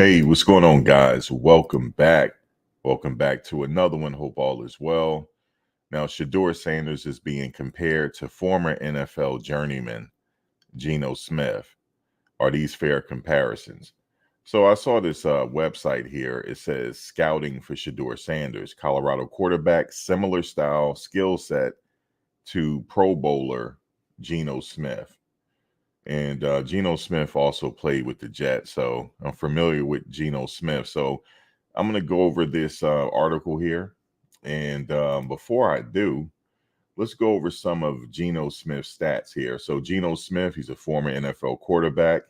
Hey, what's going on, guys? Welcome back. Welcome back to another one. Hope all is well. Now, Shedeur Sanders is being compared to former NFL journeyman Gino Smith. Are these fair comparisons? So I saw this website here. It says scouting for Shedeur Sanders, Colorado quarterback, similar style, skill set to Pro Bowler Gino Smith. And Geno Smith also played with the Jets, so I'm familiar with Geno Smith. So I'm going to go over this article here. And before I do, let's go over some of Geno Smith's stats here. So Geno Smith, he's a former NFL quarterback,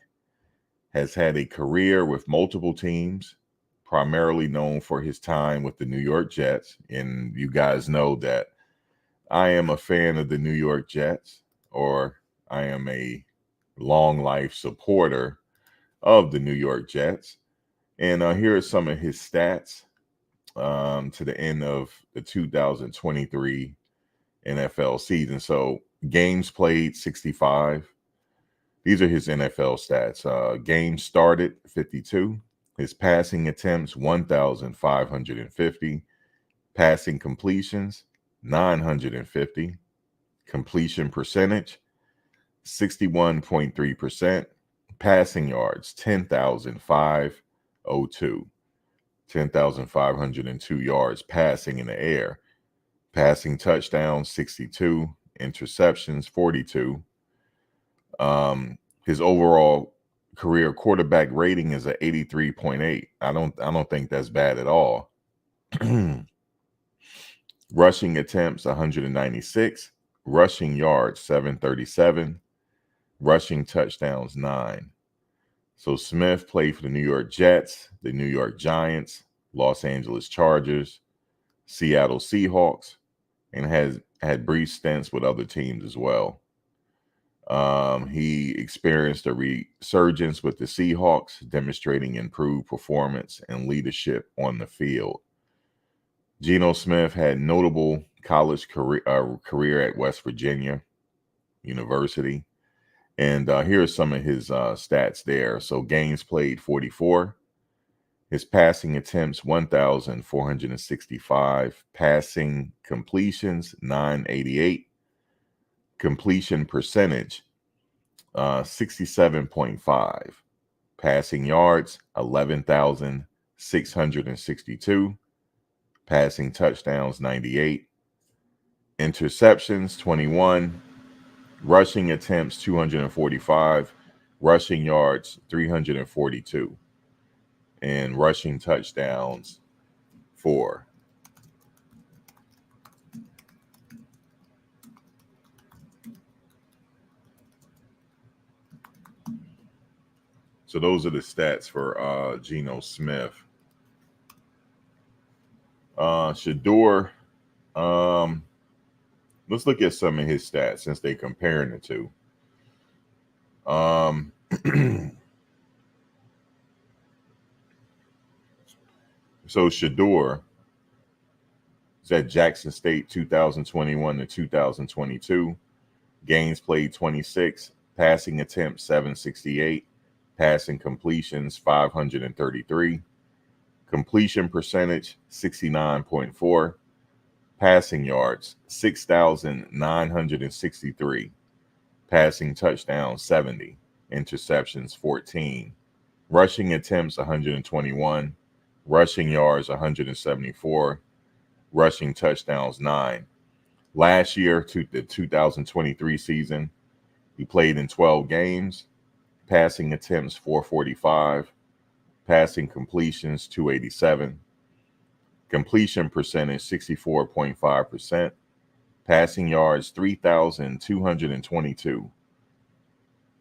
has had a career with multiple teams, primarily known for his time with the New York Jets. And you guys know that I am a fan of the New York Jets, or I am a long life supporter of the New York Jets. And here are some of his stats to the end of the 2023 NFL season. So games played 65. These are his NFL stats. Games started 52. His passing attempts 1,550. Passing completions 950. Completion percentage 61.3%. Passing yards 10,502. 10,502 yards passing in the air. Passing touchdowns 62. Interceptions 42. His overall career quarterback rating is at 83.8. I don't think that's bad at all. Rushing attempts 196. Rushing yards 737. Rushing touchdowns 9. So Smith played for the New York Jets, the New York Giants, Los Angeles Chargers, Seattle Seahawks, and has had brief stints with other teams as well. He experienced a resurgence with the Seahawks, demonstrating improved performance and leadership on the field. Geno Smith had notable college career at West Virginia University. And here are some of his stats there. So games played 44. His passing attempts 1,465. Passing completions 988. Completion percentage 67.5. Passing yards 11,662. Passing touchdowns 98. Interceptions 21. Rushing attempts 245, rushing yards 342, and rushing touchdowns 4. So those are the stats for Geno Smith. Shedeur, let's look at some of his stats since they're comparing the two. So Shedeur is at Jackson State 2021 to 2022. Games played 26. Passing attempts 768. Passing completions 533. Completion percentage 69.4. Passing yards 6,963. Passing touchdowns 70. Interceptions 14. Rushing attempts 121. Rushing yards 174. Rushing touchdowns 9. Last year, the 2023 season, he played in 12 games. Passing attempts 445. Passing completions 287. Completion percentage 64.5%. Passing yards 3,222.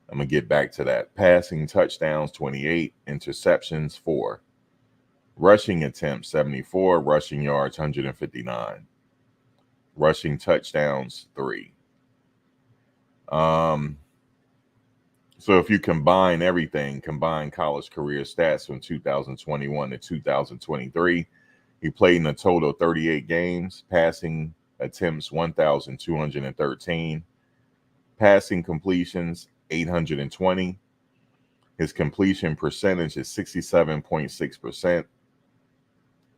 I'm going to get back to that. Passing touchdowns 28. Interceptions 4. Rushing attempts 74. Rushing yards 159. Rushing touchdowns 3. So if you combine everything, combine college career stats from 2021 to 2023, he played in a total of 38 games, passing attempts 1,213, passing completions 820. His completion percentage is 67.6%.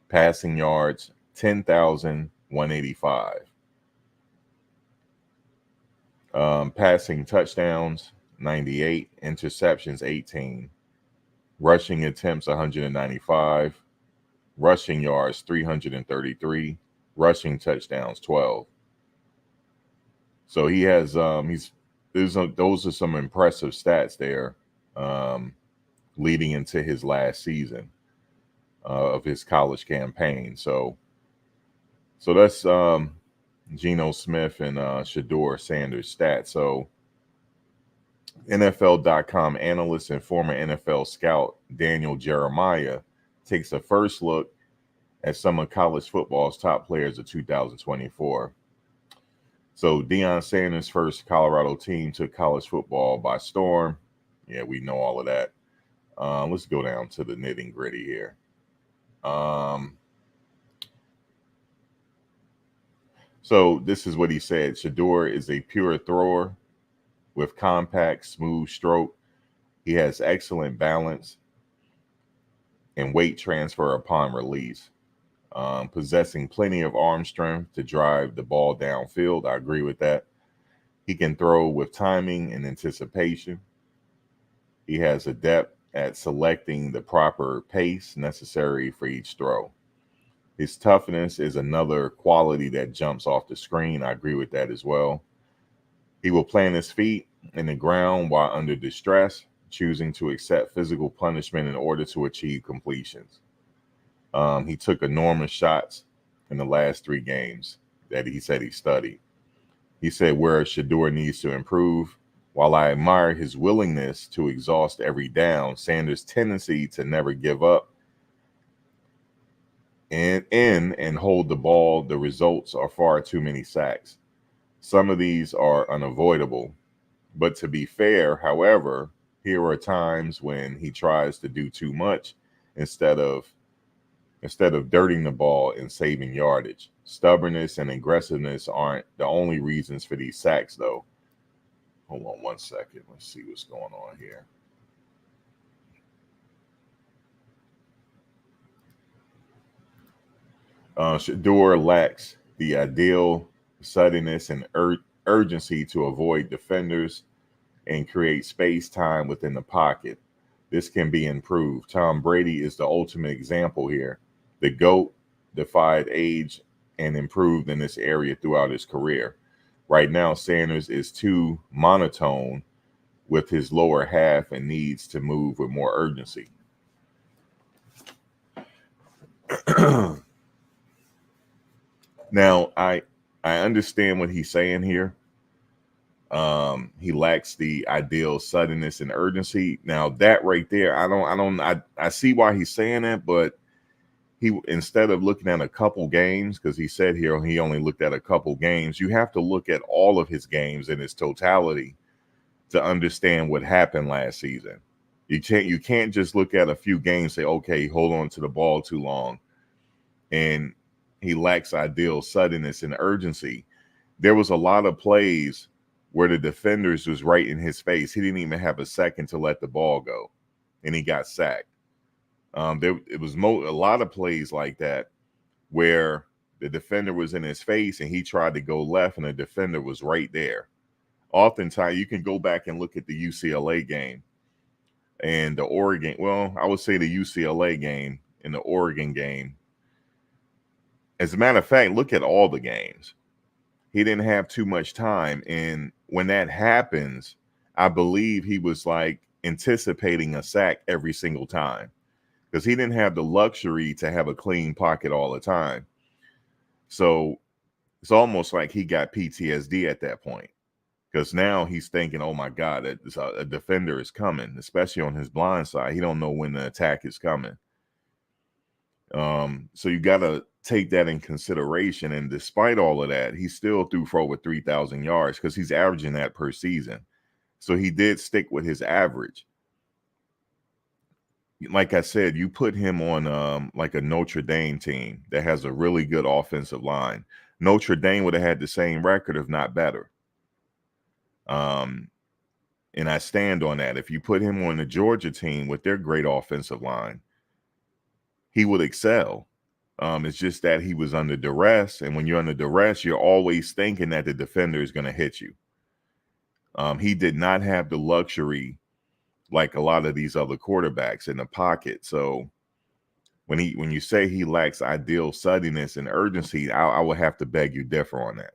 Passing yards, 10,185. Passing touchdowns, 98. Interceptions, 18. Rushing attempts, 195. Rushing yards, 333. Rushing touchdowns, 12. So he has those are some impressive stats there, leading into his last season of his college campaign. So that's Gino Smith and Shedeur Sanders stats. So NFL.com analyst and former NFL scout Daniel Jeremiah takes a first look at some of college football's top players of 2024. So Deion Sanders' first Colorado team took college football by storm. Yeah, we know all of that. Let's go down to the nitty gritty here. So this is what he said. Shedeur is a pure thrower with compact, smooth stroke. He has excellent balance and weight transfer upon release. Possessing plenty of arm strength to drive the ball downfield. I agree with that. He can throw with timing and anticipation. He has a depth at selecting the proper pace necessary for each throw. His toughness is another quality that jumps off the screen. I agree with that as well. He will plant his feet in the ground while under distress, choosing to accept physical punishment in order to achieve completions. He took enormous shots in the last 3 games that he said he studied. He said where Shedeur needs to improve. While I admire his willingness to exhaust every down, Sanders' tendency to never give up and hold the ball, the results are far too many sacks. Some of these are unavoidable. But to be fair, however, here are times when he tries to do too much instead of dirting the ball and saving yardage. Stubbornness and aggressiveness aren't the only reasons for these sacks, though. Hold on one second. Let's see what's going on here. Shedeur lacks the ideal suddenness and urgency to avoid defenders and create space time within the pocket. This can be improved. Tom Brady is the ultimate example here. The GOAT defied age and improved in this area throughout his career. Right now, Sanders is too monotone with his lower half and needs to move with more urgency. Now, I understand what he's saying here. He lacks the ideal suddenness and urgency. Now, that right there, I see why he's saying that, but he, instead of looking at a couple games, because he said here he only looked at a couple games, you have to look at all of his games in its totality to understand what happened last season. You can't just look at a few games and say, okay, hold on to the ball too long, and he lacks ideal suddenness and urgency. There was a lot of plays where the defenders was right in his face. He didn't even have a second to let the ball go, and he got sacked. It was a lot of plays like that where the defender was in his face and he tried to go left and the defender was right there. Oftentimes, you can go back and look at the UCLA game and the Oregon. Well, I would say the UCLA game and the Oregon game. As a matter of fact, look at all the games. He didn't have too much time. And when that happens, I believe he was like anticipating a sack every single time because he didn't have the luxury to have a clean pocket all the time. So it's almost like he got PTSD at that point because now he's thinking, oh, my God, a defender is coming, especially on his blind side. He don't know when the attack is coming. So you got to take that in consideration. And despite all of that, he still threw for over 3,000 yards because he's averaging that per season. So he did stick with his average. Like I said, you put him on like a Notre Dame team that has a really good offensive line. Notre Dame would have had the same record, if not better. And I stand on that. If you put him on the Georgia team with their great offensive line, he would excel. It's just that he was under duress. And when you're under duress, you're always thinking that the defender is going to hit you. He did not have the luxury like a lot of these other quarterbacks in the pocket. So when you say he lacks ideal suddenness and urgency, I would have to beg you differ on that.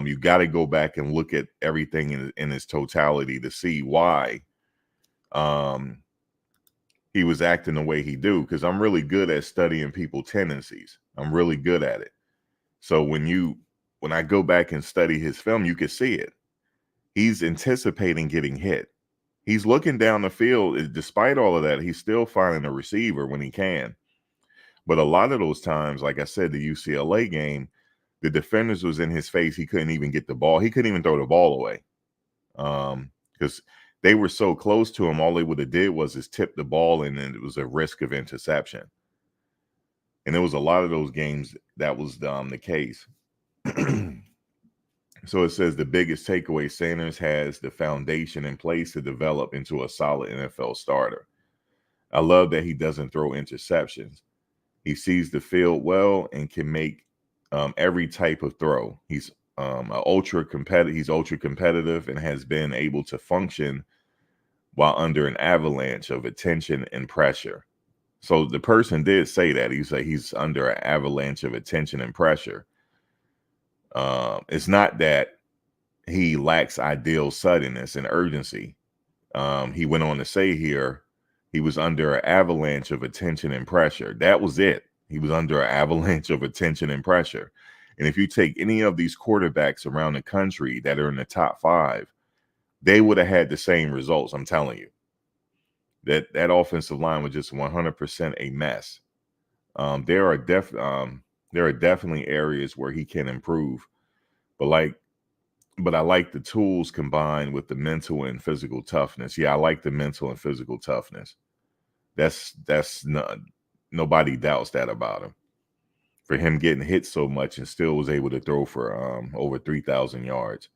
You got to go back and look at everything in its totality to see why he was acting the way he do. Because I'm really good at studying people's tendencies. I'm really good at it. So when I go back and study his film, you can see it. He's anticipating getting hit. He's looking down the field. Despite all of that, he's still finding a receiver when he can. But a lot of those times, like I said, the UCLA game, the defenders was in his face. He couldn't even get the ball. He couldn't even throw the ball away because they were so close to him. All they would have did was tip the ball, and then it was a risk of interception. And there was a lot of those games that was the case. So it says the biggest takeaway, Sanders has the foundation in place to develop into a solid NFL starter. I love that he doesn't throw interceptions. He sees the field well and can make every type of throw. He's ultra competitive and has been able to function while under an avalanche of attention and pressure. So the person did say that. He said he's under an avalanche of attention and pressure. It's not that he lacks ideal suddenness and urgency. He went on to say here, he was under an avalanche of attention and pressure. That was it. He was under an avalanche of attention and pressure. And if you take any of these quarterbacks around the country that are in the top 5, they would have had the same results. I'm telling you that offensive line was just 100% a mess. There are definitely areas where he can improve, but I like the tools combined with the mental and physical toughness. Yeah, I like the mental and physical toughness. That's not, nobody doubts that about him. For him getting hit so much and still was able to throw for over 3,000 yards.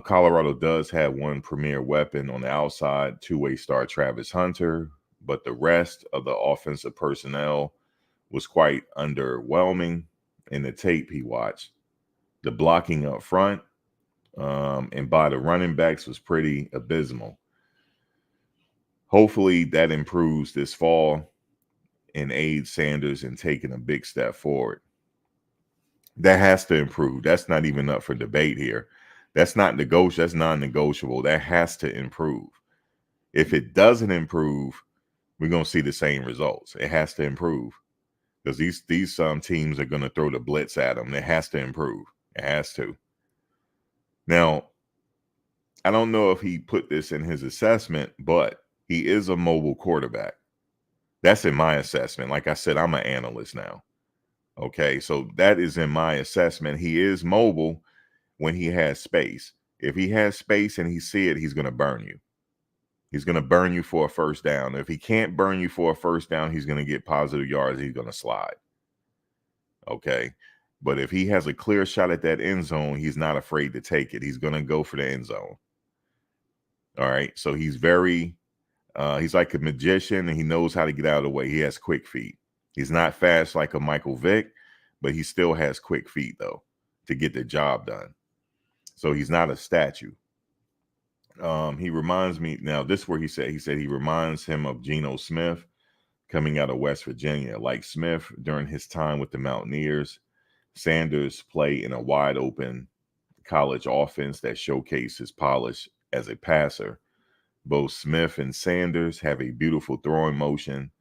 Colorado does have one premier weapon on the outside, two-way star Travis Hunter, but the rest of the offensive personnel was quite underwhelming in the tape he watched. The blocking up front and by the running backs was pretty abysmal. Hopefully that improves this fall and aids Sanders in taking a big step forward. That has to improve. That's not even up for debate here. That's not negotiable. That's non-negotiable. That has to improve. If it doesn't improve, we're going to see the same results. It has to improve because these teams are going to throw the blitz at them. It has to improve. It has to. Now, I don't know if he put this in his assessment, but he is a mobile quarterback. That's in my assessment. Like I said, I'm an analyst now. Okay, so that is in my assessment. He is mobile when he has space. If he has space and he see it, he's going to burn you. He's going to burn you for a first down. If he can't burn you for a first down, he's going to get positive yards. He's going to slide. Okay, but if he has a clear shot at that end zone, he's not afraid to take it. He's going to go for the end zone. All right, so he's he's like a magician, and he knows how to get out of the way. He has quick feet. He's not fast like a Michael Vick, but he still has quick feet, though, to get the job done. So he's not a statue. He reminds me, now this is where he said he reminds him of Gino Smith coming out of West Virginia. Like Smith during his time with the Mountaineers, Sanders play in a wide open college offense that showcased his polish as a passer. Both Smith and Sanders have a beautiful throwing motion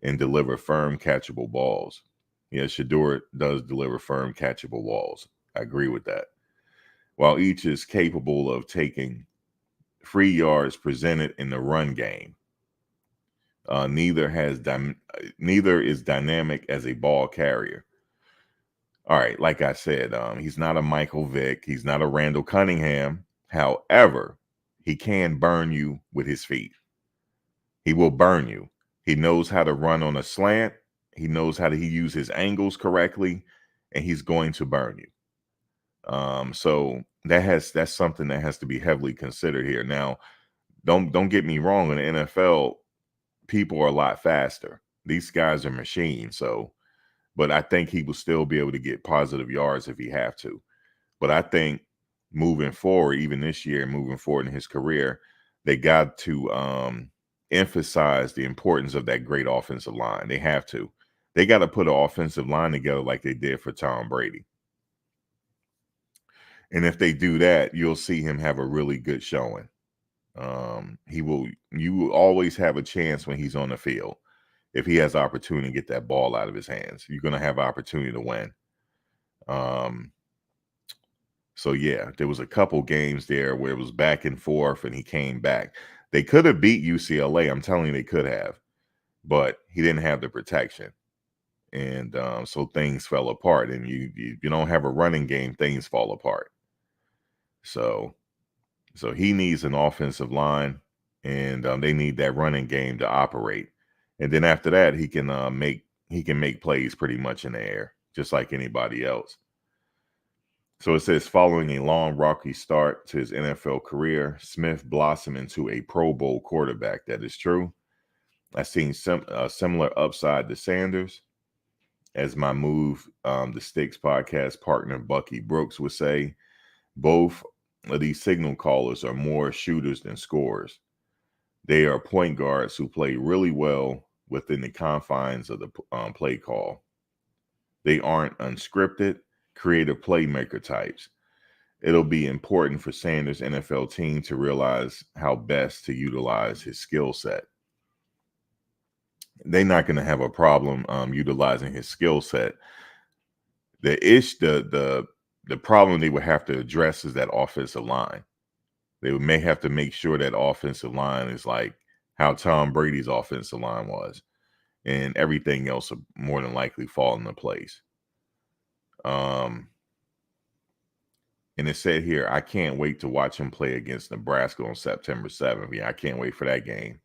and deliver firm catchable balls. Yeah, Shedeur does deliver firm catchable balls. I agree with that. While each is capable of taking free yards presented in the run game, neither is dynamic as a ball carrier. All right, like I said, he's not a Michael Vick. He's not a Randall Cunningham. However, he can burn you with his feet. He will burn you. He knows how to run on a slant. He knows how to use his angles correctly, and he's going to burn you. So that's something that has to be heavily considered here. Now, don't get me wrong, in the NFL, people are a lot faster. These guys are machines, so but I think he will still be able to get positive yards if he have to. But I think moving forward, even this year, moving forward in his career, they got to emphasize the importance of that great offensive line. They have to. They got to put an offensive line together like they did for Tom Brady. And if they do that, you'll see him have a really good showing. You will always have a chance when he's on the field. If he has opportunity to get that ball out of his hands, you're going to have opportunity to win. So yeah, there was a couple games there where it was back and forth and he came back. They could have beat UCLA. I'm telling you, they could have, but he didn't have the protection. And so things fell apart, and you don't have a running game, things fall apart. So he needs an offensive line, and they need that running game to operate. And then after that, he can make plays pretty much in the air, just like anybody else. So it says, following a long, rocky start to his NFL career, Smith blossomed into a Pro Bowl quarterback. That is true. I've seen similar upside to Sanders. As my Move the Sticks podcast partner Bucky Brooks would say, both of these signal callers are more shooters than scorers. They are point guards who play really well within the confines of the play call. They aren't unscripted, creative playmaker types. It'll be important for Sanders' NFL team to realize how best to utilize his skill set. They're not going to have a problem utilizing his skill set. The problem they would have to address is that offensive line. They may have to make sure that offensive line is like how Tom Brady's offensive line was, and everything else will more than likely fall into place. And it said here, I can't wait to watch him play against Nebraska on September 7th. Yeah, I can't wait for that game.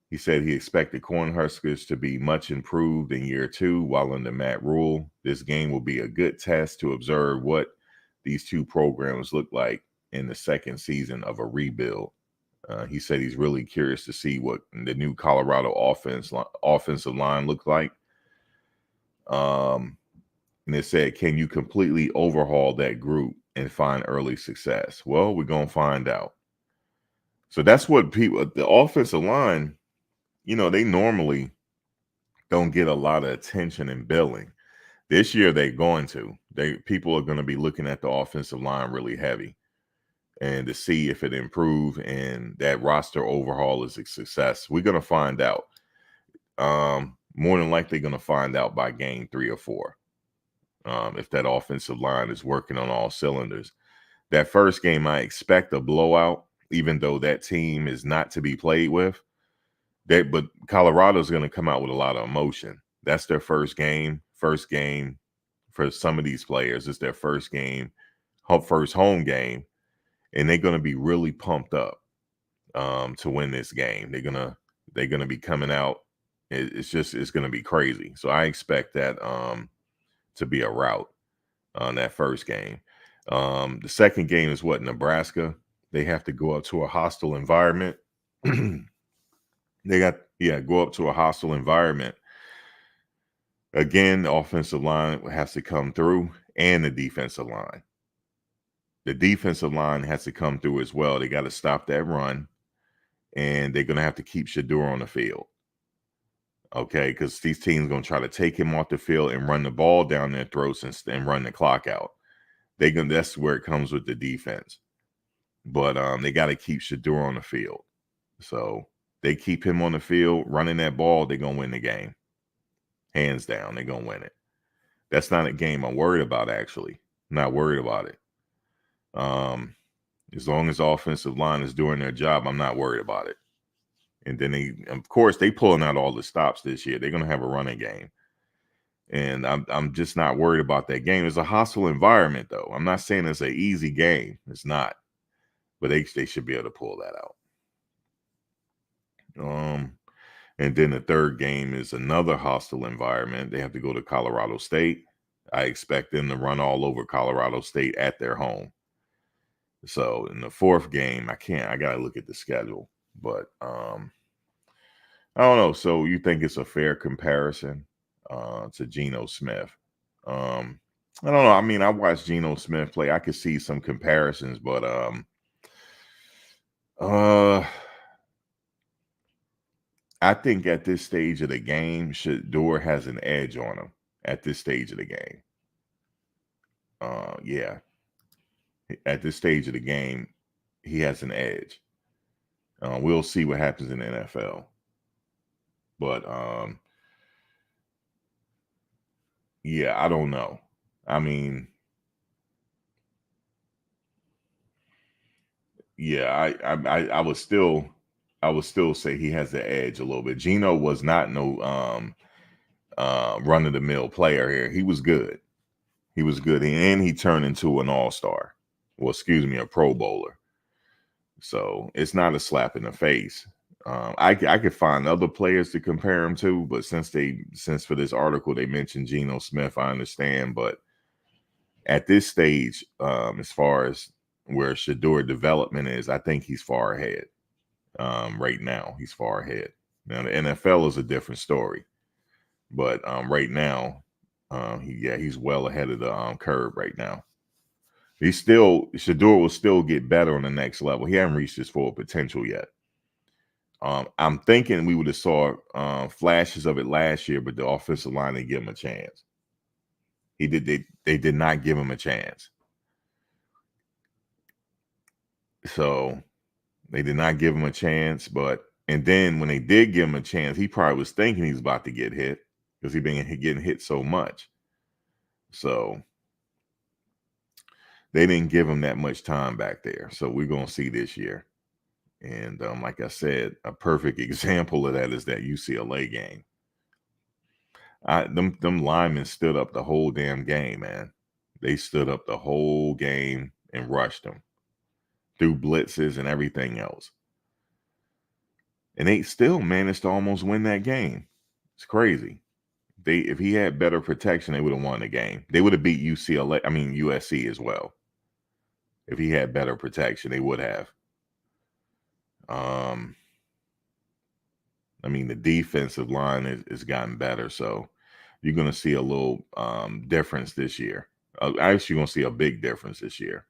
He said he expected Cornhuskers to be much improved in year 2 while under Matt Rule. This game will be a good test to observe what these two programs look like in the second season of a rebuild. He said he's really curious to see what the new Colorado offensive line looks like. And it said, can you completely overhaul that group and find early success? Well, we're going to find out. So that's what the offensive line, they normally don't get a lot of attention in billing. This year they're going to. People are going to be looking at the offensive line really heavy and to see if it improved and that roster overhaul is a success. We're going to find out. More than likely going to find out by game 3 or 4. If that offensive line is working on all cylinders. That first game, I expect a blowout, even though that team is not to be played with. But Colorado's going to come out with a lot of emotion. That's their first game. First game for some of these players. It's their first game, first home game, and they're going to be really pumped up to win this game. They're gonna be coming out. It's going to be crazy. So I expect that to be a rout on that first game. The second game is Nebraska. They have to go up to a hostile environment. Go up to a hostile environment. Again, the offensive line has to come through, and the defensive line. The defensive line has to come through as well. They got to stop that run, and they're going to have to keep Shedeur on the field. Okay, because these teams are going to try to take him off the field and run the ball down their throats and run the clock out. That's where it comes with the defense. But they got to keep Shedeur on the field. So they keep him on the field, running that ball, they're going to win the game. Hands down, they're going to win it. That's not a game I'm worried about, actually. I'm not worried about it. As long as the offensive line is doing their job, I'm not worried about it. And then they pulling out all the stops this year. They're going to have a running game. And I'm just not worried about that game. It's a hostile environment, though. I'm not saying it's an easy game. It's not. But they should be able to pull that out. And then the third game is another hostile environment. They have to go to Colorado State. I expect them to run all over Colorado State at their home. So in the fourth game, I gotta look at the schedule. But I don't know. So you think it's a fair comparison to Geno Smith? I don't know. I mean, I watched Geno Smith play. I could see some comparisons, but uh I think at this stage of the game, Shedeur has an edge on him at this stage of the game. Yeah, at this stage of the game, he has an edge. We'll see what happens in the NFL, but yeah, I don't know. I mean, yeah, I would still say he has the edge a little bit. Gino was not no run of the mill player here. He was good. He was good, and he turned into an all-star. Well, excuse me, a Pro Bowler. So it's not a slap in the face. I could find other players to compare him to, but since for this article they mentioned Geno Smith, I understand. But at this stage, as far as where Shedeur development is, I think he's far ahead. Right now, he's far ahead. Now the NFL is a different story, but right now, he's well ahead of the curve right now. Shedeur will still get better on the next level. He hasn't reached his full potential yet. I'm thinking we would have saw flashes of it last year, but the offensive line didn't give him a chance. They did not give him a chance. So they did not give him a chance. And then when they did give him a chance, he probably was thinking he was about to get hit because he'd been getting hit so much. So they didn't give him that much time back there. So we're gonna see this year. And like I said, a perfect example of that is that UCLA game. Them linemen stood up the whole damn game, man. They stood up the whole game and rushed them through blitzes and everything else. And they still managed to almost win that game. It's crazy. If he had better protection, they would have won the game. They would have beat USC as well. If he had better protection, they would have. The defensive line has gotten better, so you're going to see a little difference this year. Actually, going to see a big difference this year,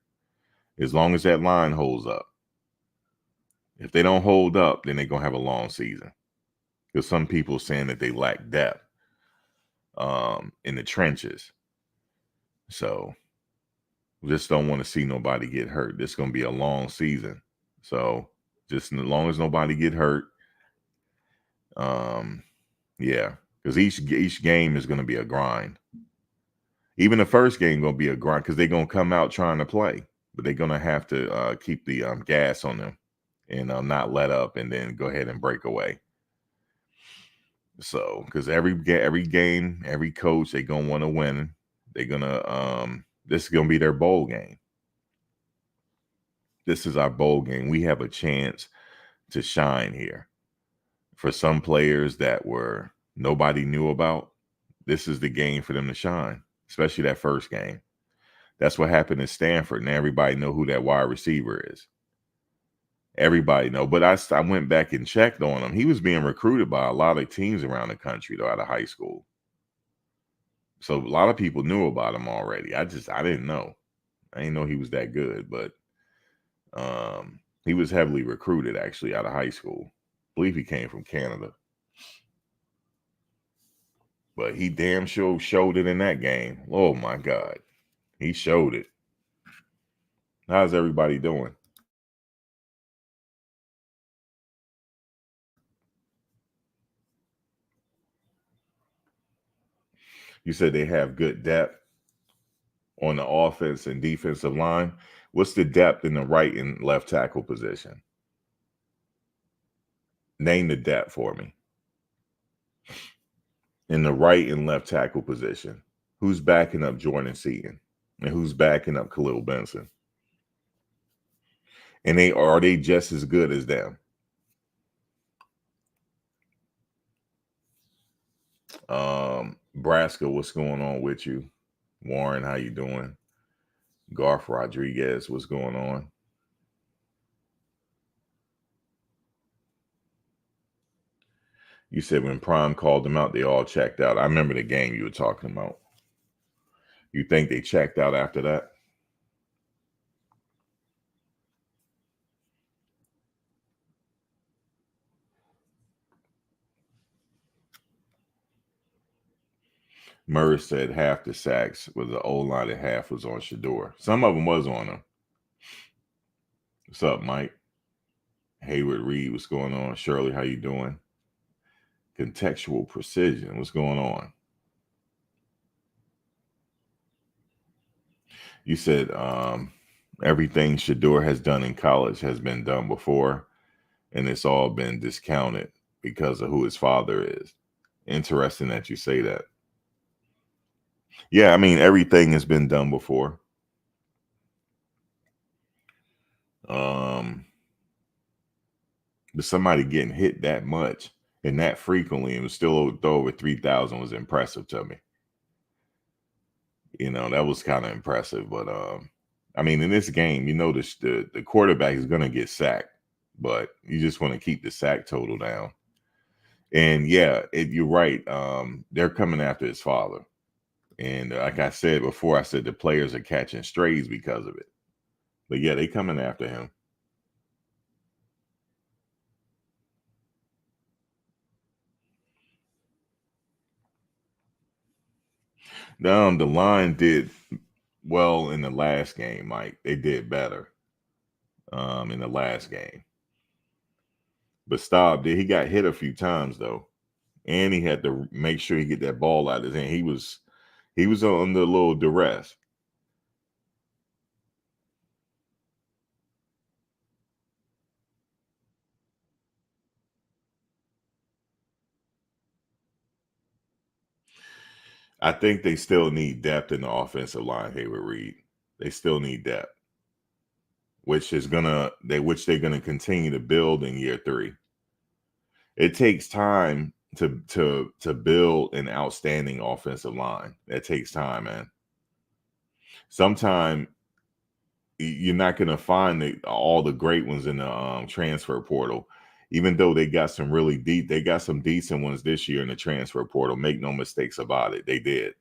as long as that line holds up. If they don't hold up, then they're going to have a long season. Because some people are saying that they lack depth in the trenches. So just don't want to see nobody get hurt. This is going to be a long season. So just as long as nobody get hurt, yeah, because each game is going to be a grind. Even the first game going to be a grind because they're going to come out trying to play, but they're going to have to keep the gas on them and not let up and then go ahead and break away. So because every game, every coach, they're going to want to win. They're going to this is going to be their bowl game. This is our bowl game. We have a chance to shine here. For some players that nobody knew about, this is the game for them to shine, especially that first game. That's what happened at Stanford. Now everybody know who that wide receiver is. Everybody know. But I went back and checked on him. He was being recruited by a lot of teams around the country, though, out of high school. So a lot of people knew about him already. I didn't know. I didn't know he was that good, but he was heavily recruited actually out of high school. I believe he came from Canada. But he damn sure showed it in that game. Oh my God. He showed it. How's everybody doing? You said they have good depth on the offense and defensive line. What's the depth in the right and left tackle position? Name the depth for me. In the right and left tackle position, who's backing up Jordan Seaton and who's backing up Khalil Benson? And are they just as good as them? Nebraska, what's going on with you? Warren, how you doing? Garth Rodriguez, what's going on? You said when Prime called them out, they all checked out. I remember the game you were talking about. You think they checked out after that? Murray said half the sacks was the O-line and half was on Shedeur. Some of them was on him. What's up, Mike? Hayward Reed, what's going on? Shirley, how you doing? Contextual precision, what's going on? You said everything Shedeur has done in college has been done before, and it's all been discounted because of who his father is. Interesting that you say that. Yeah, I mean, everything has been done before. But somebody getting hit that much and that frequently and was still throw over 3,000 was impressive to me. You know, that was kind of impressive. But I mean, in this game, you know, the quarterback is going to get sacked, but you just want to keep the sack total down. And yeah, you're right. They're coming after his father. And like I said before, I said the players are catching strays because of it. But yeah, they coming after him. The line did well in the last game, Mike. They did better in the last game. But Staub did. He got hit a few times though, and he had to make sure he get that ball out of his hand. He was under a little duress. I think they still need depth in the offensive line. Hayward Reed. They still need depth, which they're gonna continue to build in year 3. It takes time to build an outstanding offensive line. That takes time, man. Sometimes you're not going to find all the great ones in the transfer portal, even though they got some really deep. They got some decent ones this year in the transfer portal. Make no mistakes about it, they did.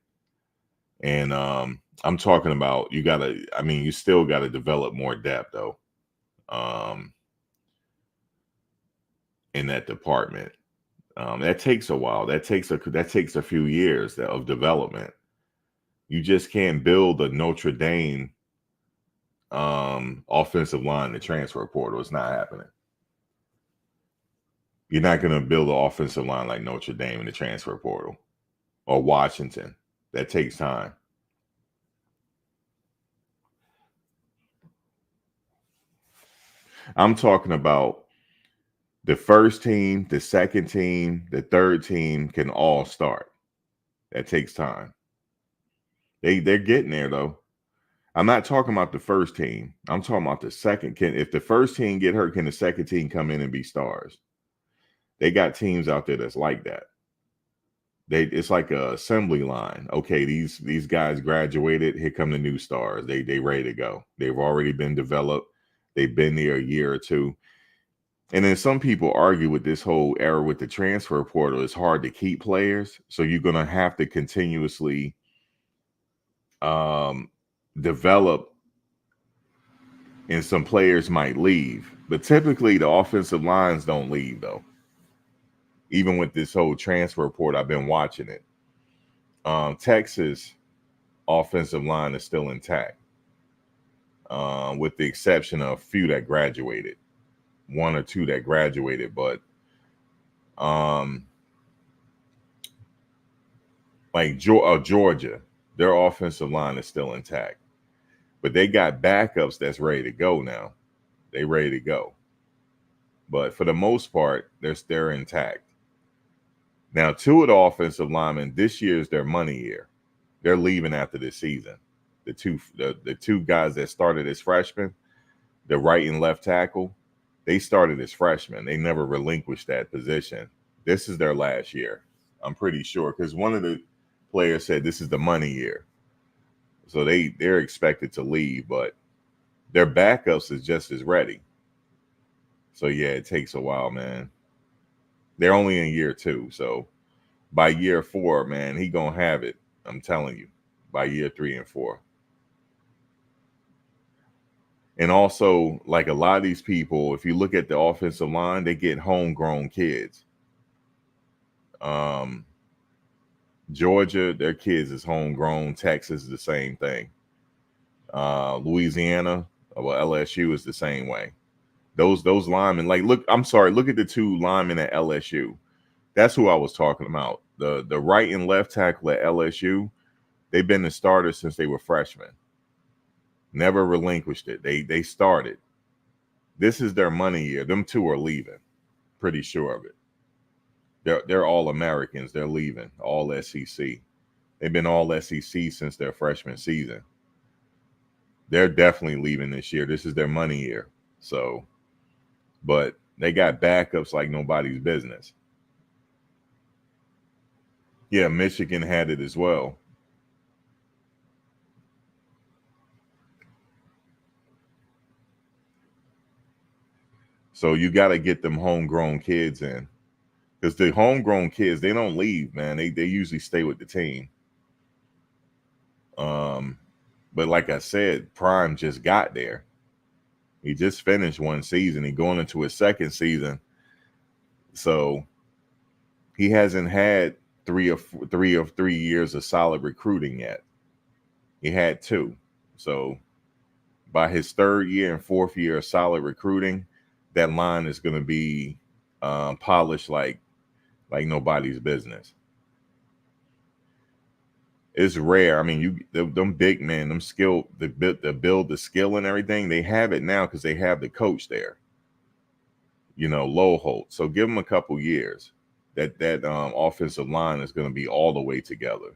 And I'm talking about you got to. I mean, you still got to develop more depth though, in that department. That takes a while. That takes a few years of development. You just can't build a Notre Dame offensive line in the transfer portal. It's not happening. You're not going to build an offensive line like Notre Dame in the transfer portal or Washington. That takes time. I'm talking about the first team, the second team, the third team can all start. That takes time. They're getting there though. I'm not talking about the first team. I'm talking about the second. If the first team get hurt, can the second team come in and be stars? They got teams out there that's like that. It's like a assembly line. Okay, these guys graduated. Here come the new stars. They ready to go. They've already been developed. They've been there a year or two. And then some people argue with this whole era with the transfer portal. It's hard to keep players, so you're gonna have to continuously develop, and some players might leave. But typically, the offensive lines don't leave though. Even with this whole transfer portal, I've been watching it. Texas offensive line is still intact, with the exception of a few that graduated, one or two that graduated. But like Georgia, their offensive line is still intact, but they got backups that's ready to go now. They ready to go, but for the most part, they're intact. Now, two of the offensive linemen this year is their money year. They're leaving after this season. The two guys that started as freshmen, the right and left tackle, they started as freshmen. They never relinquished that position. This is their last year. I'm pretty sure because one of the players said this is the money year. So they're expected to leave, but their backups is just as ready. So yeah, it takes a while, man. They're only in year 2, so by year 4, man, he gonna have it. I'm telling you, by year 3 and 4. And also, like a lot of these people, if you look at the offensive line, they get homegrown kids. Georgia, their kids is homegrown. Texas is the same thing. Louisiana, well, LSU is the same way. Those linemen, like, look at the 2 linemen at LSU. That's who I was talking about. The right and left tackle at LSU, they've been the starters since they were freshmen. Never relinquished it. They started. This is their money year. Them 2 are leaving. Pretty sure of it. They're all Americans. They're leaving. All SEC. They've been all SEC since their freshman season. They're definitely leaving this year. This is their money year. So, but they got backups like nobody's business. Yeah, Michigan had it as well. So you got to get them homegrown kids in. Because the homegrown kids, they don't leave, man. They usually stay with the team. But like I said, Prime just got there. He just finished one season. He's going into his second season. So he hasn't had 3 years of solid recruiting yet. He had 2. So by his 3rd year and 4th year of solid recruiting, that line is going to be polished like nobody's business. It's rare. I mean, them big men, them skill, the build the skill and everything, they have it now because they have the coach there. Low So give them a couple years. That offensive line is going to be all the way together.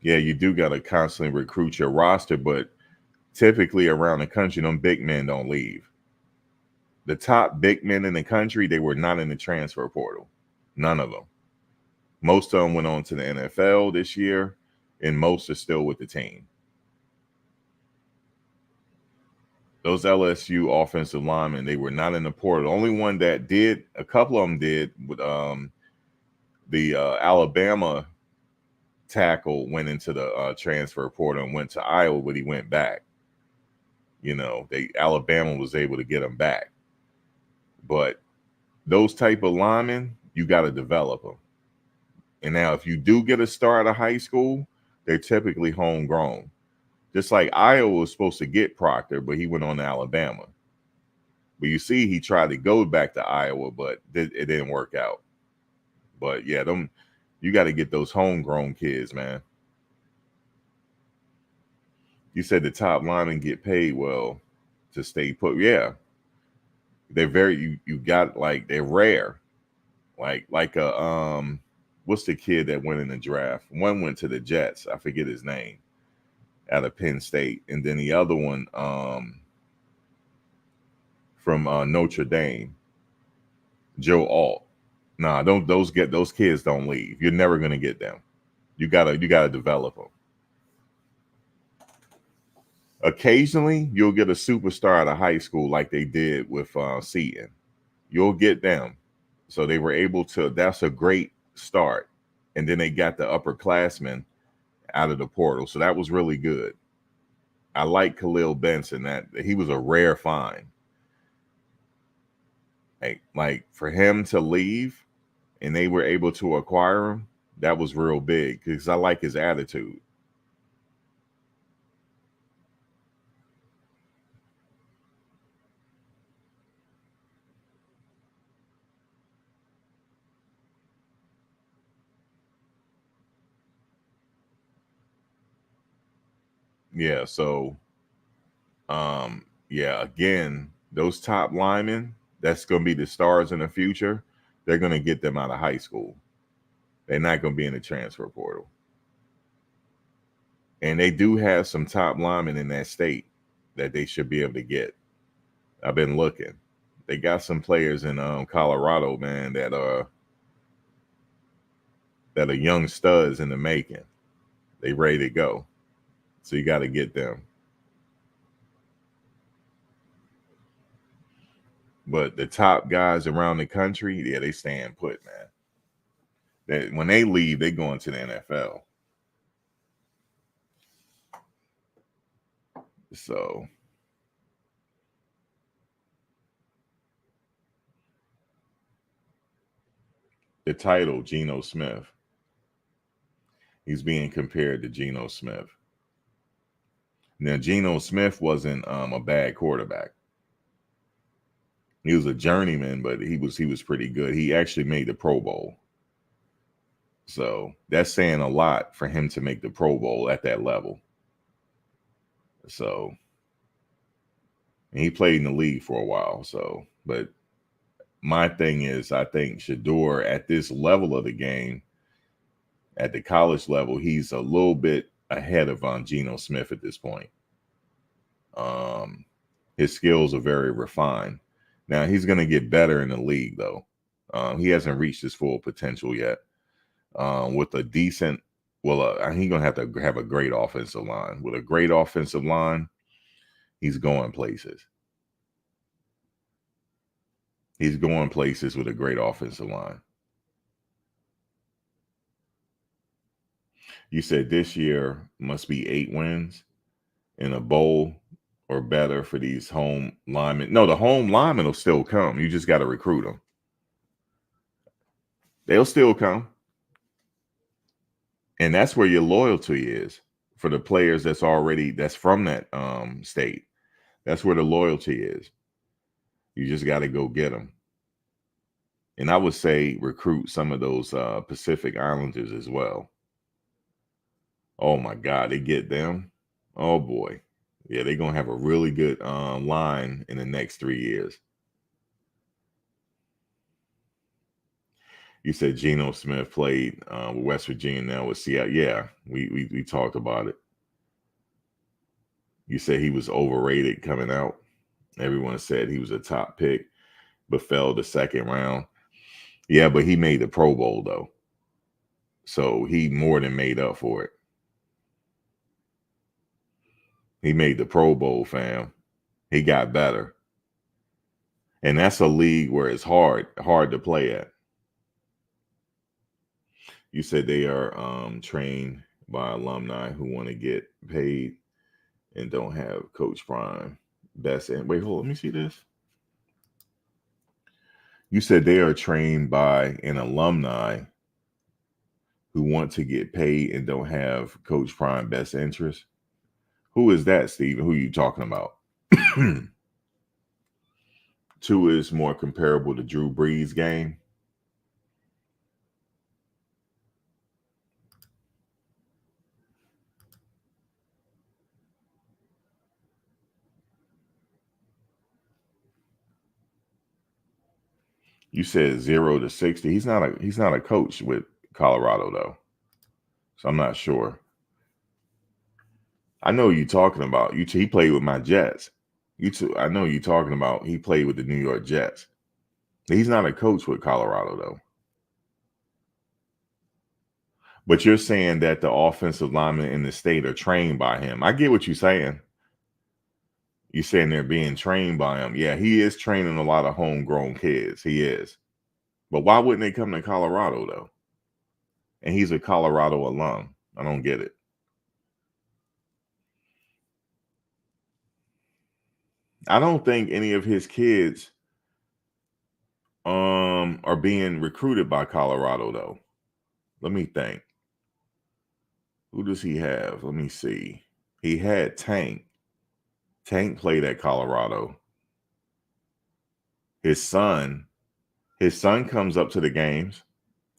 Yeah, you do got to constantly recruit your roster, but typically around the country, them big men don't leave. The top big men in the country, they were not in the transfer portal. None of them. Most of them went on to the NFL this year, and most are still with the team. Those LSU offensive linemen, they were not in the portal. The only one that did, a couple of them did, with the Alabama tackle went into the transfer portal and went to Iowa, but he went back. Alabama was able to get him back. But those type of linemen, you got to develop them. And now if you do get a start out of high school, they're typically homegrown. Just like Iowa was supposed to get Proctor, but he went on to Alabama. But you see, he tried to go back to Iowa, but it didn't work out. But yeah, you got to get those homegrown kids, man. You said the top linemen get paid well to stay put. Yeah, they're very you got like they're rare. Like a what's the kid that went in the draft? One went to the Jets. I forget his name. Out of Penn State, and then the other one from Notre Dame, Joe Alt. Nah, those kids don't leave. You're never gonna get them. You gotta develop them. Occasionally, you'll get a superstar out of high school like they did with Seton. You'll get them. So they were able to. That's a great start, and then they got the upperclassmen out of the portal. So that was really good. I like Khalil Benson. That he was a rare find. Like for him to leave and they were able to acquire him, that was real big because I like his attitude. Yeah, so yeah, again, those top linemen, that's gonna be the stars in the future. They're gonna get them out of high school. They're not gonna be in the transfer portal. And they do have some top linemen in that state that they should be able to get. I've been looking. They got some players in Colorado, man, that are young studs in the making. They ready to go. So you got to get them. But the top guys around the country, yeah, they staying put, man. When they leave, they go into the NFL. So the title, Geno Smith, he's being compared to Geno Smith. Now, Geno Smith wasn't a bad quarterback. He was a journeyman, but he was pretty good. He actually made the Pro Bowl. So that's saying a lot for him to make the Pro Bowl at that level. So and he played in the league for a while. So, but my thing is, I think Shedeur at this level of the game, at the college level, he's a little bit ahead of Gino Smith at this point. His skills are very refined. Now he's going to get better in the league, though. He hasn't reached his full potential yet. With a decent, he's going to have a great offensive line. With a great offensive line, he's going places. He's going places with a great offensive line. You said this year must be 8 wins in a bowl or better for these home linemen. No, the home linemen will still come. You just got to recruit them. They'll still come. And that's where your loyalty is for the players that's from that state. That's where the loyalty is. You just got to go get them. And I would say recruit some of those Pacific Islanders as well. Oh, my God, they get them. Oh, boy. Yeah, they're going to have a really good line in the next 3 years. You said Geno Smith played with West Virginia, now with Seattle. Yeah, we talked about it. You said he was overrated coming out. Everyone said he was a top pick, but fell the second round. Yeah, but he made the Pro Bowl, though. So he more than made up for it. He made the Pro Bowl, fam. He got better. And that's a league where it's hard to play at. You said they are trained by alumni who want to get paid and don't have Coach Prime. Wait, hold on, let me see this. You said they are trained by an alumni who want to get paid and don't have Coach Prime best interest. Who is that, Steven? Who are you talking about? Two is more comparable to Drew Brees' game. You said 0 to 60. He's not a coach with Colorado, though. So I'm not sure. I know you're talking about. He played with my Jets. I know you're talking about. He played with the New York Jets. He's not a coach with Colorado, though. But you're saying that the offensive linemen in the state are trained by him. I get what you're saying. You're saying they're being trained by him. Yeah, he is training a lot of homegrown kids. He is. But why wouldn't they come to Colorado, though? And he's a Colorado alum. I don't get it. I don't think any of his kids are being recruited by Colorado, though. Let me think. Who does he have? Let me see. He had Tank. Tank played at Colorado. His son comes up to the games.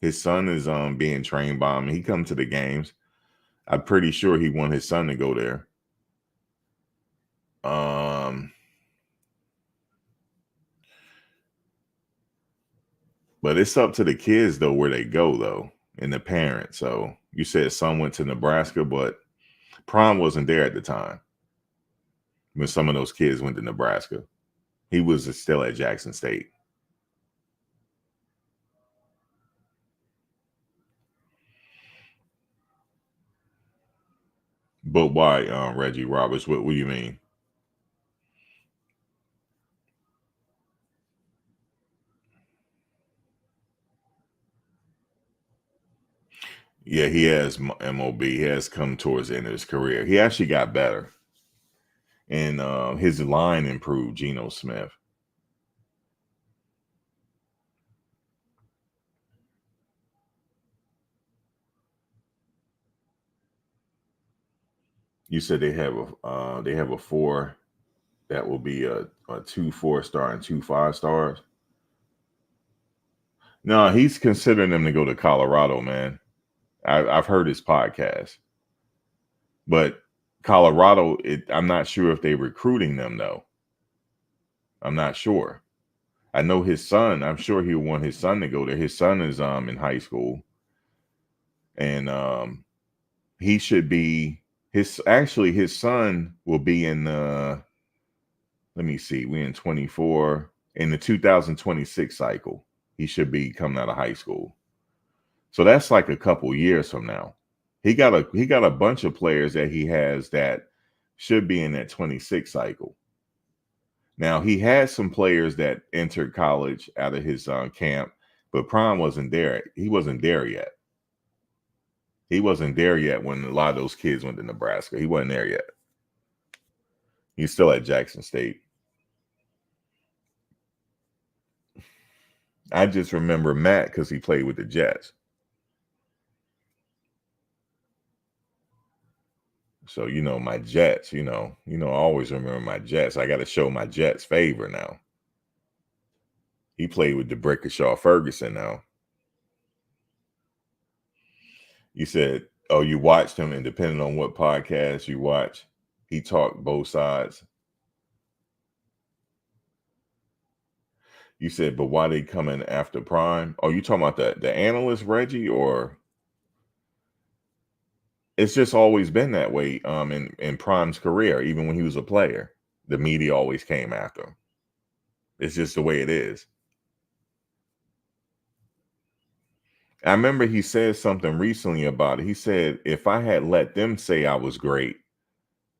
His son is being trained by him. He comes to the games. I'm pretty sure he want his son to go there. But it's up to the kids, though, where they go, though, and the parents. So you said son went to Nebraska, but Prime wasn't there at the time when some of those kids went to Nebraska. He was still at Jackson State. But why, Reggie Roberts? What do you mean? Yeah, he has MOB. He has come towards the end of his career. He actually got better, and his line improved. Geno Smith. You said they have a four that will be a 2 4 star and 2 5 stars. No, he's considering them to go to Colorado, man. I've heard his podcast, but Colorado, I'm not sure if they're recruiting them though. I'm not sure. I know his son. I'm sure he'll want his son to go there. His son is in high school, and he should be his son will be in let me see, we in 24 in the 2026 cycle. He should be coming out of high school. So that's like a couple years from now. He got a bunch of players that he has that should be in that 26 cycle. Now he had some players that entered college out of his camp, but Prime wasn't there. He wasn't there yet. He wasn't there yet when a lot of those kids went to Nebraska. He wasn't there yet. He's still at Jackson State. I just remember Matt because he played with the Jets. So my Jets. I always remember my Jets. I got to show my Jets favor now. He played with DeBrickashaw Ferguson now. You said, oh, you watched him, and depending on what podcast you watch, he talked both sides. You said, but why they coming after Prime? Oh, you talking about the analyst Reggie, or it's just always been that way in Prime's career, even when he was a player. The media always came after him. It's just the way it is. I remember he said something recently about it. He said, if I had let them say I was great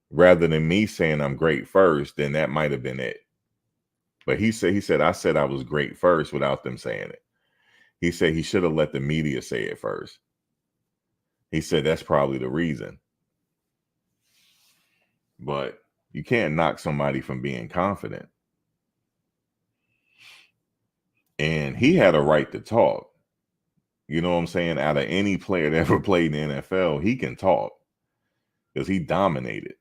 rather than me saying I'm great first, then that might have been it. But he said I said I was great first without them saying it. He said he should have let the media say it first. He said that's probably the reason. But you can't knock somebody from being confident. And he had a right to talk. You know what I'm saying? Out of any player that ever played in the NFL, he can talk because he dominated.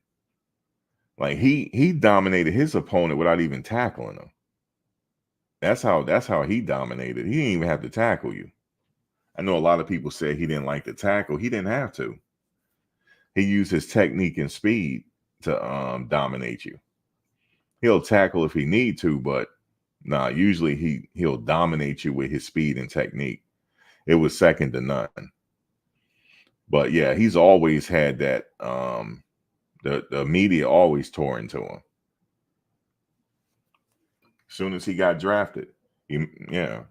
Like he dominated his opponent without even tackling him. That's how he dominated. He didn't even have to tackle you. I know a lot of people say he didn't like to tackle. He didn't have to. He used his technique and speed to dominate you. He'll tackle if he need to, but nah, usually he'll dominate you with his speed and technique. It was second to none. But yeah, he's always had that the media always tore into him. As soon as he got drafted. Yeah.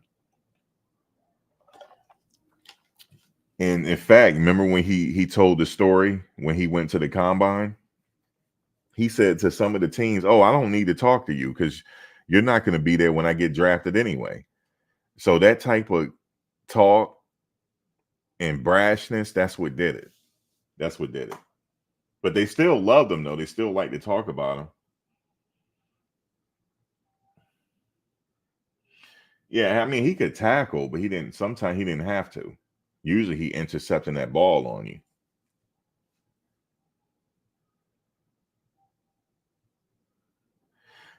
And in fact, remember when he told the story when he went to the combine? He said to some of the teams, "Oh, I don't need to talk to you because you're not going to be there when I get drafted anyway." So that type of talk and brashness, that's what did it. That's what did it. But they still loved him though. They still like to talk about him. Yeah, I mean he could tackle, but he didn't. Sometimes he didn't have to. Usually he intercepting that ball on you.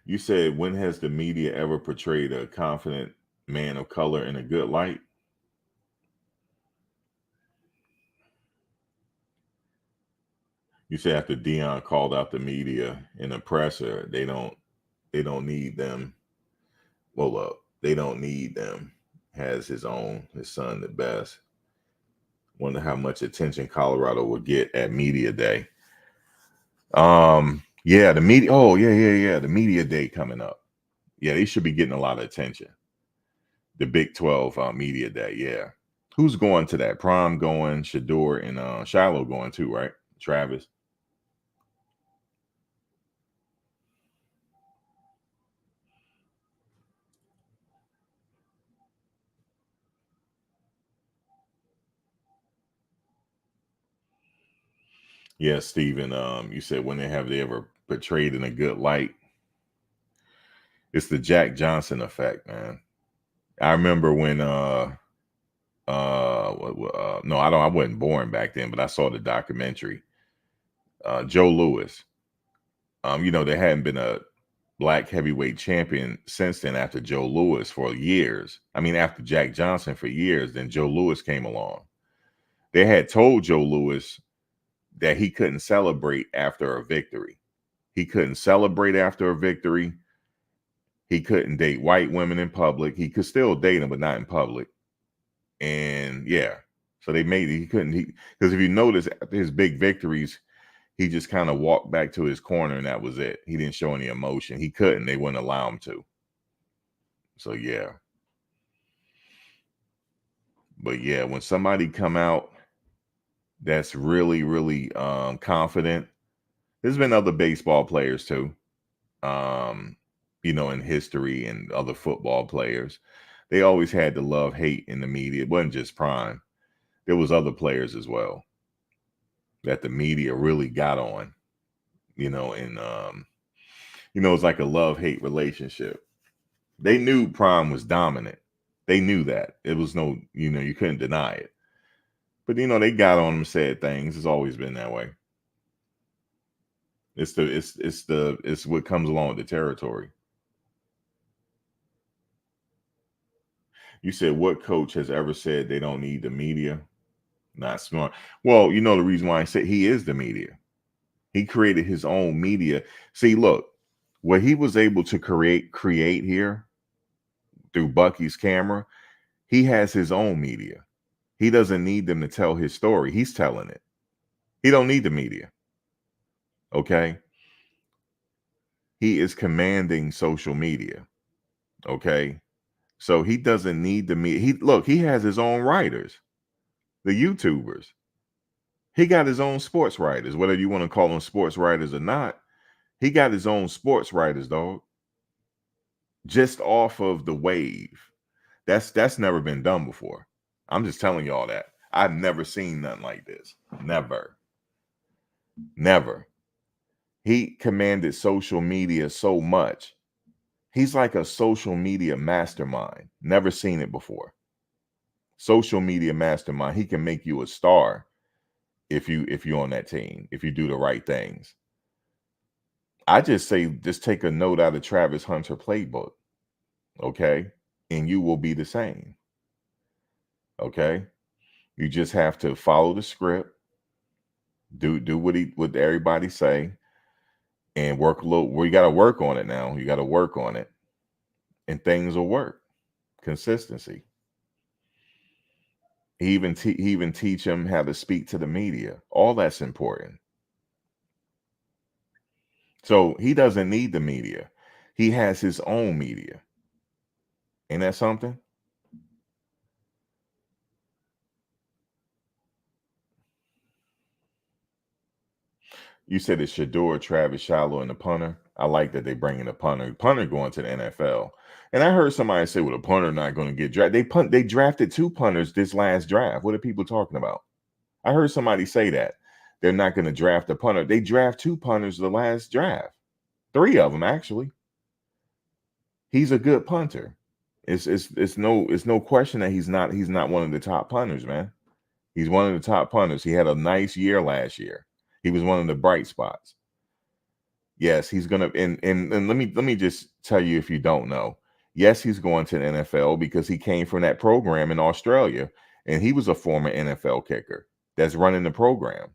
You said, when has the media ever portrayed a confident man of color in a good light? You said after Deion called out the media and the presser, they don't need them. Well, they don't need them. Has his son the best. Wonder how much attention Colorado will get at media day. Yeah, the media. Oh, yeah. The media day coming up. Yeah, they should be getting a lot of attention. The Big 12 media day. Yeah. Who's going to that? Prom going, Shedeur and Shiloh going too, right? Travis. Yeah, Steven, you said when they ever portrayed in a good light. It's the Jack Johnson effect, man. I remember when no, I wasn't born back then, but I saw the documentary. Joe Louis. There hadn't been a black heavyweight champion since then after Joe Louis for years. I mean, after Jack Johnson for years, then Joe Louis came along. They had told Joe Louis that he couldn't celebrate after a victory. He couldn't celebrate after a victory. He couldn't date white women in public. He could still date them, but not in public. And yeah, so they made it. He couldn't, because if you notice, after his big victories, he just kind of walked back to his corner and that was it. He didn't show any emotion. He couldn't. They wouldn't allow him to. So yeah. But yeah, when somebody come out that's really, really confident, there's been other baseball players too, in history, and other football players. They always had the love-hate in the media. It wasn't just Prime. There was other players as well that the media really got on, and it's like a love-hate relationship. They knew Prime was dominant. They knew that. It was no, you couldn't deny it. But they got on him, said things. It's always been that way. It's what comes along with the territory. You said, what coach has ever said they don't need the media? Not smart. Well, the reason why I said he is the media. He created his own media. See, look, what he was able to create here through Bucky's camera, he has his own media. He doesn't need them to tell his story. He's telling it. He don't need the media. Okay? He is commanding social media. Okay? So he doesn't need the media. He has his own writers, the YouTubers. He got his own sports writers, whether you want to call them sports writers or not. He got his own sports writers, dog. Just off of the wave. That's never been done before. I'm just telling y'all that. I've never seen nothing like this. Never. He commanded social media so much. He's like a social media mastermind. Never seen it before. Social media mastermind. He can make you a star if you're on that team, if you do the right things. I just say, just take a note out of Travis Hunter playbook, okay? And you will be the same, okay? You just have to follow the script, do what everybody say, and work a little. Well, you got to work on it now. You got to work on it, and things will work. Consistency. He even teach him how to speak to the media. All that's important. So he doesn't need the media. He has his own media. Ain't that something? You said it's Shedeur, Travis Shallow, and the punter. I like that they bring in a punter. Punter going to the NFL. And I heard somebody say, well, the punter not going to get drafted. They drafted 2 punters this last draft. What are people talking about? I heard somebody say that. They're not going to draft a punter. They draft 2 punters the last draft. 3 of them, actually. He's a good punter. It's no question that he's not one of the top punters, man. He's one of the top punters. He had a nice year last year. He was one of the bright spots. Yes, he's gonna and let me just tell you, if you don't know. Yes, he's going to the NFL because he came from that program in Australia, and he was a former NFL kicker that's running the program.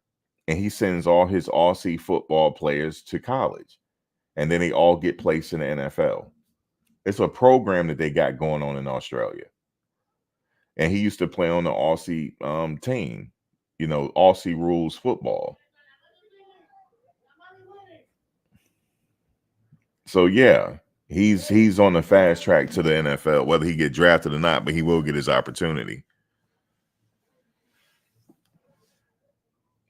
And he sends all his Aussie football players to college, and then they all get placed in the NFL. It's a program that they got going on in Australia. And he used to play on the Aussie team, Aussie rules football. So yeah, he's on the fast track to the NFL, whether he get drafted or not, but he will get his opportunity.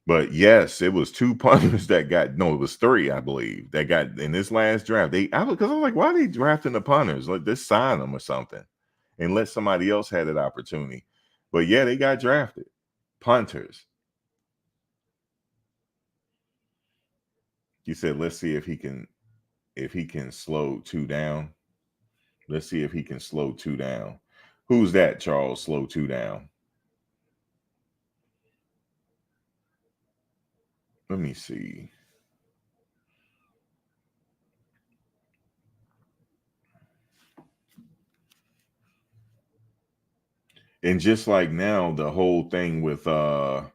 But yes, it was 2 punters that got, no, it was 3, I believe, that got in this last draft. Because I was like, why are they drafting the punters? Like, just sign them or something and let somebody else have that opportunity. But yeah, they got drafted. Punters. You said, let's see if he can slow two down. Let's see if he can slow two down. Who's that, Charles? Slow two down. Let me see. And just like now, the whole thing with the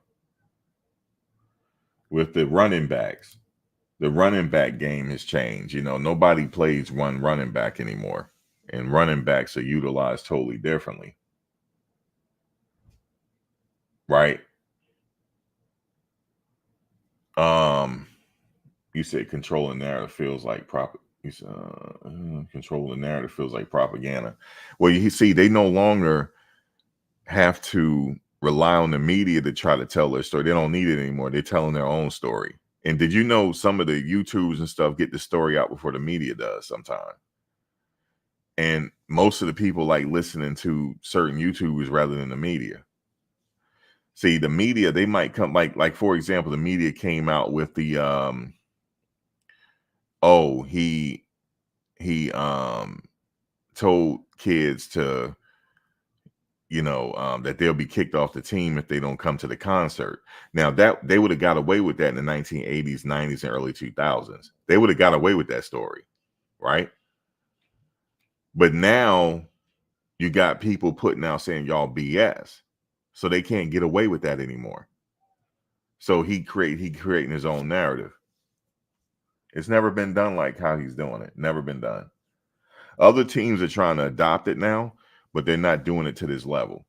running backs, the running back game has changed. You know, nobody plays one running back anymore, and running backs are utilized totally differently, right? Um, you said controlling narrative feels like proper. You said controlling narrative feels like propaganda. Well, you see, they no longer have to rely on the media to try to tell their story. They don't need it anymore. They're telling their own story. And did you know some of the YouTubes and stuff get the story out before the media does sometimes? And most of the people like listening to certain YouTubers rather than the media. See, the media, they might come like for example, the media came out with the he told kids to that they'll be kicked off the team if they don't come to the concert. Now that they would have got away with that in the 1980s, 90s, and early 2000s. They would have got away with that story, right? But now you got people putting out saying y'all BS, so they can't get away with that anymore. So he creating his own narrative. It's never been done like how he's doing it. Never been done. Other teams are trying to adopt it now, but they're not doing it to this level.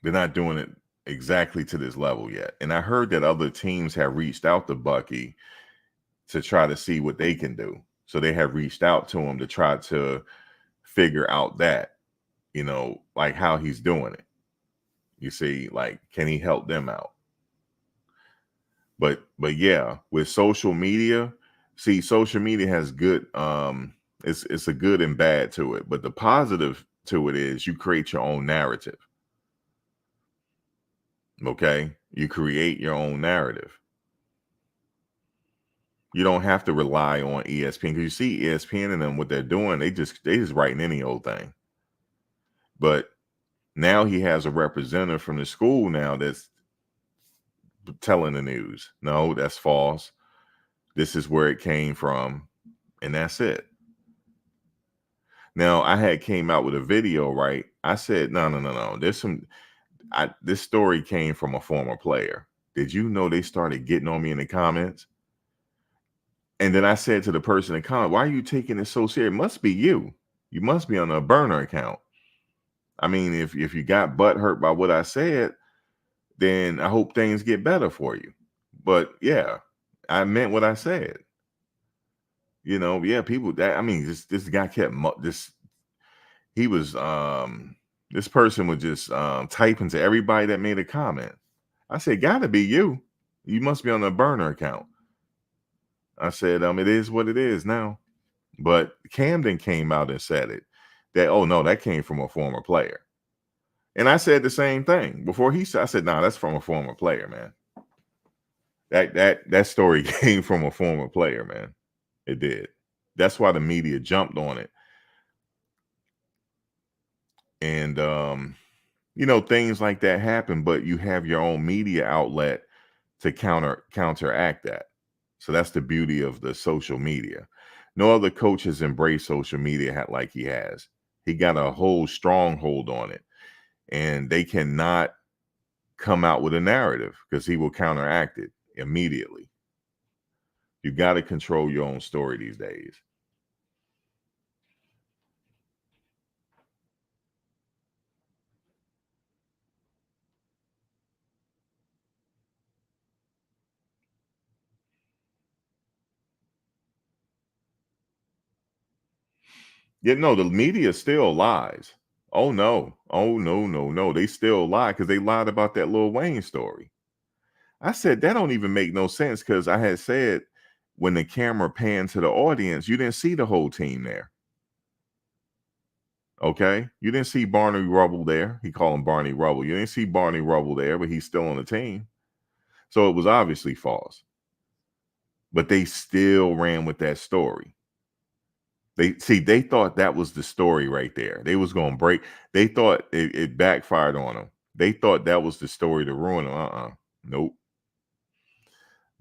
They're not doing it exactly to this level yet. And I heard that other teams have reached out to Bucky to try to see what they can do. So they have reached out to him to try to figure out that, like how he's doing it. You see, like, can he help them out? But yeah, with social media, see, social media has good, it's a good and bad to it. But the positive to it is you create your own narrative. Okay, you create your own narrative. You don't have to rely on ESPN because you see ESPN and them what they're doing. They just writing any old thing. But now he has a representative from the school now that's telling the news. No, that's false. This is where it came from, and that's it. Now I had came out with a video, right? I said, no. This story came from a former player. Did you know they started getting on me in the comments? And then I said to the person in the comment, why are you taking it so serious? It must be you. You must be on a burner account. I mean, if you got butt hurt by what I said, then I hope things get better for you. But yeah, I meant what I said. Yeah, people that, I mean, this guy kept he was this person was just typing to everybody that made a comment. I said, gotta be you. You must be on a burner account. I said, it is what it is now. But Camden came out and said it. That, oh no, that came from a former player. And I said the same thing before he said. I said, nah, that's from a former player, man. That story came from a former player, man. It did. That's why the media jumped on it. And things like that happen, but you have your own media outlet to counteract that. So that's the beauty of the social media. No other coach has embraced social media like he has. He got a whole stronghold on it, and they cannot come out with a narrative because he will counteract it immediately. You got to control your own story these days. Yeah, no, the media still lies. Oh no. Oh no. They still lie because they lied about that Lil Wayne story. I said that don't even make no sense because I had said when the camera panned to the audience, you didn't see the whole team there. Okay, you didn't see Barney Rubble there. He called him Barney Rubble. You didn't see Barney Rubble there, but he's still on the team. So it was obviously false. But they still ran with that story. They thought that was the story right there. They was going to break. They thought it backfired on them. They thought that was the story to ruin them. Nope.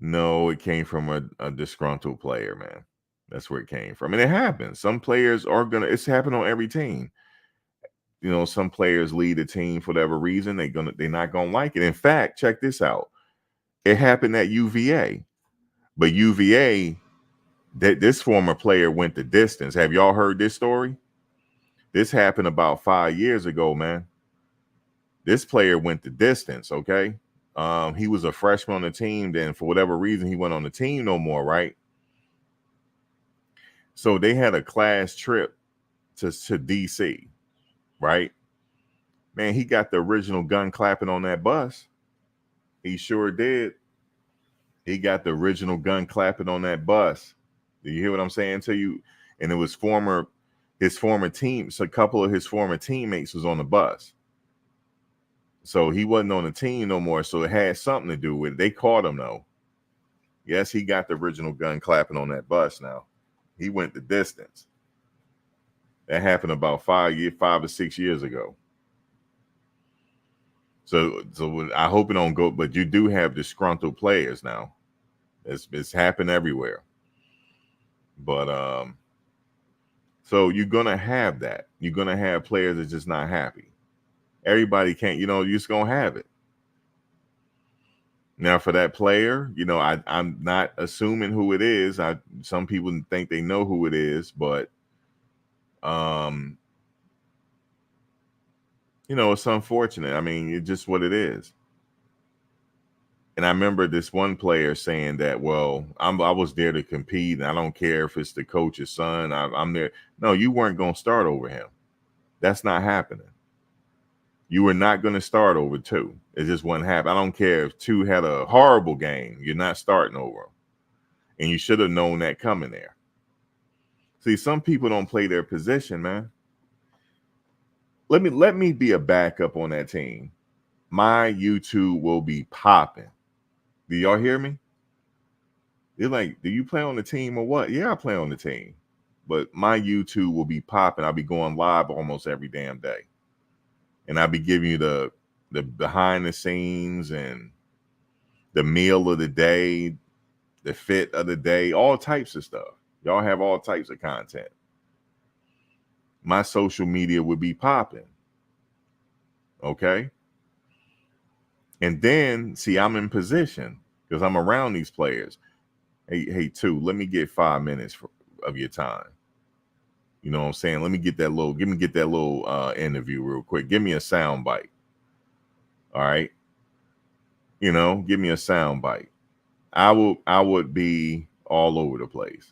No, it came from a disgruntled player, man. That's where it came from. And it happens. Some players are it's happened on every team. You know, some players lead a team for whatever reason. They're not gonna like it. In fact, check this out. It happened at UVA. But UVA, this former player went the distance. Have y'all heard this story? This happened about 5 years ago, man. This player went the distance, okay? He was a freshman on the team. Then for whatever reason, he went on the team no more, right? So they had a class trip to DC, right? Man, he got the original gun clapping on that bus. He sure did. He got the original gun clapping on that bus. Do you hear what I'm saying to you? And it was his former team. So a couple of his former teammates was on the bus. So he wasn't on the team no more. So it had something to do with it. They caught him though. Yes, he got the original gun clapping on that bus now. He went the distance. That happened about 5 or 6 years ago. So I hope it don't go, but you do have disgruntled players now. It's happened everywhere. But so you're gonna have that. You're gonna have players that's just not happy. Everybody can't, you're just gonna have it. Now for that player, I'm not assuming who it is. Some people think they know who it is, but it's unfortunate. I mean, it's just what it is. And I remember this one player saying that, well, I was there to compete, and I don't care if it's the coach's son. I'm there. No, you weren't going to start over him. That's not happening. You were not going to start over two. It just wouldn't happen. I don't care if two had a horrible game. You're not starting over him. And you should have known that coming there. See, some people don't play their position, man. Let me be a backup on that team. My YouTube will be popping. Do y'all hear me? They're like, do you play on the team or what? Yeah, I play on the team. But my YouTube will be popping. I'll be going live almost every damn day. And I'll be giving you the behind the scenes and the meal of the day, the fit of the day, all types of stuff. Y'all have all types of content. My social media would be popping. Okay? And then, see, I'm in position because I'm around these players. Hey, two, let me get 5 minutes of your time. You know what I'm saying? Let me get that little interview real quick. Give me a sound bite. All right. Give me a sound bite. I would be all over the place.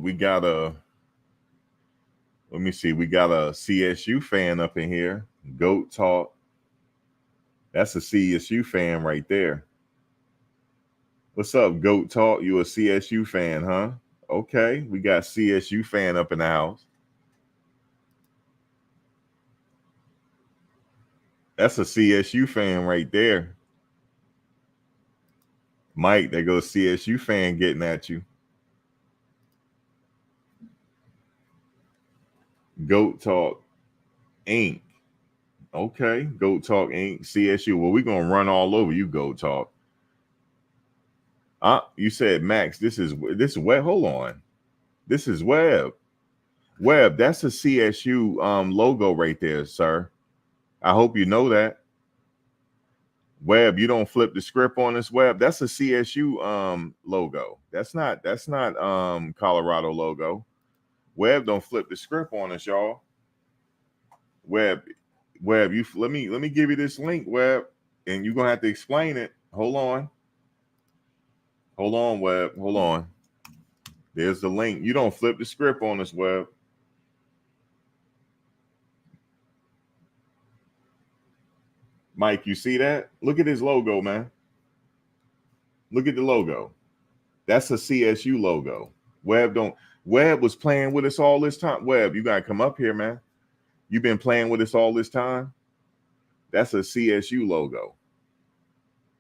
We got let me see. We got a CSU fan up in here. Goat Talk. That's a CSU fan right there. What's up, Goat Talk? You a CSU fan, huh? Okay. We got CSU fan up in the house. That's a CSU fan right there. Mike, there goes CSU fan getting at you. Goat Talk Inc. Okay, Goat Talk Inc. CSU. Well, we're gonna run all over you, Goat Talk. You said Max. This is Web. Hold on. This is Web. Web. That's a CSU logo right there, sir. I hope you know that. Web, you don't flip the script on this, Web. That's a CSU logo. That's not Colorado logo. Web, don't flip the script on us, y'all. Web, you let me give you this link, Web, and you're gonna have to explain it. Hold on, Web. Hold on. There's the link. You don't flip the script on us, Web. Mike, you see that? Look at his logo, man. Look at the logo. That's a CSU logo. Webb was playing with us all this time. Webb, you gotta come up here, man. You've been playing with us all this time. That's a CSU logo.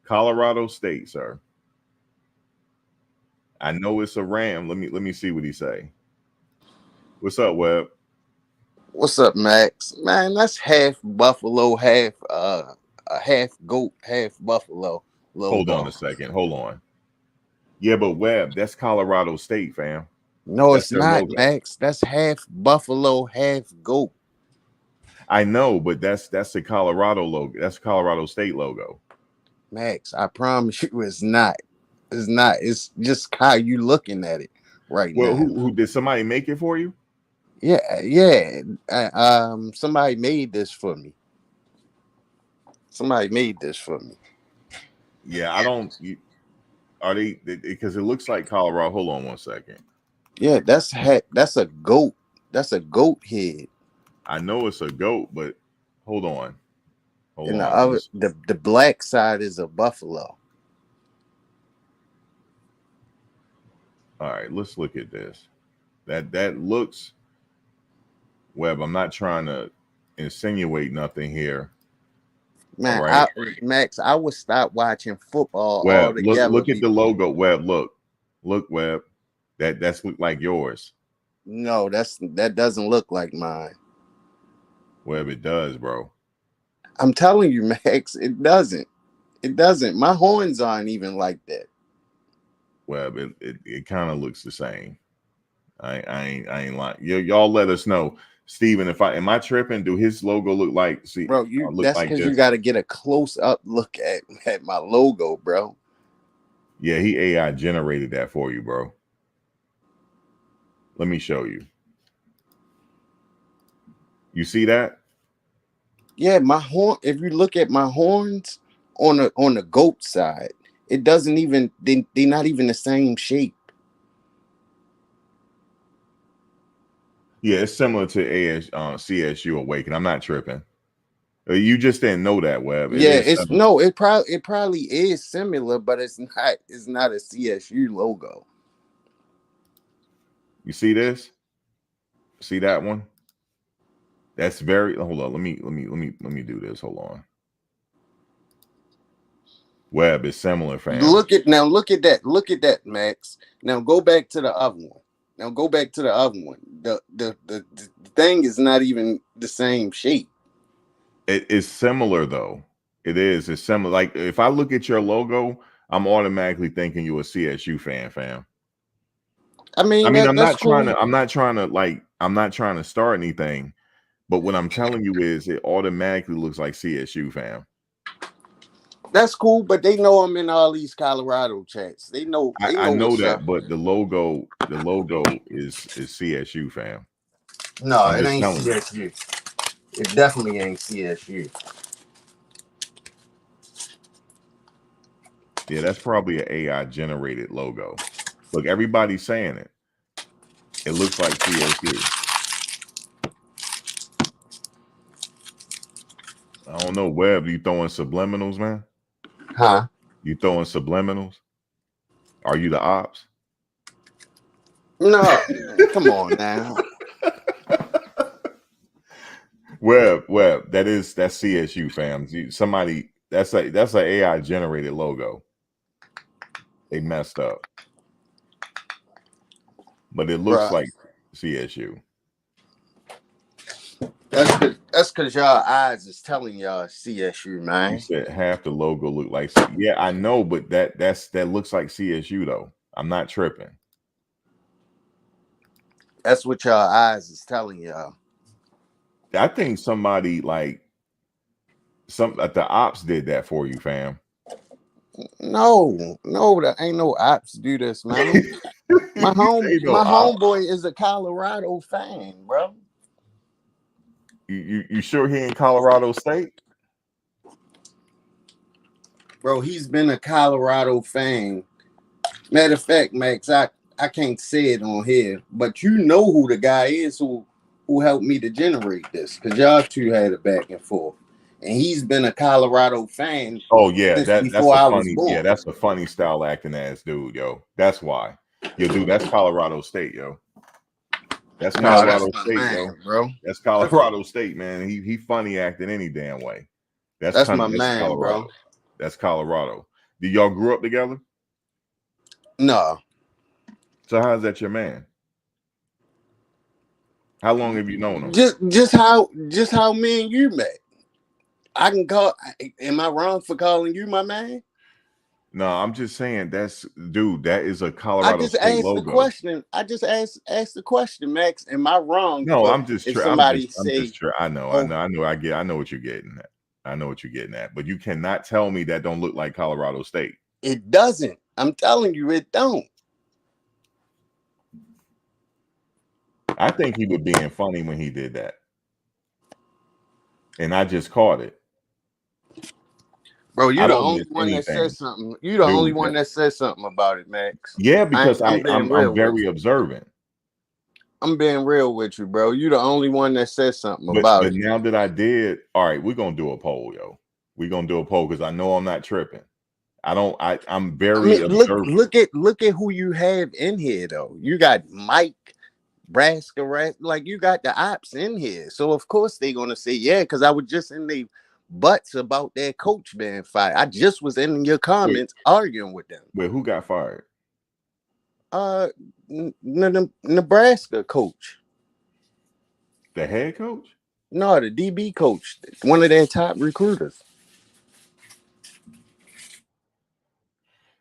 Colorado State, sir. I know it's a Ram. Let me see what he say. What's up, Webb? What's up, Max? Man, that's half buffalo, half half goat, half buffalo logo. Hold on a second. Hold on. Yeah, but Webb, that's Colorado State, fam. No, That's it's their not, logo. Max. That's half buffalo, half goat. I know, but that's the Colorado logo. That's Colorado State logo. Max, I promise you it's not. It's not. It's just how you looking at it right Well, now. who did somebody make it for you? Yeah. Somebody made this for me. Somebody made this for me. Yeah, I don't. Are they? Because it looks like Colorado. Hold on one second. Yeah, that's a goat. That's a goat head. I know it's a goat, but hold on. Hold And on. the black side is a buffalo. All right, let's look at this. That looks. Webb, I'm not trying to insinuate nothing here. Man, All right, Max, I would stop watching football Webb, altogether. look at the logo. Webb, look, Webb. That's look like yours. No, that doesn't look like mine. Webb, it does, bro. I'm telling you, Max, it doesn't. It doesn't. My horns aren't even like that. Webb, it kind of looks the same. I ain't lying. Y'all let us know, Steven, am I tripping? Do his logo look like Bro, that's like because you got to get a close up look at my logo, bro. Yeah, he AI generated that for you, bro. Let me show you. You see that? Yeah, my horn. If you look at my horns on the goat side, it doesn't even. They're not even the same shape. Yeah, it's similar to CSU Awaken. I'm not tripping. You just didn't know that, Webb. It Yeah, is it's similar. no. It probably is similar, but it's not. It's not a CSU logo. You see this? See that one? That's very. Hold on. Let me do this. Hold on. Webb is similar, fam. Look at that. Look at that, Max. Now go back to the other one. The thing is not even the same shape. It is similar though. It is. It's similar. Like if I look at your logo, I'm automatically thinking you're a CSU fan, fam. I mean, I'm that's not trying cool. to. I'm not trying to start anything. But what I'm telling you is, it automatically looks like CSU, fam. That's cool, but they know I'm in all these Colorado chats. They know I know what's up. that, but the logo is CSU, fam. No, I'm it just ain't telling you. CSU. It definitely ain't CSU. Yeah, that's probably an AI generated logo. Look, everybody's saying it. It looks like CSU. I don't know, Webb. You throwing subliminals, man? Huh? You throwing subliminals? Are you the ops? No, come on now. Webb, that's CSU, fam. Somebody that's an AI generated logo. They messed up, but it looks Bruh. like CSU. That's cause y'all eyes is telling y'all CSU, You man. said half the logo look like yeah, I know, but that looks like CSU though. I'm not tripping. That's what y'all eyes is telling y'all. I think somebody like the ops did that for you, fam. No, that ain't no ops do this, man. You say no My ops. homeboy is a Colorado fan, bro. You sure he in Colorado State? Bro, he's been a Colorado fan. Matter of fact, Max, I can't say it on here, but you know who the guy is who helped me to generate this, because y'all two had a back and forth. and he's been a Colorado fan Oh yeah, since that's before a I was funny, born. that's a funny style acting ass dude, yo. That's why. Yo, dude, that's Colorado State, yo. That's No, that's Colorado my State, yo. man, bro. That's Colorado State, man. He funny acting any damn way. That's my That's man, Colorado. bro. That's Colorado. Did y'all grew up together? No, So how's that your man? How long have you known him? just how me and you met. I can call. Am I wrong for calling you my man? No, I'm just saying that's dude, that is a I Colorado just State asked the logo. question. I just asked the question, Max. Am I wrong No, for I'm just if I'm somebody just say, I know, "Oh, I know what you're getting at. I know what you're getting at, but you cannot tell me that don't look like Colorado State. it doesn't"? I'm telling you, it don't. I think he was being funny when he did that. And I just caught it. Bro, I you're the don't only miss one that said anything. something. You're the only Dude, one that said something about it, Max. yeah, because I'm being I'm real with very you. observant. I'm being real with you, bro. You're the only one that said something But about it. now that I did, all right, we're gonna do a poll, yo. We're gonna do a poll because I know I'm not tripping. I'm I very mean, observant. look at who you have in here, though. You got Mike, Braska, like you got the ops in here. So of course they're gonna say yeah, because I was just in the butts about their coach being fired. I just was in your Wait, comments arguing with them. wait, who got fired? Uh, Nebraska coach. The head coach? No, the DB coach, one of their top recruiters.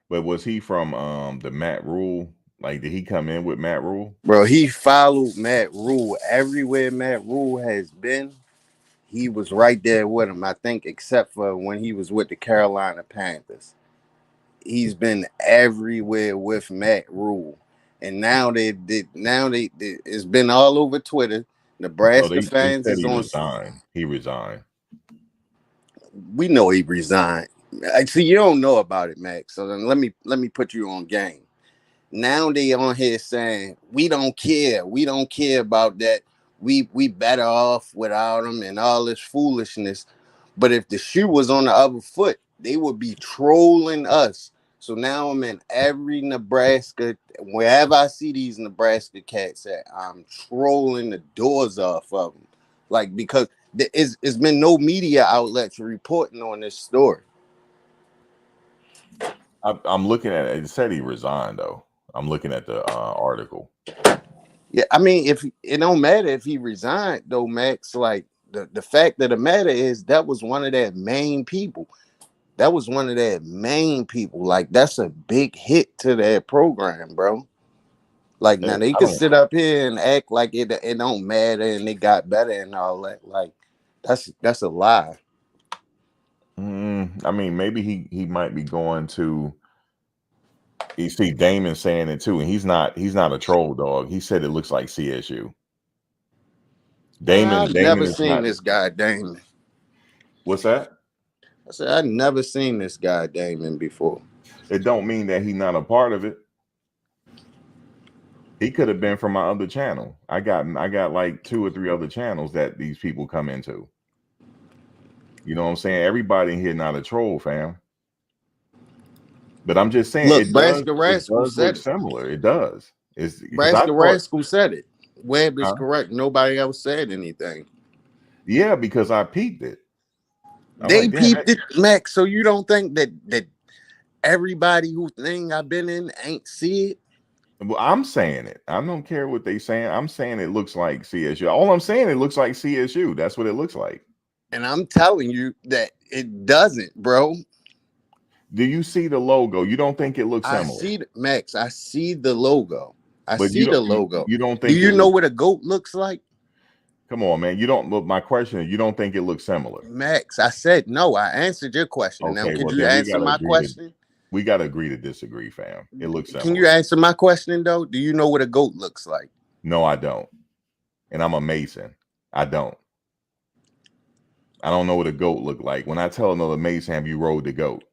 But was he from the Matt Rule? Like, did he come in with Matt Rule? Bro, he followed Matt Rule everywhere Matt Rule has been. He was right there with him, I think, except for when he was with the Carolina Panthers. He's been everywhere with Matt Rule. And now it's been all over Twitter. No, Nebraska they fans said is he on. resigned. He resigned. We know he resigned. See, you don't know about it, Max. So then let me put you on game. Now they on here saying we don't care. We don't care about that. We better off without him and all this foolishness. But if the shoe was on the other foot, they would be trolling us. So now I'm in every Nebraska, wherever I see these Nebraska cats at, I'm trolling the doors off of them. Like, because it's been no media outlets reporting on this story. I'm looking at it. It said he resigned though. I'm looking at the article. Yeah, I mean, if it don't matter if he resigned though, Max. Like the fact of the matter is that was one of their main people. That was one of their main people. Like that's a big hit to their program, bro. Like now they I can don't. sit up here and act like it don't matter and they got better and all that. Like that's a lie. I mean, maybe he might be going to. You see Damon saying it too, and he's not a troll dog. He said it looks like CSU. I've Damon never is seen not. this guy Damon. What's that? I said I've never seen this guy Damon before. It don't mean that he's not a part of it. He could have been from my other channel. I got like 2 or 3 other channels that these people come into. You know what I'm saying? Everybody in here not a troll, fam. But I'm just saying Look, Braska it Rascal does look said it. similar. It does. It's because I Braska thought, Rascal said it. Webb is huh? correct. Nobody else said anything. Yeah, because I peeped it. I'm They like, damn. peeped it, Max. So you don't think that everybody who thing I've been in ain't see it? Well, I'm saying it. I don't care what they saying. I'm saying it looks like CSU. All I'm saying, it looks like CSU. That's what it looks like. And I'm telling you that it doesn't, bro. Do you see the logo? You don't think it looks I similar, see Max. I see the logo. I but see the logo. you don't Do think you it know looks. what a goat looks like? Come on, man. You don't. Look, my question is, you don't think it looks similar? Max, I said no. I answered your question. Now, Okay, could well you then answer my question? we gotta agree to disagree, fam. It looks Can you similar. answer my question though? Do you know what a goat looks like? No, I don't. And I'm a Mason. I don't. I don't know what a goat look like. When I tell another Mason, have you rode the goat?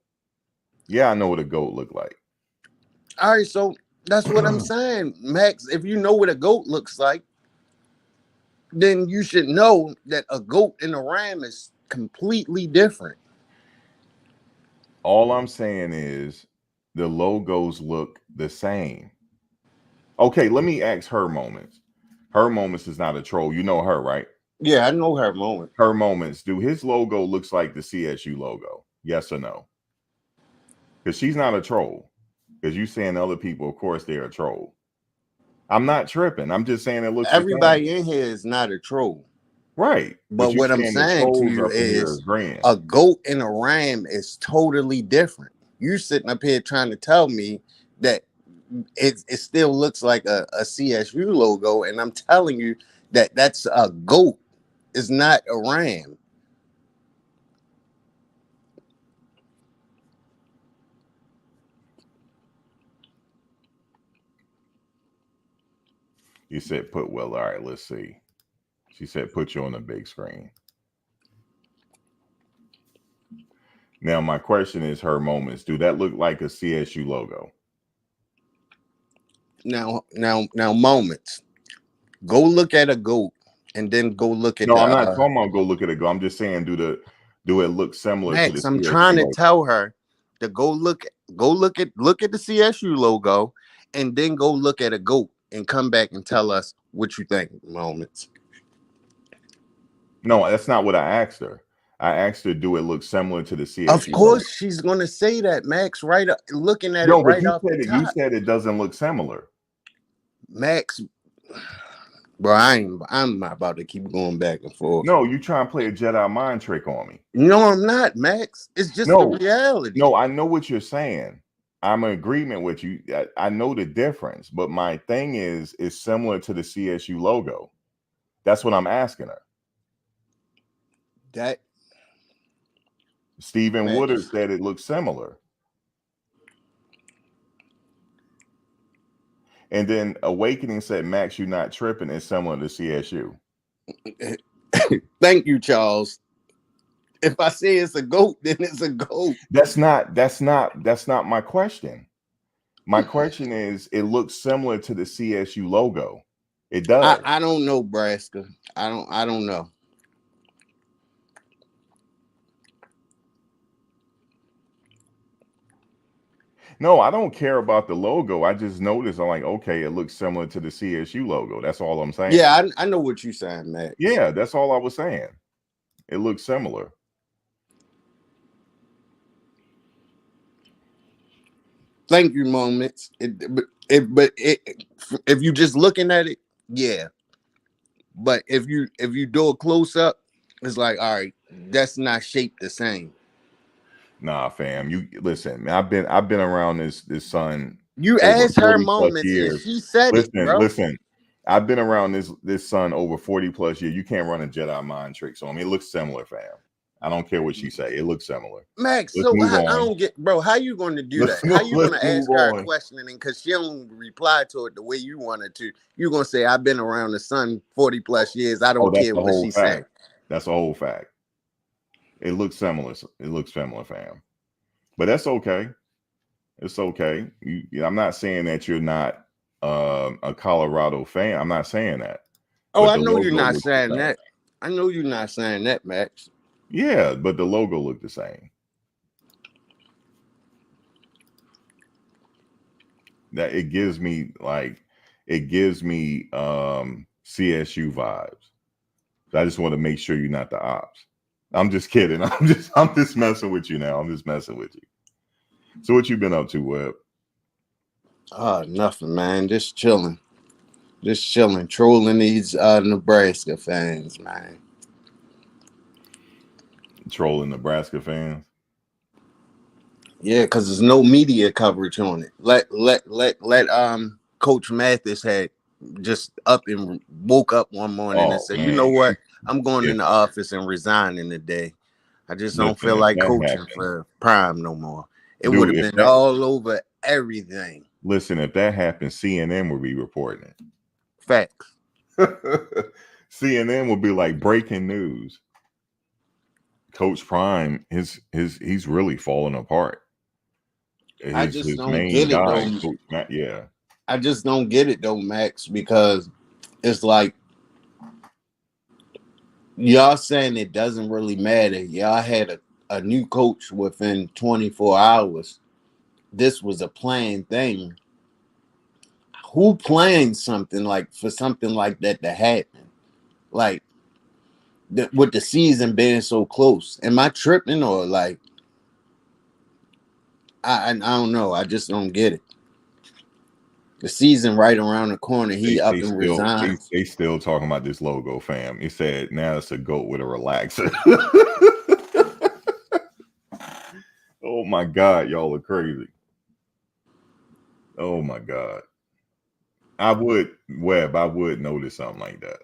Yeah, I know what a goat look like. All right, so that's what I'm saying, Max. If you know what a goat looks like, then you should know that a goat and a ram is completely different. All I'm saying is the logos look the same. Okay, let me ask Her Moments. Her Moments is not a troll. You know her, right? Yeah, I know her moment. Her Moments. Do his logo looks like the CSU logo? Yes or no? Because she's not a troll. Because you saying other people, of course, they're a troll. I'm not tripping. I'm just saying it looks the same. Everybody in here is not a troll. Right. But But you what I'm saying the saying to trolls you up in here is agreeing. a goat and a ram is totally different. You sitting up here trying to tell me that it still looks like a CSU logo, and I'm telling you that that's a goat. It's not a ram. You said put Will. All right, let's see. She said put you on the big screen. Now, my question is Her Moments. Do that look like a CSU logo? Now, moments. Go look at a goat, and then go look at No, the I'm not talking about go look at it. Go. I'm just saying, do it look similar to the Max. I'm CSU trying to logo? tell her to go look at the CSU logo, and then go look at a goat and come back and tell us what you think. Moments. No, that's not what I asked her. I asked her, do it look similar to the Of CSU logo? course, she's gonna say that, Max. Right, looking at it No, but right you off the said it. You top, said it doesn't look similar. Max. Bro, I'm not about to keep going back and forth. No, you try and play a Jedi mind trick on me. No, I'm not, Max. It's just the No, reality. no, I know what you're saying. I'm in agreement with you. I know the difference, but my thing is similar to the CSU logo. That's what I'm asking her. That Stephen Woodard Max. said it looks similar. And then Awakening said, Max, you're not tripping. It's similar to CSU. Thank you, Charles. If I say it's a goat, then it's a goat. That's not my question. My question is, it looks similar to the CSU logo. It does. I don't know, Nebraska. I don't know. No, I don't care about the logo. I just noticed, I'm like, okay, it looks similar to the CSU logo. That's all I'm saying. Yeah, I know what you're saying, Max. Yeah, that's all I was saying. It looks similar. Thank you, moments. If you just looking at it, yeah. But if you do a close up, it's like, all right, that's not shaped the same. Nah, fam. You listen, man. I've been around this son You over asked her 40 plus moments and years. she said it, bro. Listen. I've been around this son over 40 plus years. You can't run a Jedi mind trick. So I mean, it looks similar, fam. I don't care what she say. It looks similar. Max, Let's so move I on. don't get, bro. How you going to do that? How you going Let's to move ask her a on. question and because she don't reply to it the way you wanted to? You're gonna say, "I've been around the sun 40 plus years. I don't That's care the what whole she fact. say." That's a whole fact. It looks similar. It looks similar, fam. But that's okay. It's okay. I'm not saying that you're not a Colorado fan. I'm not saying that. Oh, But I the know you're logo not looks the saying same. that. I know you're not saying that, Max. Yeah, but the logo looked the same. That it gives me CSU vibes. So I just want to make sure you're not the ops. I'm just kidding. I'm just messing with you now. I'm just messing with you. So what you been up to, Webb? Nothing, man. Just chilling. Trolling these Nebraska fans, man. Trolling Nebraska fans. Yeah, because there's no media coverage on it. Let Coach Mathis had just up and woke up one morning and Oh said, you know man. what? I'm going If in the office and resigning today. I just don't listen, feel if like that coaching happened, for Prime no more. It would dude, have been all over everything. if that happened, CNN would be reporting Facts. it. CNN would be like breaking news. Coach Prime, he's really falling apart. I just His don't main get it guy, though. Coach Matt, yeah. I just don't get it though, Max, because it's like y'all saying it doesn't really matter. Y'all had a new coach within 24 hours. This was a planned thing. Who planned something like for something like that to happen? Like with the season being so close. Am I tripping or like I don't know. I just don't get it. The season right around the corner. He up and resigns. They still talking about this logo, fam. He said now it's a goat with a relaxer. Oh my God, y'all are crazy. Oh my God. I would notice something like that.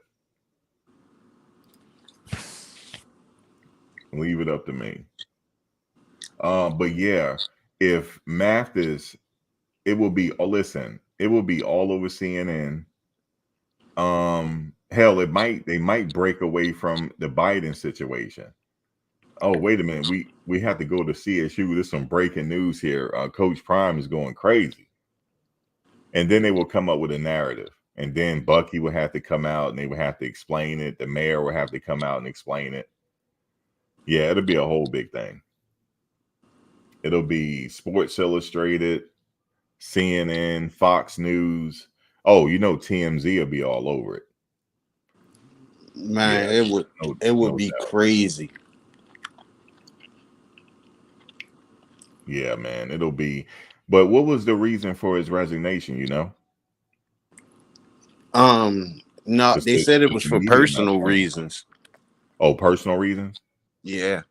Leave it up to me. But yeah, if Mathis, it will be it will be all over CNN. Hell, they might break away from the Biden situation. Oh, wait a minute. We have to go to CSU. There's some breaking news here. Coach Prime is going crazy. And then they will come up with a narrative. And then Bucky will have to come out and they will have to explain it. The mayor will have to come out and explain it. Yeah, it'll be a whole big thing. It'll be Sports Illustrated, CNN, Fox News. Oh, TMZ will be all over it. Man, Yeah, it would be doubt. crazy. Yeah, man, it'll be. But what was the reason for his resignation? No, they said it was for personal reasons. Oh, personal reasons? Yeah.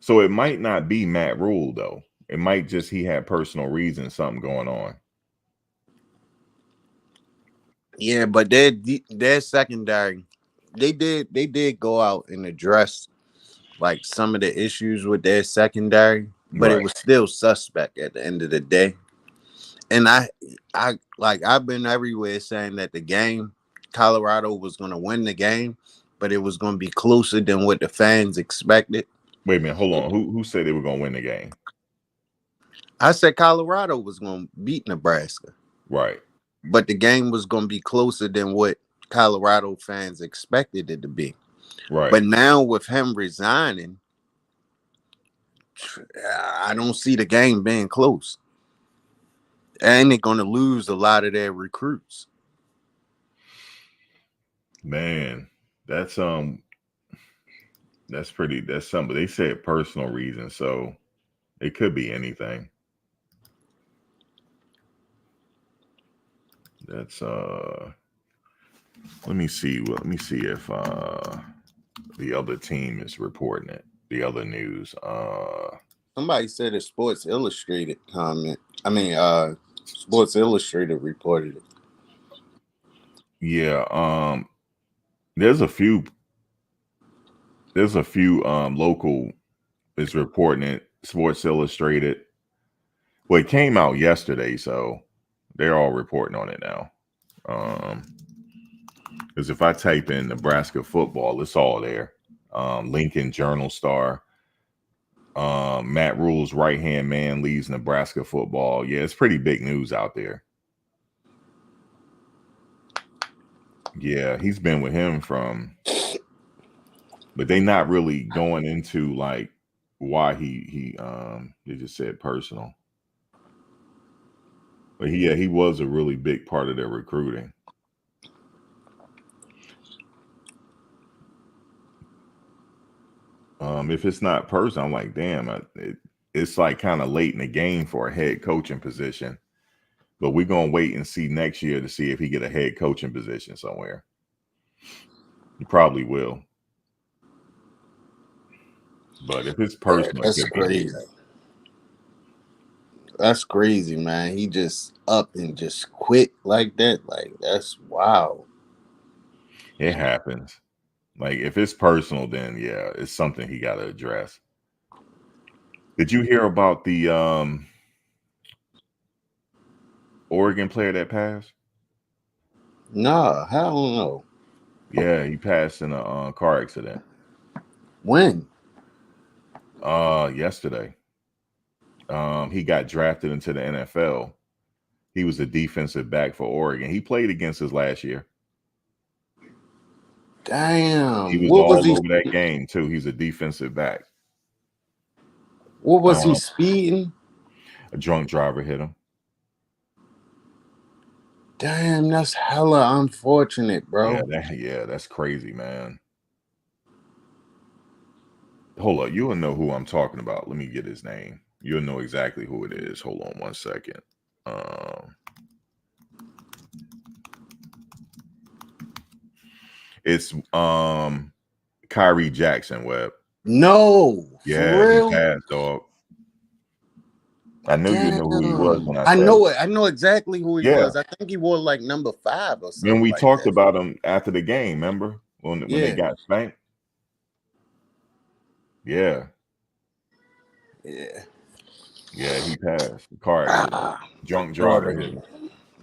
So it might not be Matt Rule though. It might just he had personal reasons, something going on. Yeah, but their secondary, they did go out and address like some of the issues with their secondary, but it was still suspect at the end of the day. And I've been everywhere saying that the game, Colorado was going to win the game, but it was going to be closer than what the fans expected. Wait a minute, hold on. Who said they were going to win the game? I said Colorado was going to beat Nebraska. Right. But the game was going to be closer than what Colorado fans expected it to be. Right. But now with him resigning, I don't see the game being close. And they're going to lose a lot of their recruits. Man, that's something. They said personal reasons, so it could be anything. That's let me see if the other team is reporting it. The other news. Somebody said a Sports Illustrated comment. Sports Illustrated reported it. Yeah, there's a few local is reporting it. Sports Illustrated. Well, it came out yesterday, so they're all reporting on it now. Because if I type in Nebraska football, it's all there. Lincoln Journal Star. Matt Rule's right-hand man leaves Nebraska football. Yeah, it's pretty big news out there. Yeah, he's been with him but they not really going into like why he they just said personal. But he was a really big part of their recruiting. If it's not personal, I'm like, damn, it's like kind of late in the game for a head coaching position. But we're gonna wait and see next year to see if he get a head coaching position somewhere. He probably will. But if it's personal, that's crazy. That's crazy, man. He just up and just quit like that. Like that's wow. It happens. Like if it's personal, then yeah, it's something he got to address. Did you hear about the Oregon player that passed? Nah, hell no. Yeah, he passed in a car accident. When? Yesterday. He got drafted into the NFL. He was a defensive back for Oregon. He played against us last year. Damn. He was What was all he? over that game too. He's a defensive back. What was he speeding? A drunk driver hit him. Damn, that's hella unfortunate, bro. That's crazy, man. Hold up, you'll know who I'm talking about. Let me get his name. You'll know exactly who it is. Hold on 1 second. It's Kyrie Jackson, Webb. No, Yeah, for he real. passed, dog. I know you know who he was Damn. when I I said know it. it. I know exactly who he Yeah. was. I think he wore like number 5 or Then something we like talked that. about him after the game, remember? When they Yeah. got spanked? Yeah. Yeah, he passed. Car accident. Drunk driver hit him.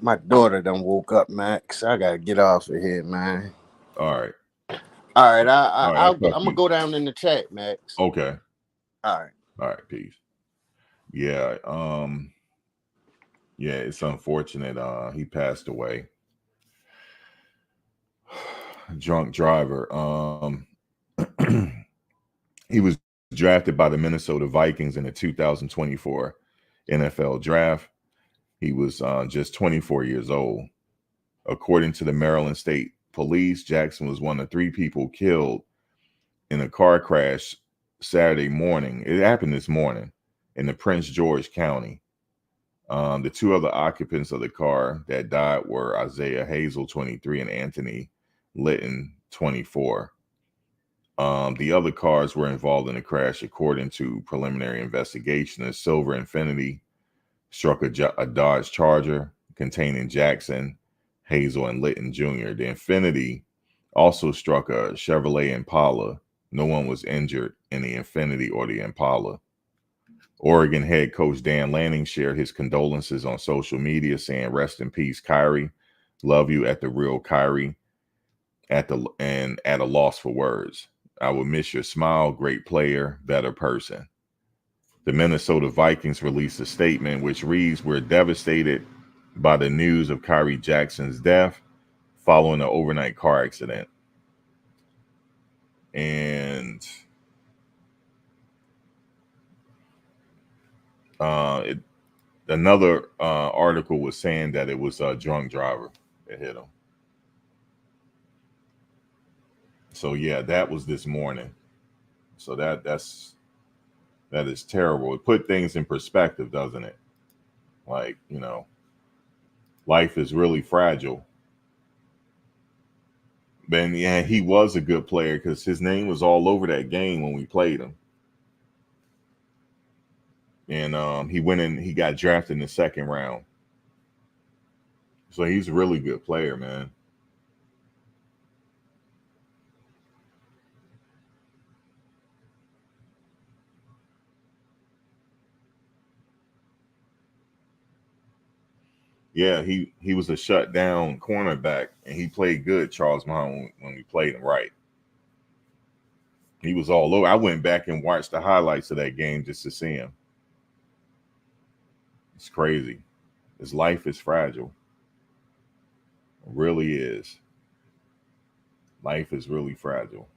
My daughter done woke up, Max. I gotta get off of here, man. All right. All right, I'll I'm talk to gonna you. go down in the chat, Max. Okay. All right. All right, peace. Yeah, yeah, it's unfortunate. He passed away. Drunk driver. He was drafted by the Minnesota Vikings in the 2024 NFL draft. He was just 24 years old. According to the Maryland State Police, Jackson was one of 3 people killed in a car crash Saturday morning. It happened this morning in the Prince George County. The 2 other occupants of the car that died were Isaiah Hazel, 23, and Anthony Litton, 24. The other cars were involved in the crash, according to preliminary investigation. A silver Infiniti struck a Dodge Charger containing Jackson, Hazel, and Litton Jr. The Infiniti also struck a Chevrolet Impala. No one was injured in the Infiniti or the Impala. Oregon head coach Dan Lanning shared his condolences on social media, saying, "Rest in peace, Kyrie. Love you at the real Kyrie. At a loss for words. I will miss your smile. Great player, better person." The Minnesota Vikings released a statement which reads, "We're devastated by the news of Kyrie Jackson's death following an overnight car accident." And another article was saying that it was a drunk driver that hit him. So yeah, that was this morning. So that is terrible. It put things in perspective, doesn't it? Like, life is really fragile. But yeah, he was a good player because his name was all over that game when we played him. And he went in, he got drafted in the 2nd round. So he's a really good player, man. Yeah, he was a shutdown cornerback, and he played good, Charles Mahon, when we played him right. He was all over. I went back and watched the highlights of that game just to see him. It's crazy. His life is fragile. It really is. Life is really fragile.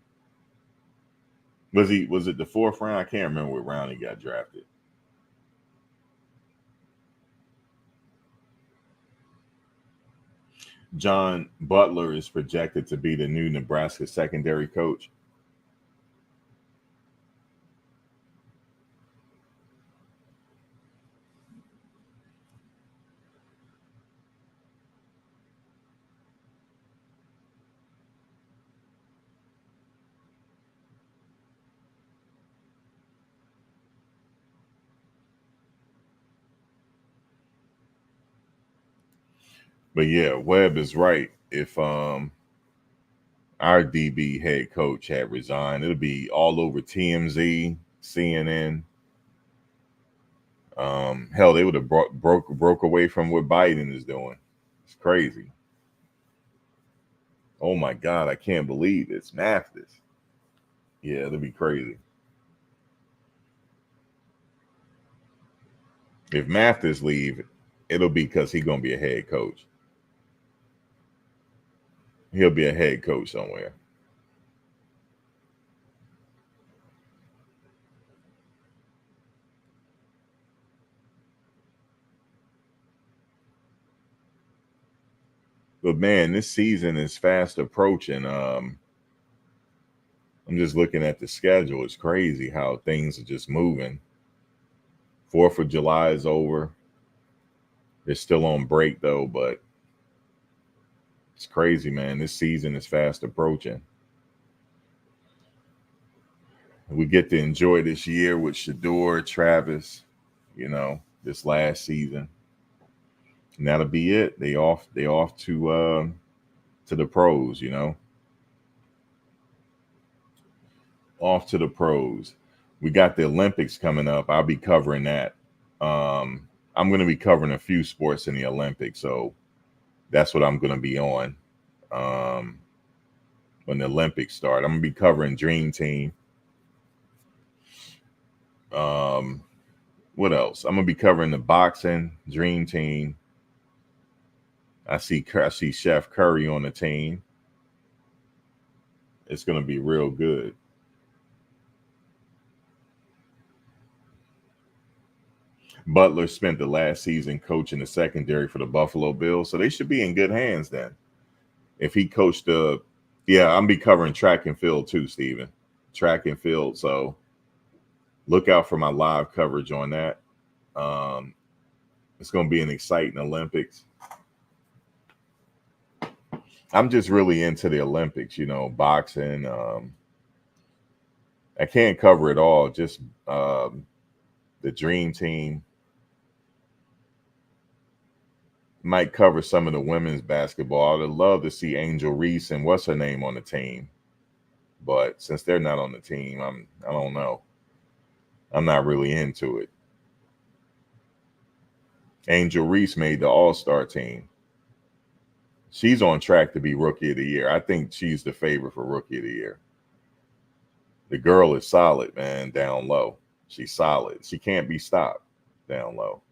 Was it the 4th round? I can't remember what round he got drafted. John Butler is projected to be the new Nebraska secondary coach. But yeah, Webb is right. If our DB head coach had resigned, it'll be all over TMZ, CNN. Hell, they would have broke away from what Biden is doing. It's crazy. Oh my God, I can't believe it's Mathis. Yeah, it'll be crazy. If Mathis leave, it'll be because he's gonna be a head coach. He'll be a head coach somewhere. But man, this season is fast approaching. I'm just looking at the schedule. It's crazy how things are just moving. 4th of July is over. They're still on break though, but it's crazy, man. This season is fast approaching. We get to enjoy this year with Shedeur, Travis, this last season. And that'll be it. They off to the pros, Off to the pros. We got the Olympics coming up. I'll be covering that. I'm going to be covering a few sports in the Olympics, so that's what I'm going to be on when the Olympics start. I'm going to be covering Dream Team. What else? I'm going to be covering the boxing, Dream Team. I see Chef Curry on the team. It's going to be real good. Butler spent the last season coaching the secondary for the Buffalo Bills, so they should be in good hands then. If he coached I'm be covering track and field too, Steven. Track and field, so look out for my live coverage on that. It's going to be an exciting Olympics. I'm just really into the Olympics, boxing. I can't cover it all, just the Dream Team. Might cover some of the women's basketball. I'd love to see Angel Reese and what's her name on the team. But since they're not on the team, I don't know. I'm not really into it. Angel Reese made the All-Star team. She's on track to be Rookie of the Year. I think she's the favorite for Rookie of the Year. The girl is solid, man, down low. She's solid. She can't be stopped down low.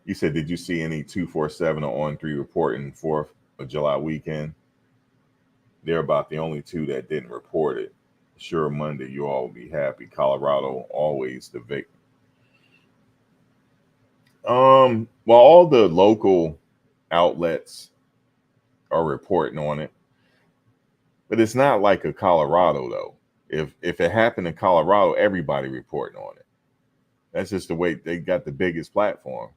You said, did you see any 247 or On 3 reporting 4th of July weekend? They're about the only two that didn't report it. Sure, Monday, you all will be happy. Colorado, always the victim. Well, all the local outlets are reporting on it, but it's not like a Colorado though. If it happened in Colorado, everybody reporting on it. That's just the way they got the biggest platform.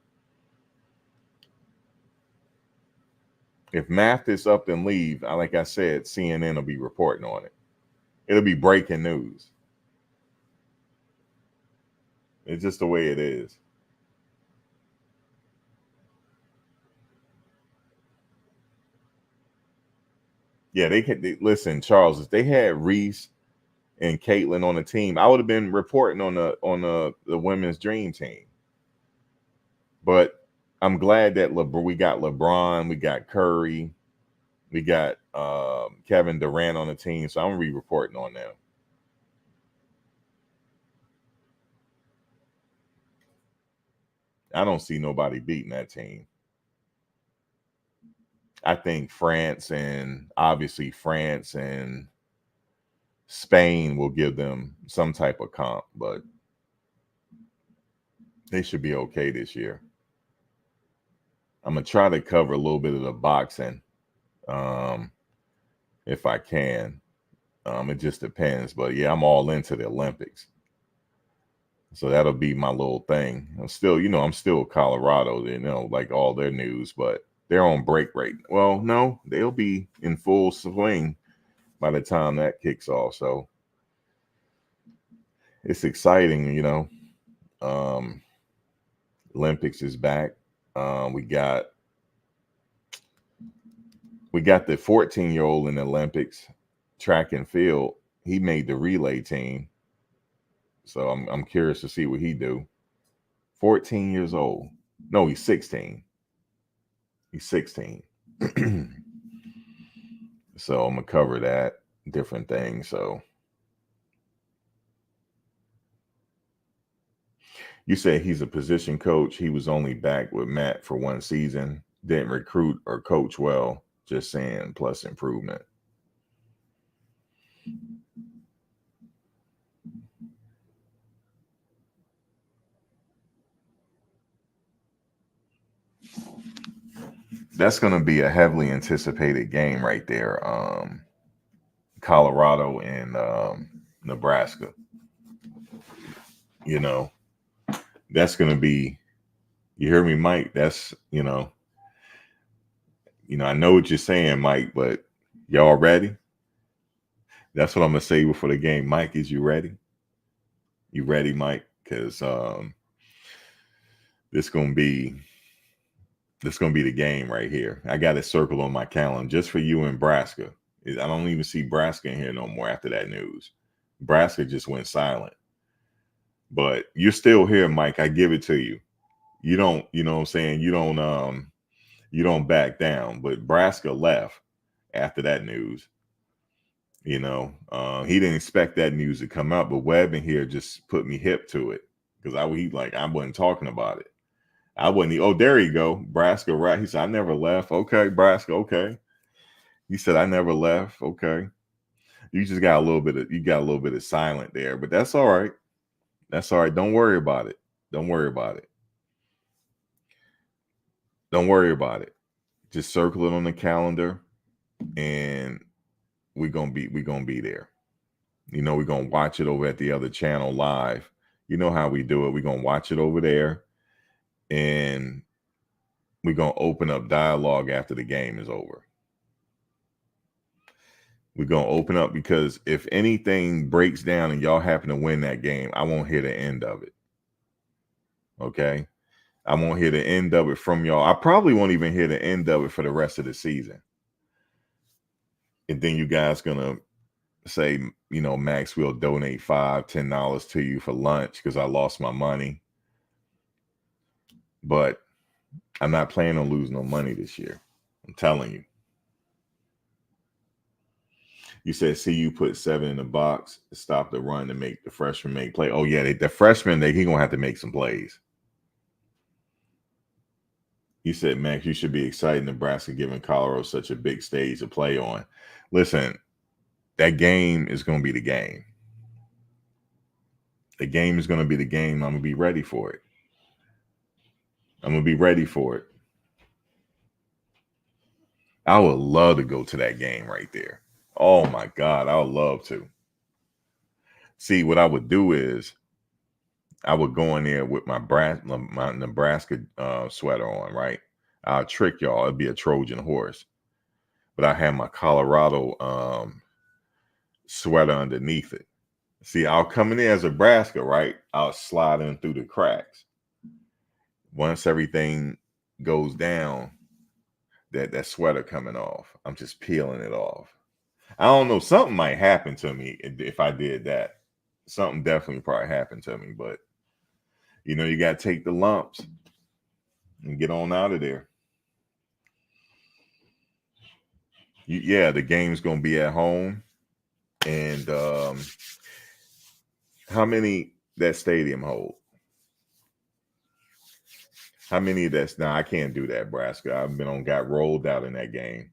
If Mathis up and leave, like I said, CNN will be reporting on it. It'll be breaking news. It's just the way it is. Yeah, listen, Charles. If they had Reese and Caitlin on the team, I would have been reporting on the women's Dream Team. But I'm glad that we got LeBron, we got Curry, we got Kevin Durant on the team, so I'm gonna be reporting on them. I don't see nobody beating that team. I think France and Spain will give them some type of comp, but they should be okay this year. I'm gonna try to cover a little bit of the boxing, if I can. It just depends, but yeah, I'm all into the Olympics, so that'll be my little thing. I'm still Colorado, like all their news, but they're on break right. Well, no, they'll be in full swing by the time that kicks off. So it's exciting, Olympics is back. We got the 14-year-old in the Olympics, track and field. He made the relay team, so I'm curious to see what he do. 14 years old. No, he's 16. He's 16. So I'm gonna cover that different thing. So you say he's a position coach. He was only back with Matt for one season. Didn't recruit or coach well. Just saying, plus improvement. that's going to be a heavily anticipated game right there. Colorado and Nebraska. You know, that's going to be. You hear me, Mike? That's I know what you're saying, Mike, but y'all ready? That's what I'm gonna say before the game. Mike, is you ready? You ready, Mike? Because this gonna be the game right here. I got it circled on my calendar just for you in Nebraska. I don't even see Nebraska in here no more after that news. Nebraska just went silent. But you're still here, Mike. I give it to you. You don't, you know what I'm saying? You don't back down. But Nebraska left after that news. He didn't expect that news to come out, but Webb in here just put me hip to it because I wasn't talking about it. I wasn't. Oh, there you go, Nebraska. Right? He said I never left. Okay, Nebraska. Okay. He said I never left. Okay. You just got a little bit of silent there, but that's all right. That's all right. Don't worry about it. Don't worry about it. Don't worry about it. Just circle it on the calendar, and we're gonna be there. We're going to watch it over at the other channel live. You know how we do it. We're going to watch it over there, and we're going to open up dialogue after the game is over. We're going to open up because if anything breaks down and y'all happen to win that game, I won't hear the end of it. Okay? I won't hear the end of it from y'all. I probably won't even hear the end of it for the rest of the season. And then you guys going to say, Max, we'll donate $5-10 to you for lunch because I lost my money. But I'm not planning on losing no money this year. I'm telling you. You said, see, you put 7 in the box, stop the run to make the freshman make play. Oh, yeah, the freshman, he going to have to make some plays. You said, Max, you should be excited Nebraska giving Colorado such a big stage to play on. Listen, that game is going to be the game. The game is going to be the game. I'm going to be ready for it. I'm going to be ready for it. I would love to go to that game right there. Oh, my God, I would love to. See, what I would do is I would go in there with my Nebraska sweater on, right? I'll trick y'all. It'd be a Trojan horse. But I have my Colorado sweater underneath it. See, I'll come in there as Nebraska, right? I'll slide in through the cracks. Once everything goes down, that sweater coming off, I'm just peeling it off. I don't know. Something might happen to me if I did that. Something definitely probably happened to me, but you got to take the lumps and get on out of there. The game's going to be at home. And how many that stadium hold? How many of that's now? I can't do that, Nebraska. I've got rolled out in that game.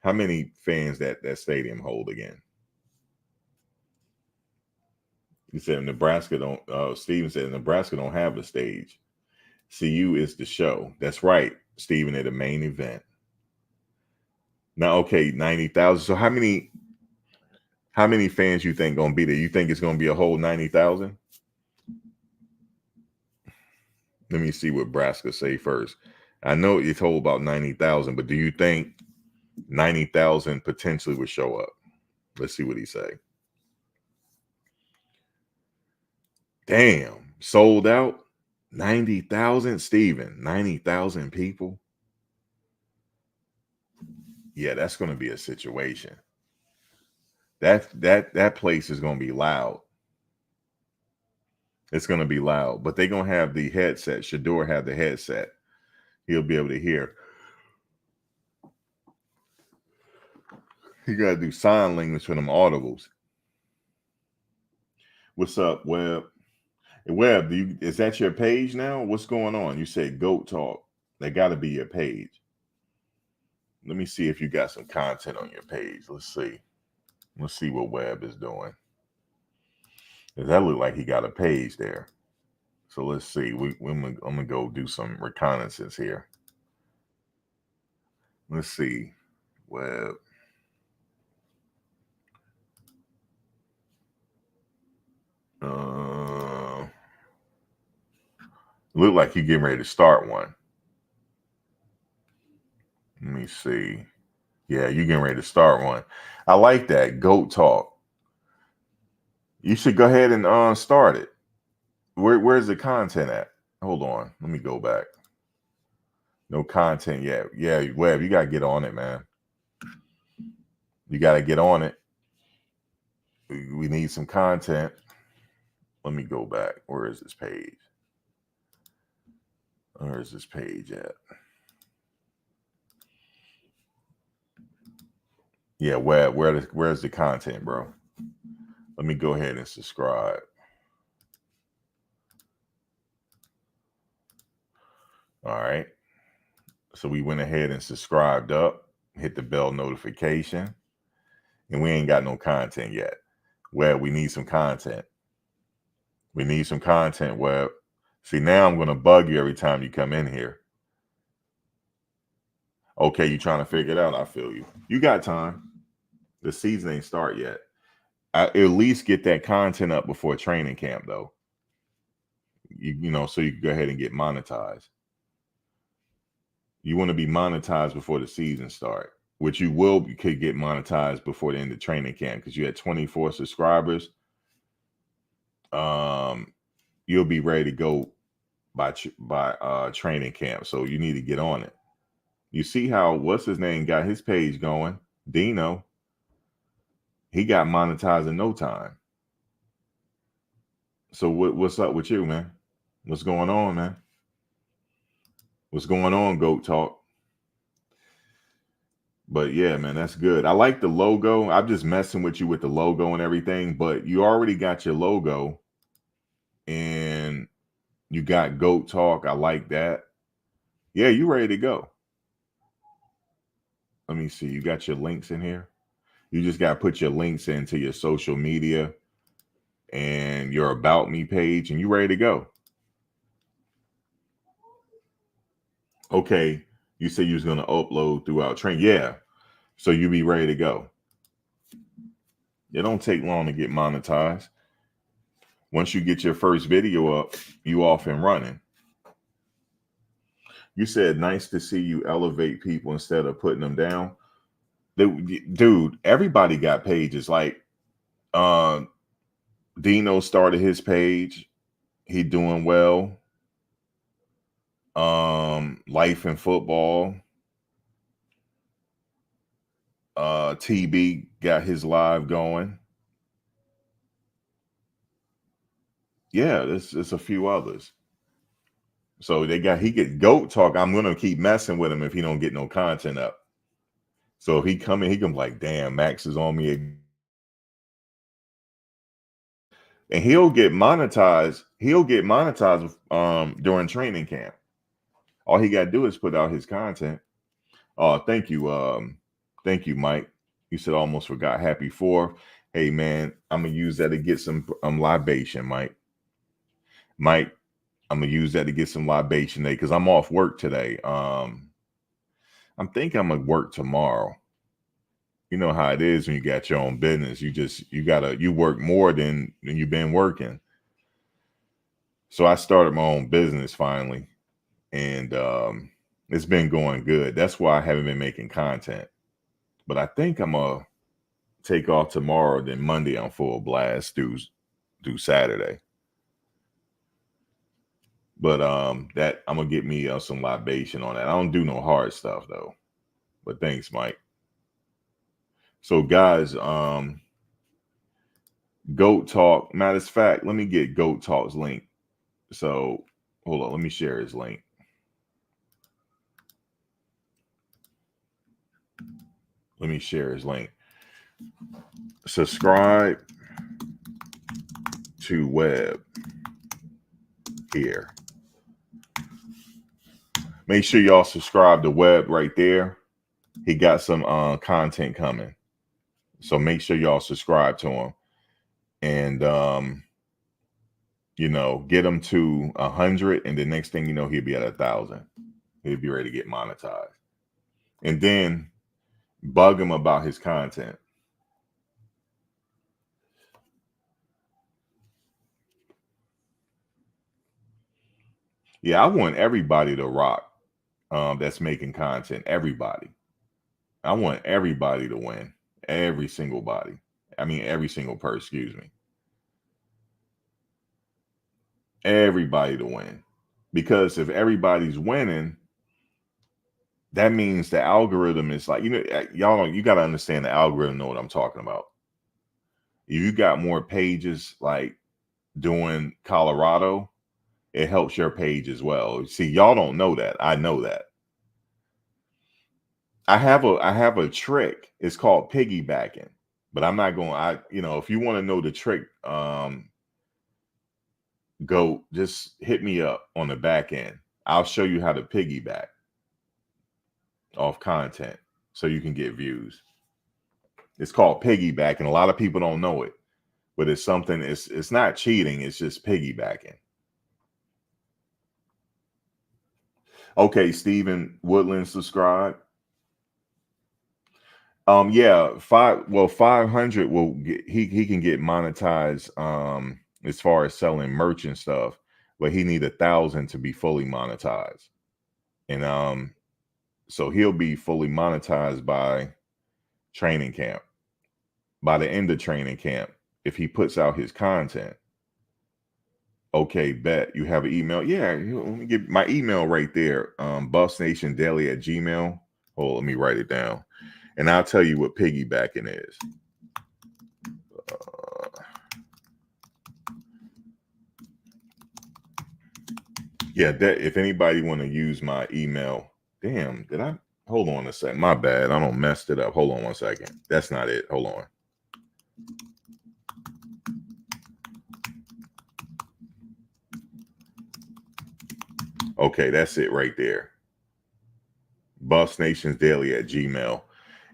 How many fans that stadium hold again? He said Nebraska don't. Steven said Nebraska don't have the stage. CU is the show. That's right, Steven, at the main event. Now, okay, 90,000. So how many fans you think gonna be there? You think it's gonna be a whole 90,000? Let me see what Nebraska say first. I know you told about 90,000, but do you think 90,000 potentially would show up? Let's see what he say. Damn, sold out 90,000, Steven, 90,000 people. Yeah, that's going to be a situation. That place is going to be loud. It's going to be loud, but they're going to have the headset. Shedeur have the headset. He'll be able to hear. You got to do sign language for them audibles. What's up, Webb? Webb, is that your page now? What's going on? You said Goat Talk. That got to be your page. Let me see if you got some content on your page. Let's see. Let's see what Webb is doing. Does that look like he got a page there? So let's see. I'm gonna go do some reconnaissance here. Let's see. Web. Look like you getting ready to start one. Let me see. Yeah, you getting ready to start one. I like that. Goat talk. You should go ahead and start it. Where's the content at? Hold on. Let me go back. No content yet. Yeah, Web, you gotta get on it, man. You gotta get on it. We need some content. Let me go back. Where is this page? Where is this page at? Yeah, Web, where's the content, bro? Let me go ahead and subscribe. All right. So we went ahead and subscribed up, hit the bell notification, and we ain't got no content yet. Web, we need some content. We need some content, Web. See, now I'm going to bug you every time you come in here. Okay, you trying to figure it out. I feel you. You got time. The season ain't start yet. At least get that content up before training camp, though. You know, so you can go ahead and get monetized. You want to be monetized before the season start, which you could get monetized before the end of training camp because you had 24 subscribers. You'll be ready to go by training camp. So you need to get on it. You see how what's his name got his page going? Dino. He got monetized in no time. So what's up with you, man? What's going on, man? What's going on, Goat Talk? But yeah, man, that's good. I like the logo. I'm just messing with you with the logo and everything, but you already got your logo and you got Goat Talk. I like that. Yeah, you ready to go. Let me see. You got your links in here. You just got to put your links into your social media and your About Me page, and you ready to go. Okay. You said you was going to upload throughout training. Yeah. So you be ready to go. It don't take long to get monetized. Once you get your first video up, you off and running. You said nice to see you elevate people instead of putting them down. Dude, everybody got pages. Like Dino started his page. He doing well. Life and football. TB got his live going. Yeah, there's a few others. So he get Goat Talk. I'm gonna keep messing with him if he don't get no content up. So if he come in, he can be like, damn, Max is on me. And he'll get monetized. He'll get monetized during training camp. All he gotta do is put out his content. Oh, thank you. Thank you, Mike. You said almost forgot. Happy 4th. Hey man, I'm gonna use that to get some libation, Mike. Mike, I'm gonna use that to get some libation today because I'm off work today. I'm thinking I'm gonna work tomorrow. You know how it is when you got your own business. You work more than you've been working. So I started my own business finally, and it's been going good. That's why I haven't been making content. But I think I'm gonna take off tomorrow. Then Monday I'm full blast through Saturday. But that I'm gonna get me some libation on that. I don't do no hard stuff though. But thanks, Mike. So guys, Goat Talk. Matter of fact, let me get Goat Talk's link. So hold on, let me share his link. Let me share his link. Subscribe to Web here. Make sure y'all subscribe to Web right there. He got some content coming. So make sure y'all subscribe to him. And you know, get him to 100, and the next thing you know, he'll be at 1,000. He'll be ready to get monetized. and then bug him about his content. Yeah, I want everybody to rock that's making content. Everybody. I want everybody to win. Every single body. I mean, every single person, excuse me. Everybody to win. Because if everybody's winning, that means the algorithm is like, you got to understand the algorithm, know what I'm talking about. If you got more pages like doing Colorado, it helps your page as well. See, y'all don't know that. I know that. I have a trick. It's called piggybacking, but I'm not going. If you want to know the trick, go just hit me up on the back end. I'll show you how to piggyback off content so you can get views. It's called piggyback, and a lot of people don't know it, but it's something. It's not cheating. It's just piggybacking. Okay, Stephen Woodland, subscribe. Yeah, 500 will get, he can get monetized as far as selling merch and stuff, but he need 1,000 to be fully monetized. And so he'll be fully monetized by training camp. By the end of training camp, if he puts out his content. Okay, bet you have an email. Yeah, let me get my email right there. buffnationdaily@gmail. Oh, let me write it down. And I'll tell you what piggybacking is. Yeah, that if anybody want to use my email, damn, did I? Hold on a second. My bad. I don't messed it up. Hold on one second. That's not it. Hold on. Okay, that's it right there. buffnationsdaily@gmail.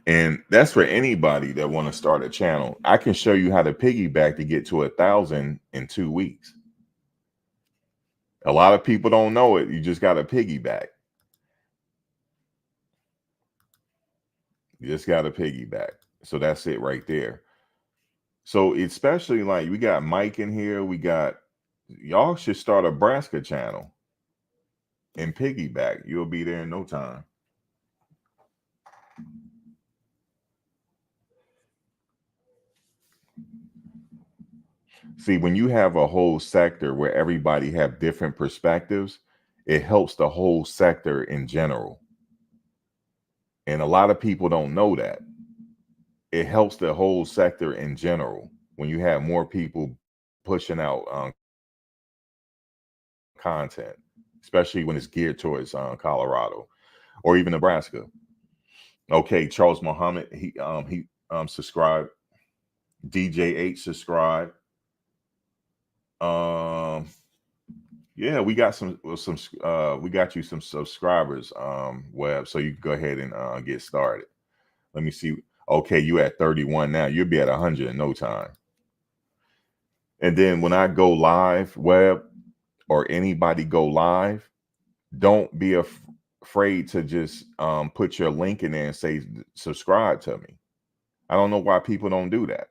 And that's for anybody that want to start a channel. I can show you how to piggyback to get to 1,000 in 2 weeks. A lot of people don't know it. You just got to piggyback. You just got to piggyback. So that's it right there. So especially like we got Mike in here. Y'all should start a Nebraska channel and piggyback. You'll be there in no time. See, when you have a whole sector where everybody have different perspectives, it helps the whole sector in general. And a lot of people don't know that. It helps the whole sector in general when you have more people pushing out content, especially when it's geared towards Colorado or even Nebraska. Okay, Charles Muhammad, he subscribed. DJ8 subscribed. Yeah, we got we got you some subscribers, Web, so you can go ahead and get started. Let me see. Okay, you at 31 now. You'll be at 100 in no time. And then when I go live, Web, or anybody go live, don't be afraid to just put your link in there and say subscribe to me. I don't know why people don't do that.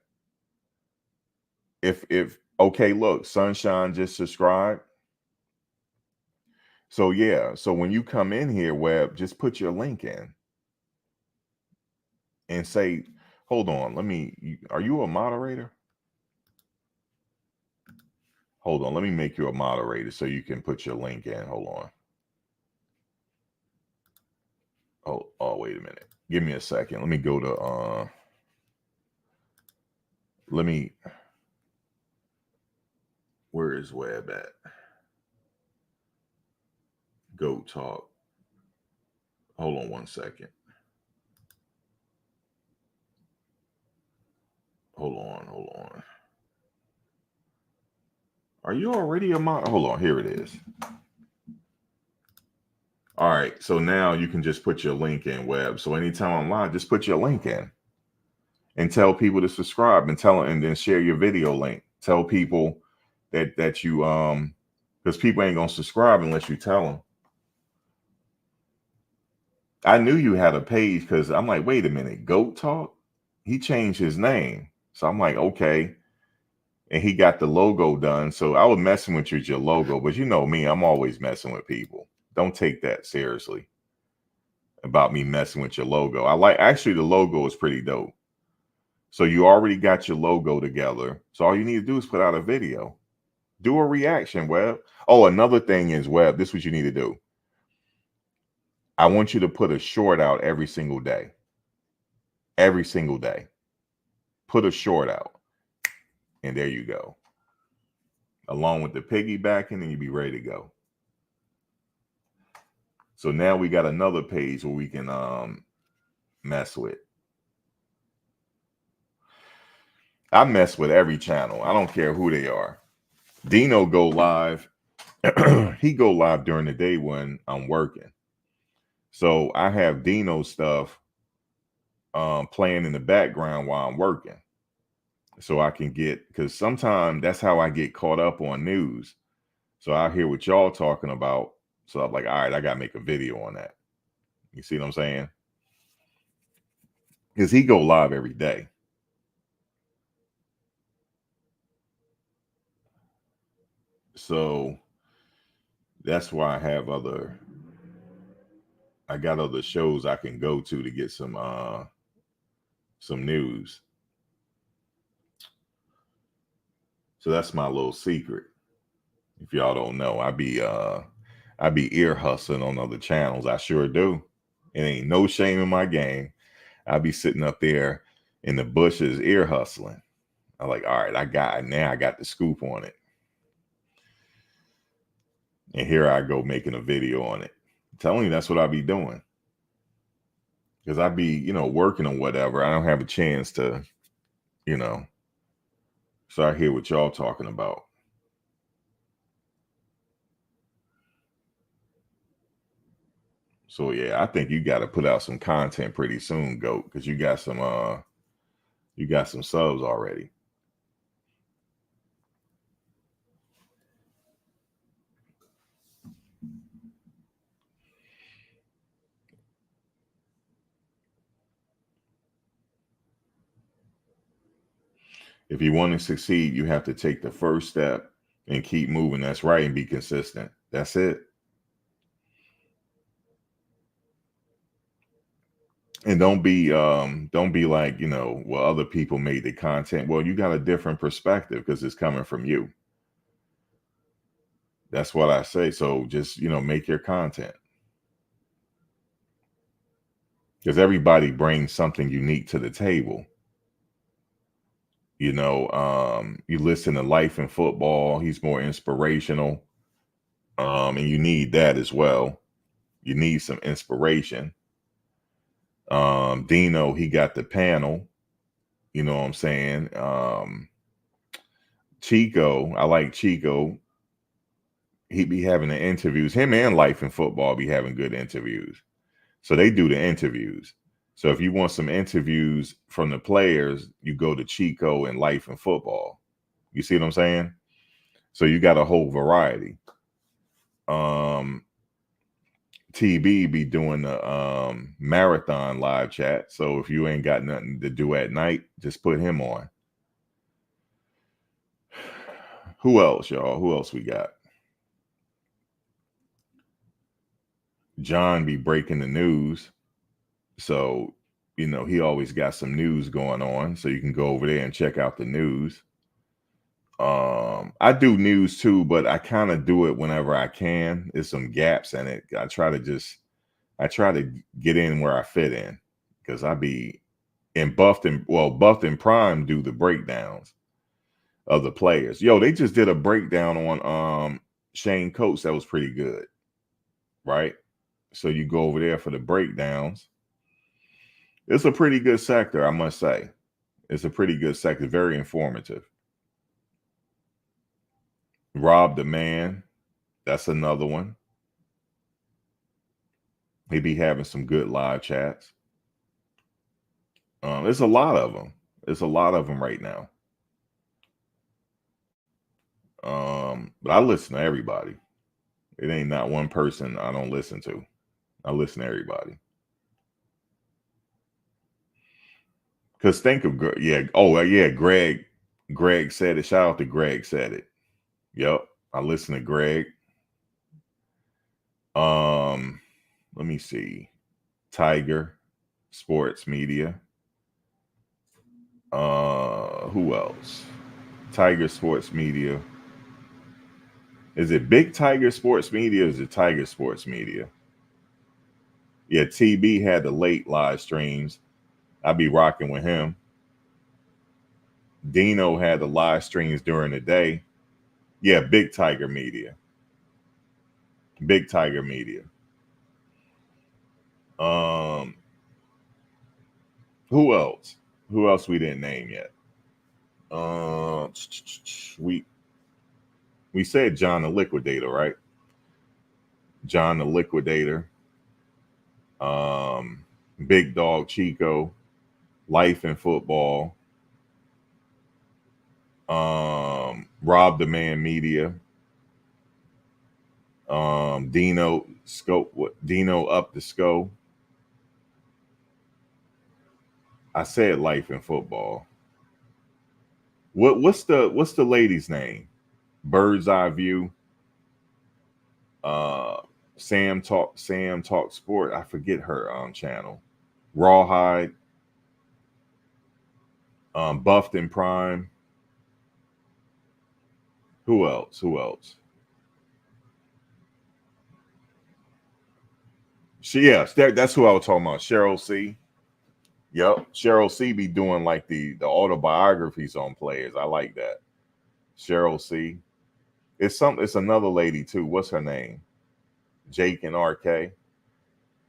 If okay, look, Sunshine just subscribed. So yeah, so when you come in here, Web, just put your link in and say, hold on, are you a moderator? Hold on, let me make you a moderator so you can put your link in. Hold on. Oh, wait a minute. Give me a second. Let me go to where is Web at? Go talk. Hold on one second. Hold on. Are you already a mod? Hold on, here it is. All right, so now you can just put your link in, Web. So anytime I'm live, just put your link in and tell people to subscribe and then share your video link. Tell people that you because people ain't gonna subscribe unless you tell them. I knew you had a page because I'm like, wait a minute, Goat Talk? He changed his name. So I'm like, okay. And he got the logo done. So I was messing with your logo, but you know me, I'm always messing with people. Don't take that seriously about me messing with your logo. I like, actually, the logo is pretty dope. So you already got your logo together. So all you need to do is put out a video. Do a reaction, Webb. Oh, another thing is, Webb, this is what you need to do. I want you to put a short out every single day. Every single day. Put a short out. And there you go. Along with the piggybacking, and you be ready to go. So now we got another page where we can mess with. I mess with every channel. I don't care who they are. Dino go live. He go live during the day when I'm working. So I have Dino stuff playing in the background while I'm working. So I can get, because sometimes that's how I get caught up on news. So I hear what y'all talking about. So I'm like, all right, I got to make a video on that. You see what I'm saying? Because he go live every day. So that's why I got other shows I can go to get some news. So that's my little secret. If y'all don't know, I be ear hustling on other channels. I sure do. It ain't no shame in my game. I be sitting up there in the bushes ear hustling. I'm like, all right, I got the scoop on it. And here I go making a video on it. I'm telling you, that's what I be doing. Because I be, working or whatever. I don't have a chance to, so I hear what y'all talking about. So yeah, I think you got to put out some content pretty soon, Goat, because you got some subs already. If you want to succeed, you have to take the first step and keep moving. That's right, and be consistent. That's it. And don't be like, well, other people made the content. Well, you got a different perspective because it's coming from you. That's what I say. So just, make your content. Because everybody brings something unique to the table. You listen to Life in Football, he's more inspirational. And you need that as well. You need some inspiration. Dino, he got the panel. You know what I'm saying? Chico, I like Chico. He be having the interviews. Him and Life in Football be having good interviews. So they do the interviews. So if you want some interviews from the players, you go to Chico and Life in Football. You see what I'm saying? So you got a whole variety. TB be doing the marathon live chat. So if you ain't got nothing to do at night, just put him on. Who else, y'all? Who else we got? John be breaking the news. So, he always got some news going on. So you can go over there and check out the news. I do news too, but I kind of do it whenever I can. There's some gaps in it. I try to get in where I fit in, because I be in Buffed and Prime do the breakdowns of the players. Yo, they just did a breakdown on Shane Coates that was pretty good, right? So you go over there for the breakdowns. It's a pretty good sector, I must say. It's a pretty good sector, very informative. Rob the Man, that's another one. He be having some good live chats. There's a lot of them. There's a lot of them right now. But I listen to everybody. It ain't not one person I don't listen to. I listen to everybody. Because think of yeah. Oh yeah, Greg. Greg said it. Shout out to Greg said it. Yep. I listened to Greg. Let me see. Tiger Sports Media. Who else? Tiger Sports Media. Is it Big Tiger Sports Media or is it Tiger Sports Media? Yeah, TB had the late live streams. I'd be rocking with him. Dino had the live streams during the day. Yeah, Big Tiger Media. Big Tiger Media. Um, who else? Who else we didn't name yet? We said John the Liquidator, right? John the Liquidator. Big Dog Chico. Life and Football. Rob the Man Media. Dino Scope. What? Dino Up the Scope. I said Life and Football. What's the lady's name? Bird's Eye View. Sam Talk Sport. I forget her channel. Rawhide. Buffed and Prime. Who else? Yes, that's who I was talking about. Cheryl C. Yep, Cheryl C. be doing like the autobiographies on players. I like that. Cheryl C. It's another lady too. What's her name? Jake and RK.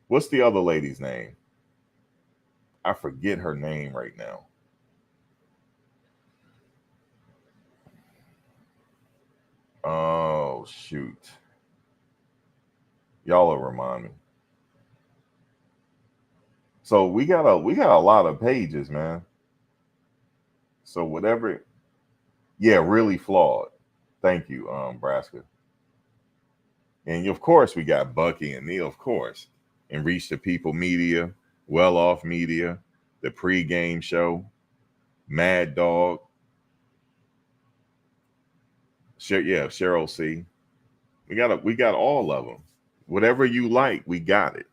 What's the other lady's name? I forget her name right now. Oh shoot. Y'all will remind me. So we got a lot of pages, man. So whatever, yeah, really flawed. Thank you, Nebraska. And of course we got Bucky and Neil, of course, and Reach the People Media, Well Off Media, the pregame show, Mad Dog. Cheryl C. We got all of them. Whatever you like, we got it.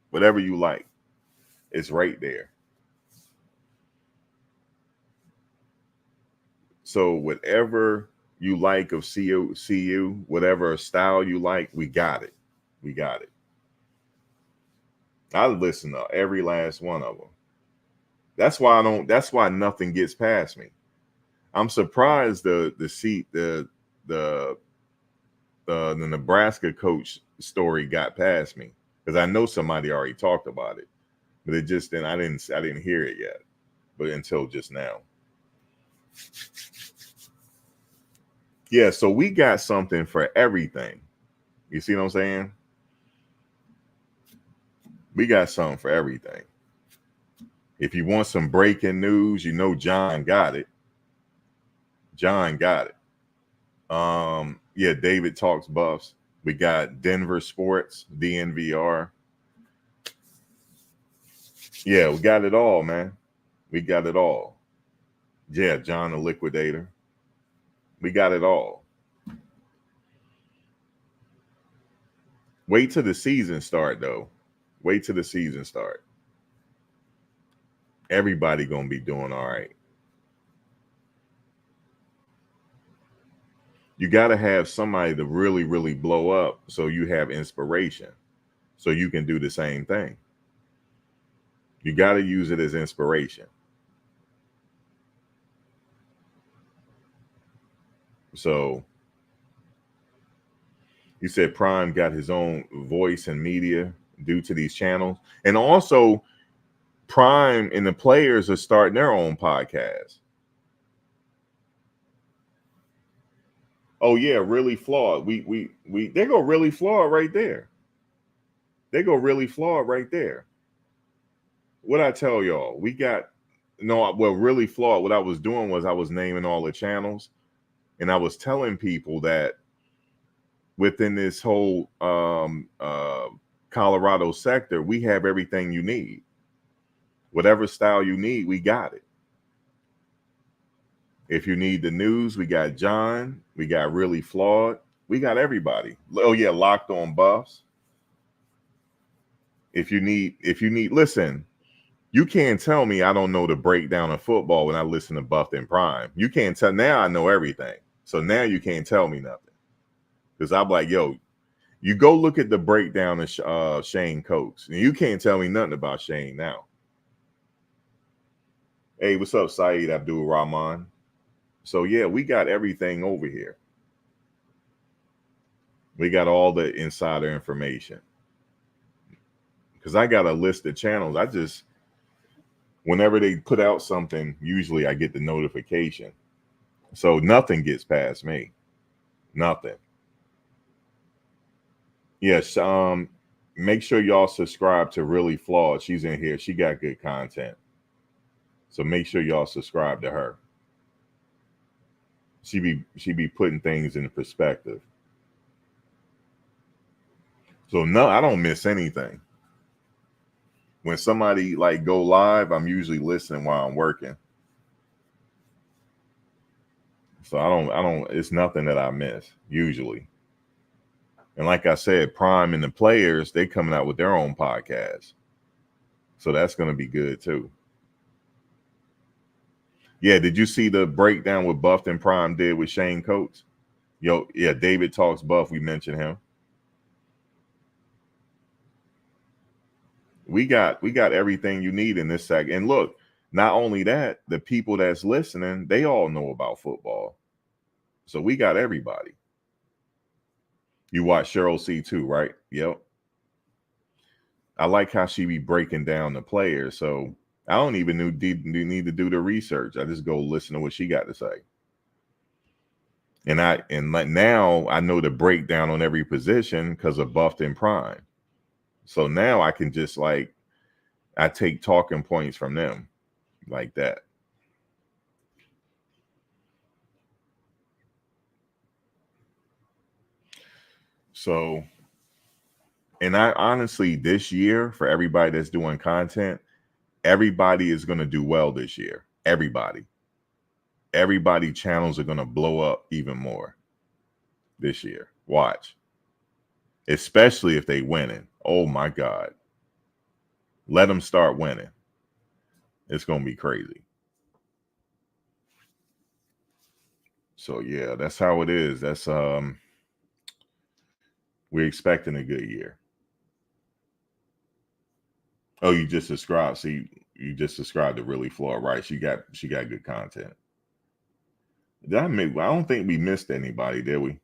Whatever you like, it's right there. So whatever you like of CU, whatever style you like, we got it. We got it. I listen to every last one of them. That's why nothing gets past me. I'm surprised the Nebraska coach story got past me because I know somebody already talked about it, but I didn't hear it yet, but until just now. Yeah, so we got something for everything. You see what I'm saying? We got something for everything. If you want some breaking news, you know John got it. John got it. Yeah, David Talks Buffs. We got Denver Sports, DNVR. Yeah, we got it all, man. We got it all. Yeah, John the Liquidator. We got it all. Wait till the season start, though. Wait till the season start. Everybody gonna be doing all right. You got to have somebody to really, really blow up so you have inspiration, so you can do the same thing. You got to use it as inspiration. So you said Prime got his own voice and media due to these channels. And also Prime and the players are starting their own podcast. Oh yeah, really flawed. We they go really flawed right there. They go really flawed right there. What I tell y'all, we got really flawed. What I was doing was I was naming all the channels, and I was telling people that within this whole Colorado sector, we have everything you need. Whatever style you need, we got it. If you need the news, we got John. We got Really Flawed. We got everybody. Oh yeah, Locked On Buffs. If you need, listen, you can't tell me I don't know the breakdown of football when I listen to Buffed and Prime. You can't tell. Now I know everything. So now you can't tell me nothing. Because I'm like, yo, you go look at the breakdown of Shane Coates. And you can't tell me nothing about Shane now. Hey, what's up, Saeed Abdul Rahman? So yeah, we got everything over here. We got all the insider information. Because I got a list of channels. I just, whenever they put out something, usually I get the notification. So nothing gets past me. Nothing. Yes. Make sure y'all subscribe to Really Flawed. She's in here. She got good content. So make sure y'all subscribe to her. She be putting things in perspective. So no, I don't miss anything. When somebody like go live, I'm usually listening while I'm working. So I don't, it's nothing that I miss usually. And like I said, Prime and the players, they coming out with their own podcast. So that's going to be good too. Yeah, did you see the breakdown what Buffed and Prime did with Shane Coates? Yo, yeah, David Talks Buff, we mentioned him. We got everything you need in this segment. And look, not only that, the people that's listening, they all know about football. So we got everybody. You watch Cheryl C too, right? Yep. I like how she be breaking down the players. So I don't even need to do the research. I just go listen to what she got to say. And now I know the breakdown on every position because of Buffed and Prime. So now I can just I take talking points from them like that. So, and I honestly, this year, for everybody that's doing content, everybody is going to do well this year. Everybody channels are going to blow up even more this year. Watch. Especially if they winning. Oh my God. Let them start winning. It's going to be crazy. So yeah, that's how it is. That's we're expecting a good year. Oh, you just subscribed. See, you just subscribed to Really Flawed, right? She got good content. I don't think we missed anybody, did we?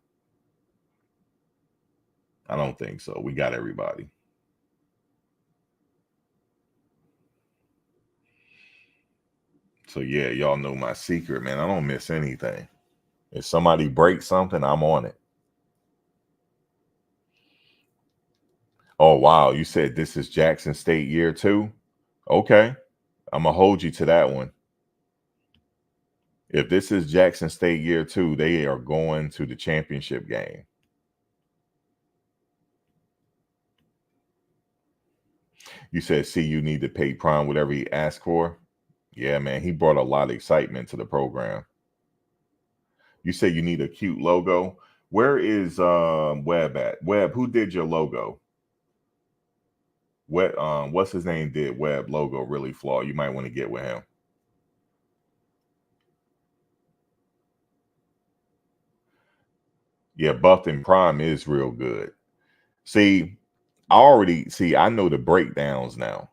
I don't think so. We got everybody. So yeah, y'all know my secret, man. I don't miss anything. If somebody breaks something, I'm on it. Oh wow, you said this is Jackson State year 2? Okay. I'm gonna hold you to that one. If this is Jackson State year 2, they are going to the championship game. You said, see, you need to pay Prime whatever he asked for. Yeah, man, he brought a lot of excitement to the program. You said you need a cute logo. Where is Webb at? Webb, who did your logo? What's his name did Webb logo Really Flawed? You might want to get with him. Yeah, Buffed and Prime is real good. See, I know the breakdowns now.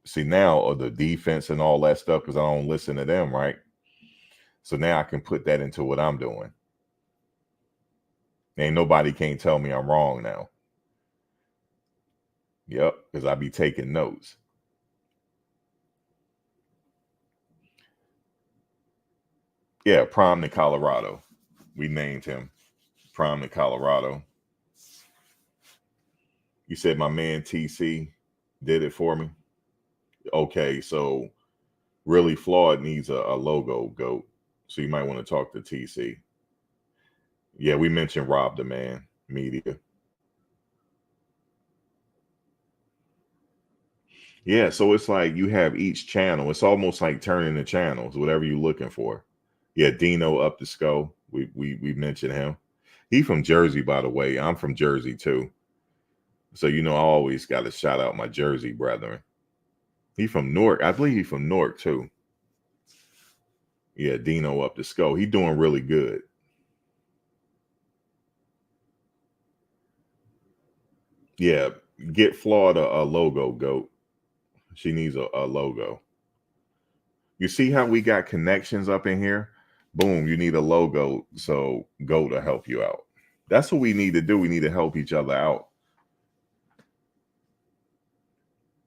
See, now of the defense and all that stuff because I don't listen to them, right? So now I can put that into what I'm doing. Ain't nobody can't tell me I'm wrong now. Yep, because I be taking notes. Yeah, Prime to Colorado. We named him Prime to Colorado. You said my man TC did it for me. Okay, so Really Flawed needs a logo, GOAT. So you might want to talk to TC. Yeah, we mentioned Rob the Man Media. Yeah, so it's like you have each channel. It's almost like turning the channels, whatever you're looking for. Yeah, Dino up the skull. We mentioned him. He from Jersey, by the way. I'm from Jersey too. So I always got to shout out my Jersey brethren. He from Newark. I believe he from Newark too. Yeah, Dino up the skull. He doing really good. Yeah, get Florida a logo, GOAT. She needs a logo. You see how we got connections up in here? Boom, you need a logo, so GOAT to help you out. That's what we need to do. We need to help each other out.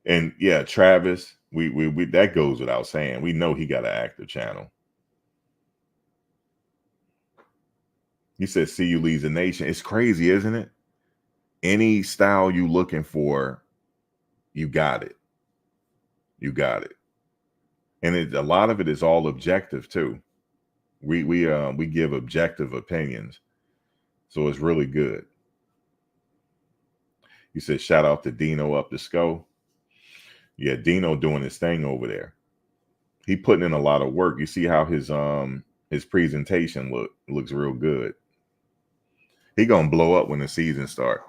And yeah, Travis, we that goes without saying. We know he got an active channel. He said, "See you leads a nation." It's crazy, isn't it? Any style you looking for, you got it. You got it. And a lot of it is all objective too. We give objective opinions, so it's really good. You said, "Shout out to Dino up the skull." Yeah, Dino doing his thing over there. He putting in a lot of work. You see how his presentation looks real good. He gonna blow up when the season start.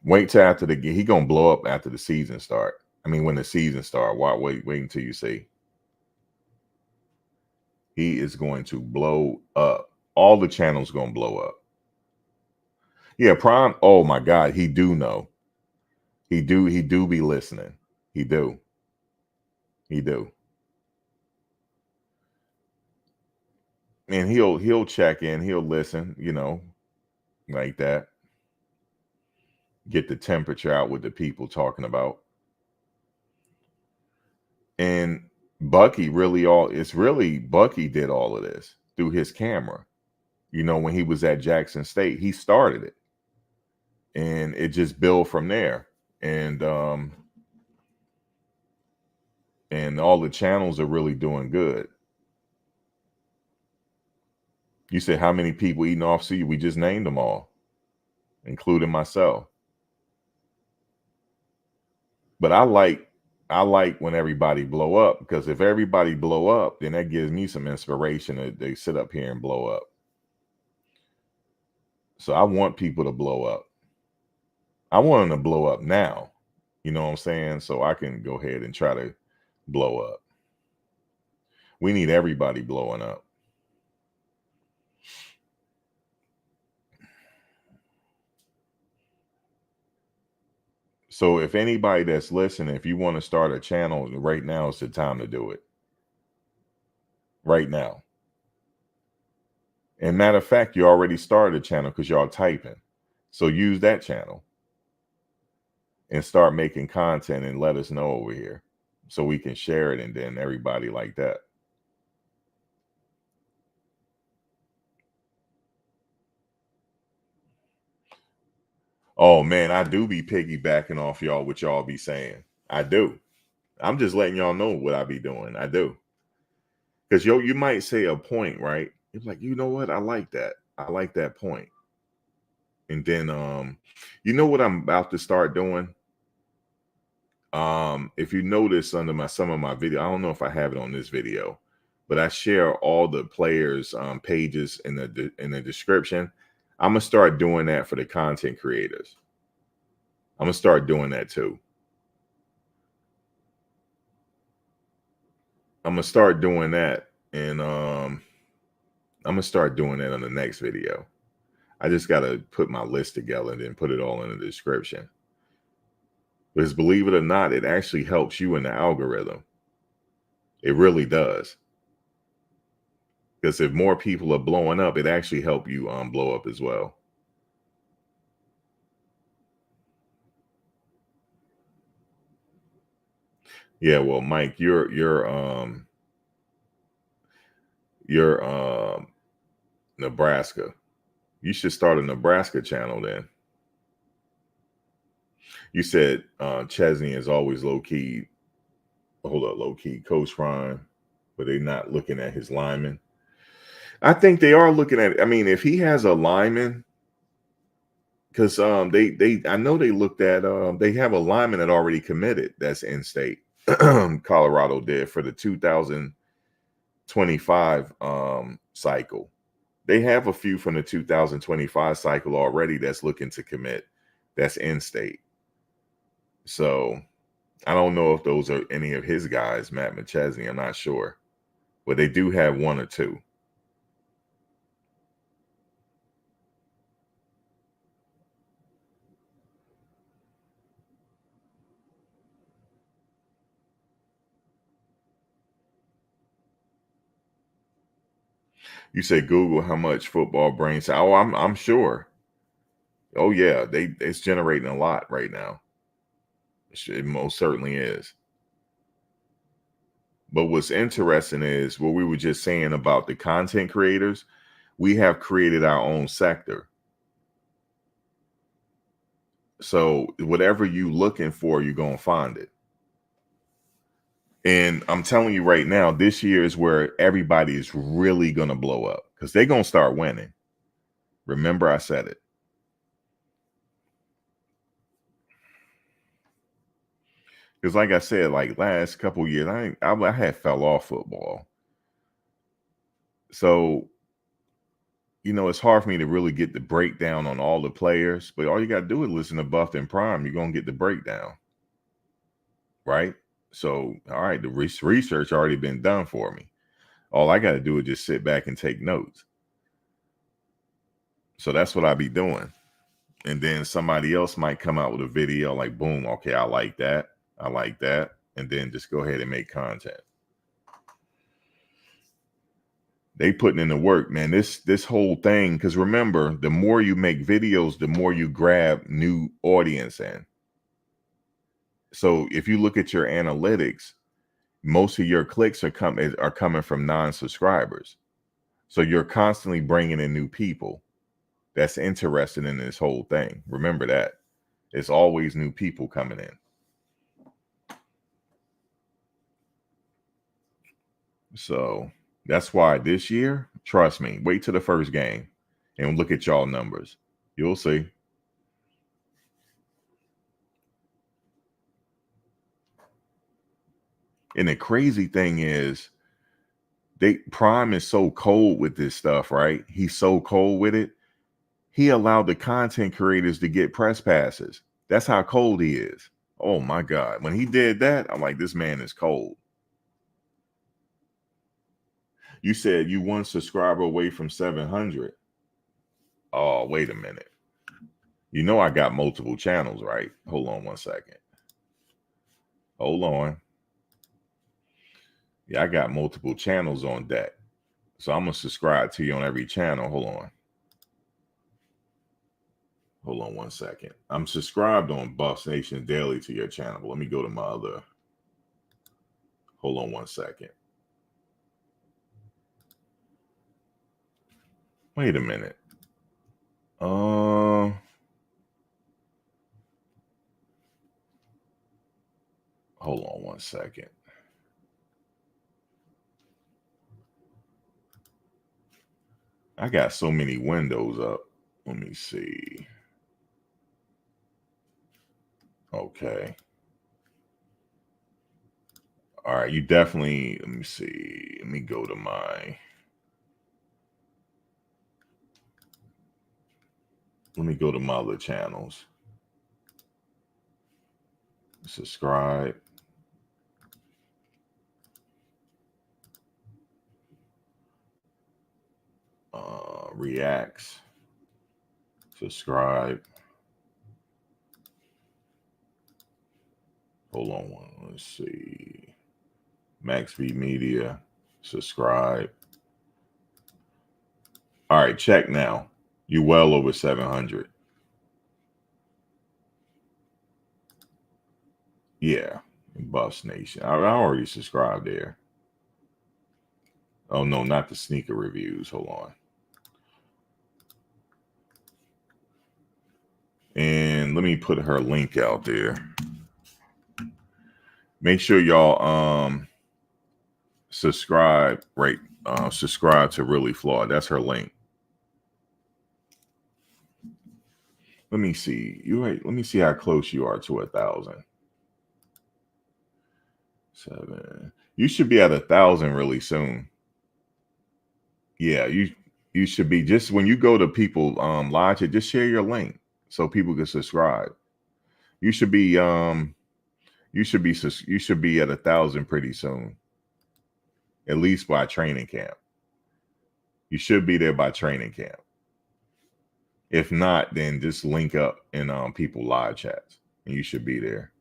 Wait till after he gonna blow up after the season start. I mean, when the season start. Wait until you see. He is going to blow up. All the channels gonna blow up. Yeah, Prime. Oh my God, he do know. He do be listening. He do. He do. And he'll check in. He'll listen. Like that. Get the temperature out with the people talking about. And Bucky it's really Bucky did all of this through his camera. When he was at Jackson State, he started it. And it just built from there. And all the channels are really doing good. You said how many people eating off seed? We just named them all, including myself. But I like when everybody blow up, because if everybody blow up, then that gives me some inspiration that they sit up here and blow up. So I want people to blow up. I want them to blow up now. You know what I'm saying? So I can go ahead and try to blow up. We need everybody blowing up. So if anybody that's listening, if you want to start a channel right now, is the time to do it. Right now. And matter of fact, you already started a channel because y'all typing. So use that channel and start making content and let us know over here so we can share it, and then everybody like that. Oh man, I do be piggybacking off y'all, what y'all be saying. I do. I'm just letting y'all know what I be doing. I do. Because you might say a point, right? You're like, you know what? I like that. I like that point. And then you know what I'm about to start doing? If you notice under some of my video, I don't know if I have it on this video, but I share all the players' pages in the description. I'm gonna start doing that for the content creators. I'm gonna start doing that too. I'm gonna start doing that, and I'm gonna start doing that on the next video. I just gotta put my list together and then put it all in the description. Because believe it or not, it actually helps you in the algorithm. It really does. Because if more people are blowing up, it actually help you blow up as well. Yeah, well, Mike, you're Nebraska. You should start a Nebraska channel then. You said Chesney is always low key. Hold up, low key, Coach Ryan, but they're not looking at his linemen. I think they are looking at it. I mean, if he has a lineman, Because they I know they looked at they have a lineman that already committed that's in state. Colorado did for the 2025 cycle. They have a few from the 2025 cycle already that's looking to commit that's in state. So I don't know if those are any of his guys, Matt McChesney. I'm not sure. But they do have one or two. You say Google how much football brains. Oh, I'm sure. Oh yeah, it's generating a lot right now. It most certainly is. But what's interesting is what we were just saying about the content creators. We have created our own sector. So whatever you looking for, you're gonna find it. And I'm telling you right now, this year is where everybody is really gonna blow up because they're gonna start winning. Remember, I said it. Because like I said, like last couple of years, I had fell off football. So, it's hard for me to really get the breakdown on all the players, but all you got to do is listen to Buffed and Prime. You're going to get the breakdown. Right? So, all right, the research already been done for me. All I got to do is just sit back and take notes. So that's what I be doing. And then somebody else might come out with a video like, boom, okay, I like that. I like that. And then just go ahead and make content. They putting in the work, man. This whole thing, because remember, the more you make videos, the more you grab new audience in. So if you look at your analytics, most of your clicks are coming from non-subscribers. So you're constantly bringing in new people that's interested in this whole thing. Remember that. It's always new people coming in. So that's why this year, trust me, wait till the first game and look at y'all numbers. You'll see. And the crazy thing is, Prime is so cold with this stuff, right? He's so cold with it. He allowed the content creators to get press passes. That's how cold he is. Oh my God. When he did that, I'm like, this man is cold. You said you 1 subscriber away from 700. Oh, wait a minute. You know I got multiple channels, right? Hold on 1 second. Hold on. Yeah, I got multiple channels on deck. So I'm going to subscribe to you on every channel. Hold on. Hold on 1 second. I'm subscribed on Buffs Nation Daily to your channel. But let me go to my other. Hold on 1 second. Wait a minute. Hold on 1 second. I got so many windows up. Let me see. Okay. All right. You definitely, let me see. Let me go to my. Let me go to my other channels. Subscribe. Reacts. Subscribe. Hold on one. Let's see. Max V Media. Subscribe. All right, check now. You well over 700. Yeah, Buffs Nation. I already subscribed there. Oh no, not the sneaker reviews. Hold on. And let me put her link out there. Make sure y'all subscribe, right? Subscribe to Really Flawed. That's her link. Let me see. Let me see how close you are to 1,000. 7. You should be at 1,000 really soon. Yeah, you should be. Just when you go to people live chat, just share your link so people can subscribe. You should be you should be at 1,000 pretty soon. At least by training camp. You should be there by training camp. If not, then just link up in people live chats and you should be there.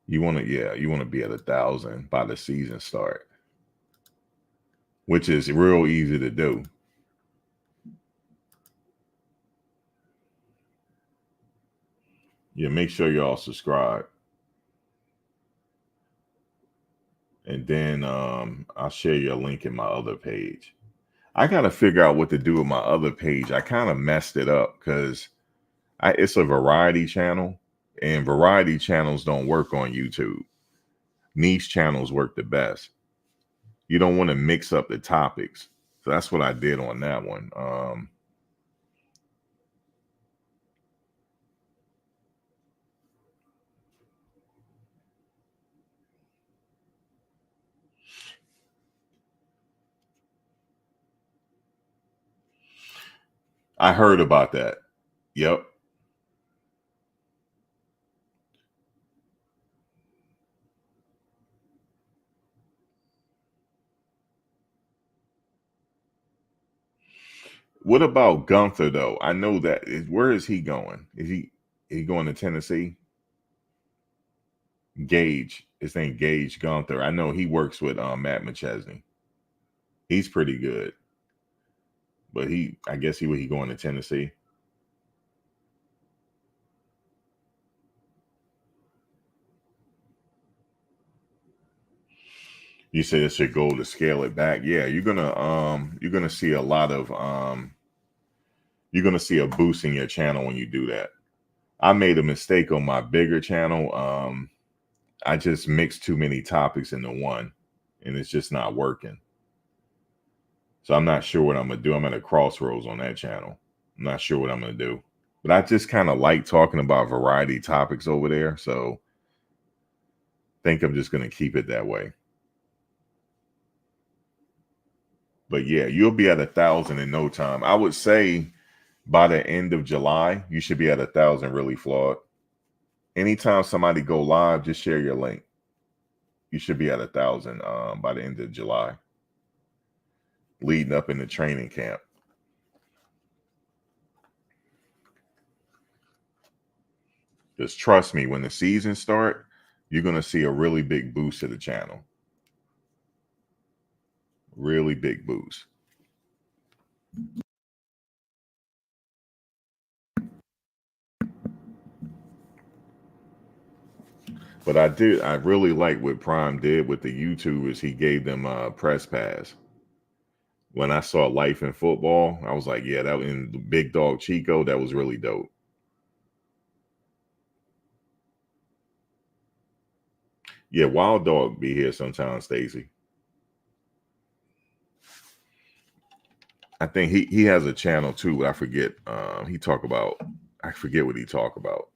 You want to be at 1,000 by the season start, which is real easy to do. Yeah, make sure y'all subscribe. And then I'll share your link in my other page. I got to figure out what to do with my other page. I kind of messed it up because it's a variety channel, and variety channels don't work on YouTube. Niche channels work the best. You don't want to mix up the topics. So that's what I did on that one. I heard about that. Yep. What about Gunther though? I know that. Where is he going? Is he going to Tennessee? Gage. His name Gage Gunther. I know he works with Matt McChesney. He's pretty good. But I guess he going to Tennessee. You said it's your goal to scale it back. Yeah, you're gonna see a lot of you're gonna see a boost in your channel when you do that. I made a mistake on my bigger channel. I just mixed too many topics into one, and it's just not working. So I'm not sure what I'm gonna do. I'm at a crossroads on that channel. I'm not sure what I'm gonna do. But I just kind of like talking about variety topics over there. So I think I'm just gonna keep it that way. But yeah, you'll be at 1,000 in no time. I would say by the end of July, you should be at 1,000 really flawed. Anytime somebody go live, just share your link. You should be at 1,000 by the end of July, leading up in the training camp. Just trust me, when the season start, you're gonna see a really big boost to the channel. Really big boost. But I really like what Prime did with the YouTubers. He gave them a press pass. When I saw Life in Football, I was like, yeah, that in Big Dog Chico, that was really dope. Yeah, Wild Dog be here sometimes, Stacy. I think he has a channel too, but I forget. I forget what he talk about.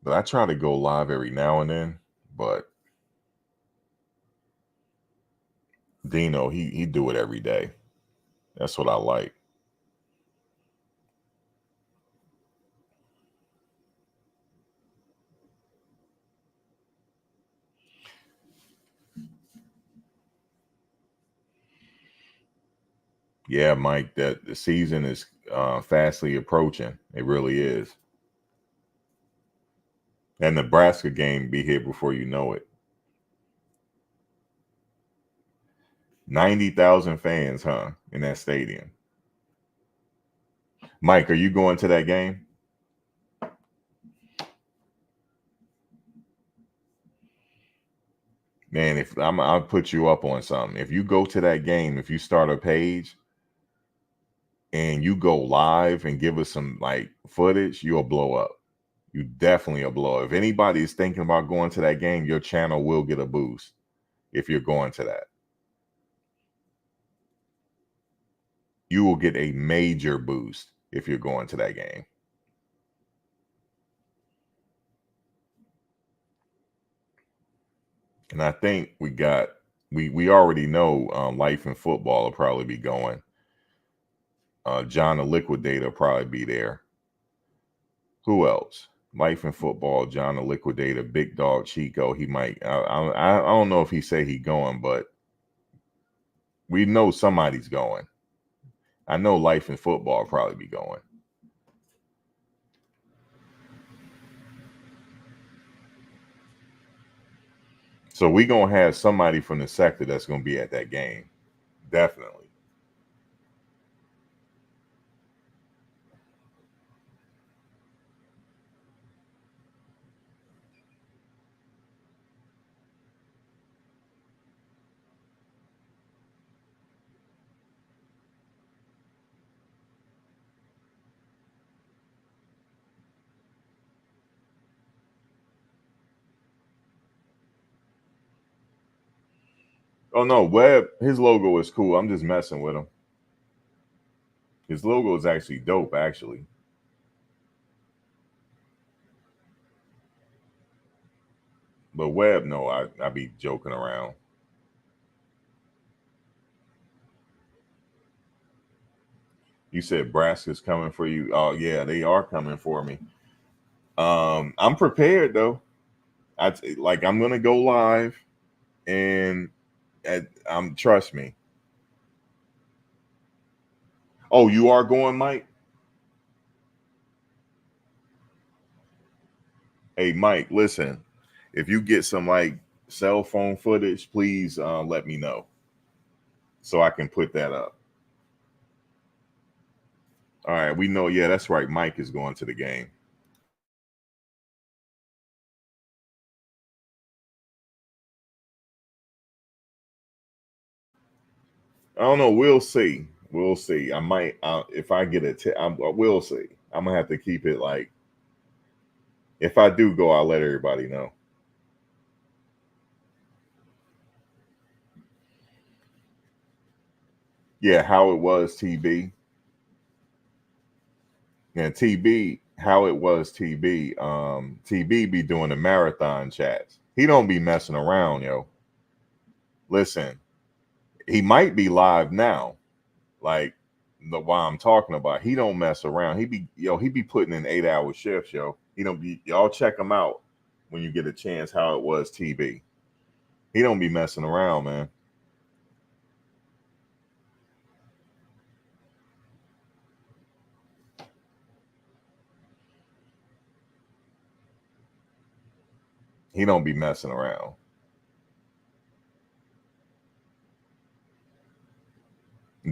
But I try to go live every now and then. But Dino, he do it every day. That's what I like. Yeah, Mike, that the season is fastly approaching. It really is. That Nebraska game be here before you know it. 90,000 fans, huh, in that stadium. Mike, are you going to that game? Man, I'll put you up on something. If you go to that game, if you start a page and you go live and give us some like footage, you'll blow up. You definitely a blow. If anybody is thinking about going to that game, your channel will get a boost if you're going to that. You will get a major boost if you're going to that game. And I think we already know Life in Football will probably be going. John the Liquidator will probably be there. Who else? Life in Football, John the Liquidator, Big Dog Chico. He might. I don't know if he say he going, but we know somebody's going. I know Life in Football will probably be going. So we gonna have somebody from the sector that's gonna be at that game, definitely. Oh no, Webb, his logo is cool. I'm just messing with him. His logo is actually dope, actually. But Webb, no, I be joking around. You said Nebraska's coming for you. Oh yeah, they are coming for me. I'm prepared though. I'm gonna go live, and trust me. Oh, you are going, Mike? Hey, Mike, listen. If you get some like cell phone footage, please let me know so I can put that up. All right, we know. Yeah, that's right. Mike is going to the game. I don't know. We'll see. We'll see. I might if I get it. We'll see. I'm gonna have to keep it like. If I do go, I'll let everybody know. Yeah, how it was TB. And TB, how it was TB. TB be doing the marathon chats. He don't be messing around, yo. Listen, he might be live now, like the why I'm talking about. He don't mess around. He be putting in 8-hour shifts, yo. He don't be y'all check him out when you get a chance. How it was TB. He don't be messing around, man. He don't be messing around.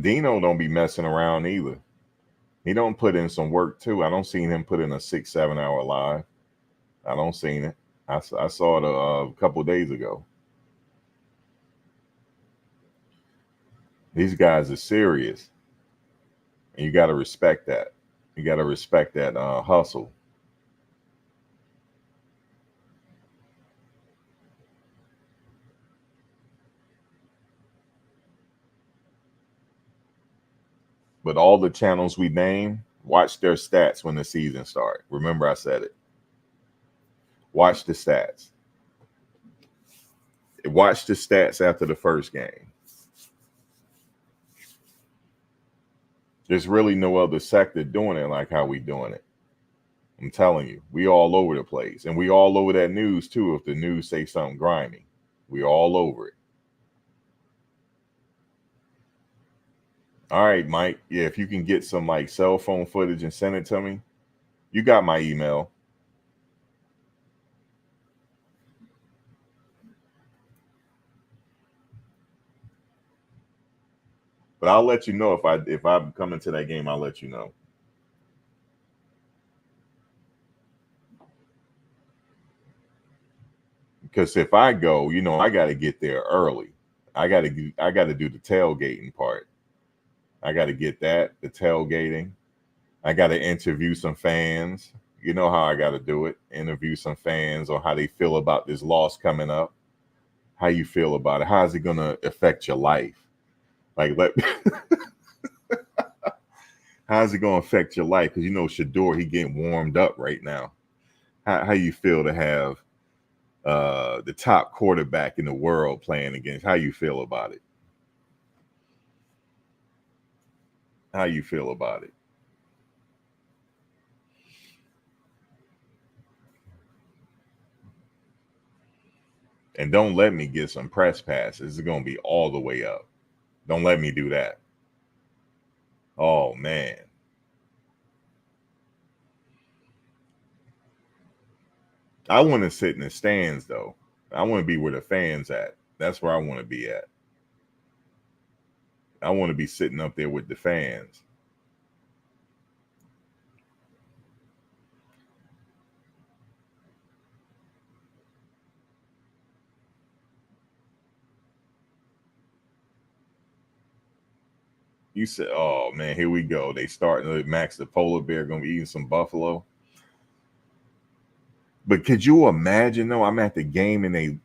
Dino don't be messing around either. He don't put in some work too. I don't seen him put in a 6-7 hour live. I don't seen it. I saw it a couple days ago. These guys are serious, and you got to respect that. You got to respect that hustle. But all the channels we name, watch their stats when the season starts. Remember, I said it. Watch the stats. Watch the stats after the first game. There's really no other sector doing it like how we doing it. I'm telling you, we all over the place, and we all over that news too. If the news say something grimy, we all over it. All right, Mike. Yeah, if you can get some like cell phone footage and send it to me, you got my email. But I'll let you know if I'm coming to that game. I'll let you know. Because if I go, I got to get there early. I got to do the tailgating part. I got to get that the tailgating. I got to interview some fans. You know how I got to do it. Interview some fans on how they feel about this loss coming up. How you feel about it? How is it going to affect your life? Like, how's it going to affect your life? Because you know Shedeur, he getting warmed up right now. How you feel to have the top quarterback in the world playing against? How you feel about it? How you feel about it? And don't let me get some press passes. It's going to be all the way up. Don't let me do that. Oh, man. I want to sit in the stands, though. I want to be where the fans at. That's where I want to be at. I want to be sitting up there with the fans. You said, oh, man, here we go. They starting to Max the polar bear going to be eating some buffalo. But could you imagine, though, I'm at the game and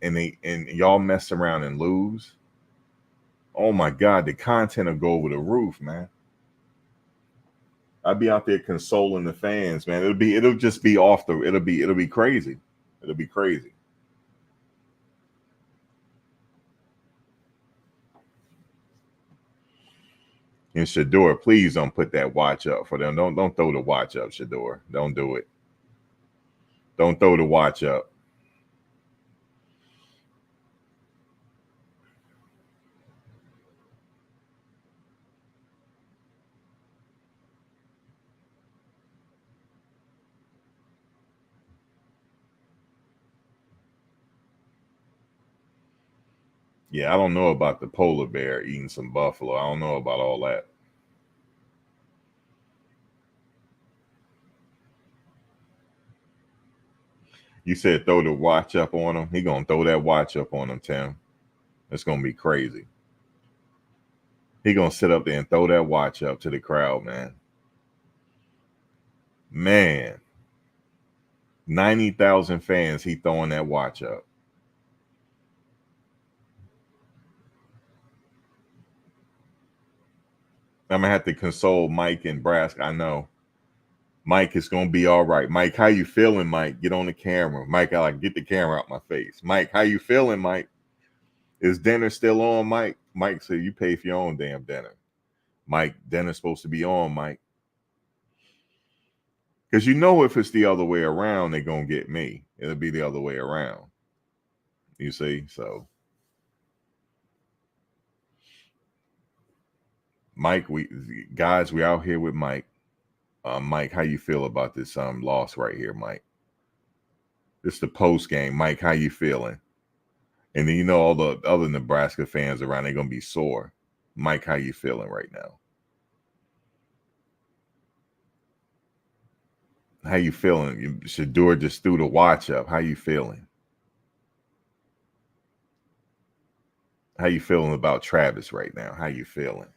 y'all mess around and lose? Oh, my God, the content will go over the roof, man. I'd be out there consoling the fans, man. It'll just be it'll be crazy. It'll be crazy. And Shedeur, please don't put that watch up for them. Don't throw the watch up, Shedeur. Don't do it. Don't throw the watch up. Yeah, I don't know about the polar bear eating some buffalo. I don't know about all that. You said throw the watch up on him. He gonna throw that watch up on him, Tim. It's gonna be crazy. He gonna sit up there and throw that watch up to the crowd, man. Man, 90,000 fans. He throwing that watch up. I'm gonna have to console Mike and Brask. I know. Mike, it's gonna be all right. Mike, how you feeling, Mike? Get on the camera. Mike, I like get the camera out my face. Mike, how you feeling, Mike? Is dinner still on, Mike? Mike said you pay for your own damn dinner. Mike, dinner's supposed to be on, Mike. Because you know if it's the other way around, they're gonna get me. It'll be the other way around. You see? So Mike, we out here with Mike. Mike, how you feel about this loss right here, Mike? This is the post game. Mike, how you feeling? And then you know all the other Nebraska fans around, they're gonna be sore. Mike, how you feeling right now? How you feeling? Shedeur just threw the watch up. How you feeling? How you feeling about Travis right now? How you feeling?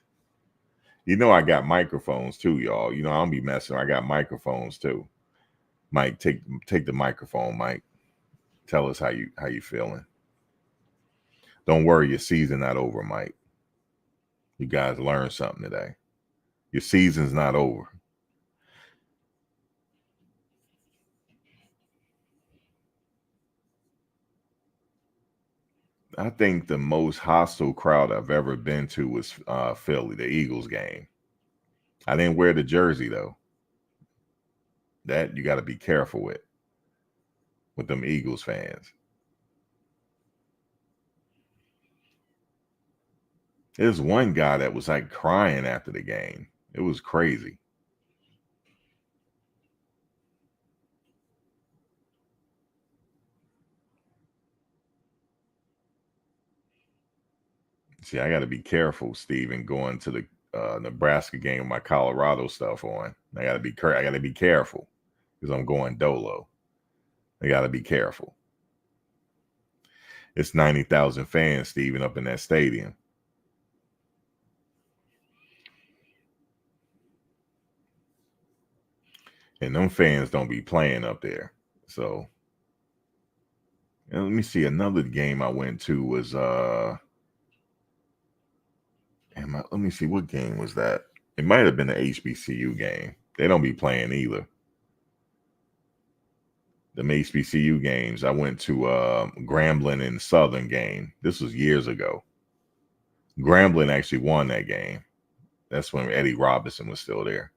You know I got microphones too, y'all. You know I don't be messing. I got microphones too. Mike, take the microphone, Mike. Tell us how you feeling. Don't worry, your season not over, Mike. You guys learned something today. Your season's not over. I think the most hostile crowd I've ever been to was Philly, the Eagles game. I didn't wear the jersey though. That you got to be careful with them Eagles fans. There's one guy that was like crying after the game. It was crazy. See, I got to be careful, Steven, going to the Nebraska game with my Colorado stuff on. I got to be careful because I'm going dolo. I got to be careful. It's 90,000 fans, Steven, up in that stadium. And them fans don't be playing up there. So let me see. Another game I went to was let me see, what game was that? It might have been the HBCU game. They don't be playing either. The HBCU games. I went to Grambling and Southern game. This was years ago. Grambling actually won that game. That's when Eddie Robinson was still there.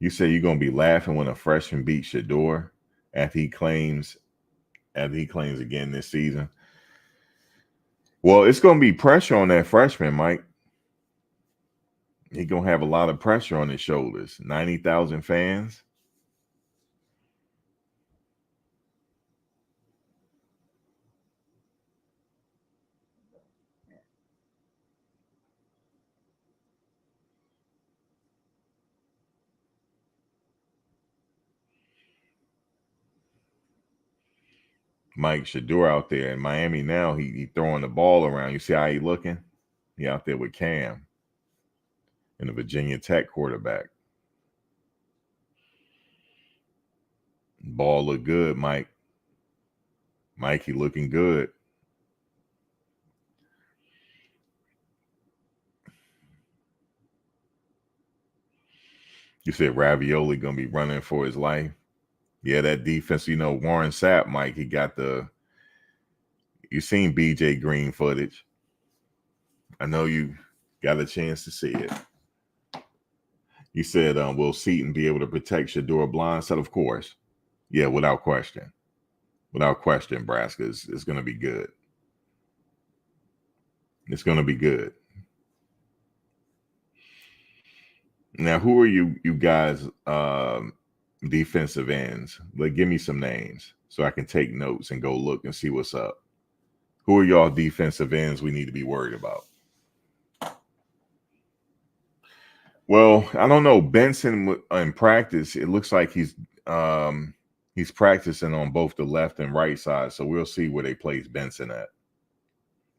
You say you're gonna be laughing when a freshman beats Shedeur after he claims again this season. Well, it's gonna be pressure on that freshman, Mike. He's gonna have a lot of pressure on his shoulders. 90,000 fans. Mike Shedeur out there in Miami now. He throwing the ball around. You see how he looking? He out there with Cam and the Virginia Tech quarterback. Ball look good, Mike. Mike, he looking good. You said Ravioli gonna be running for his life. Yeah, that defense, Warren Sapp, Mike, he got you seen BJ Green footage. I know you got a chance to see it. You said, will Seton be able to protect Shedeur blindside? Of course. Yeah, without question. Without question, Nebraska is going to be good. It's going to be good. Now, who are you guys defensive ends? Like, give me some names so I can take notes and go look and see what's up. Who are y'all defensive ends we need to be worried about? Well, I don't know. Benson in practice, it looks like he's practicing on both the left and right side, so we'll see where they place Benson at.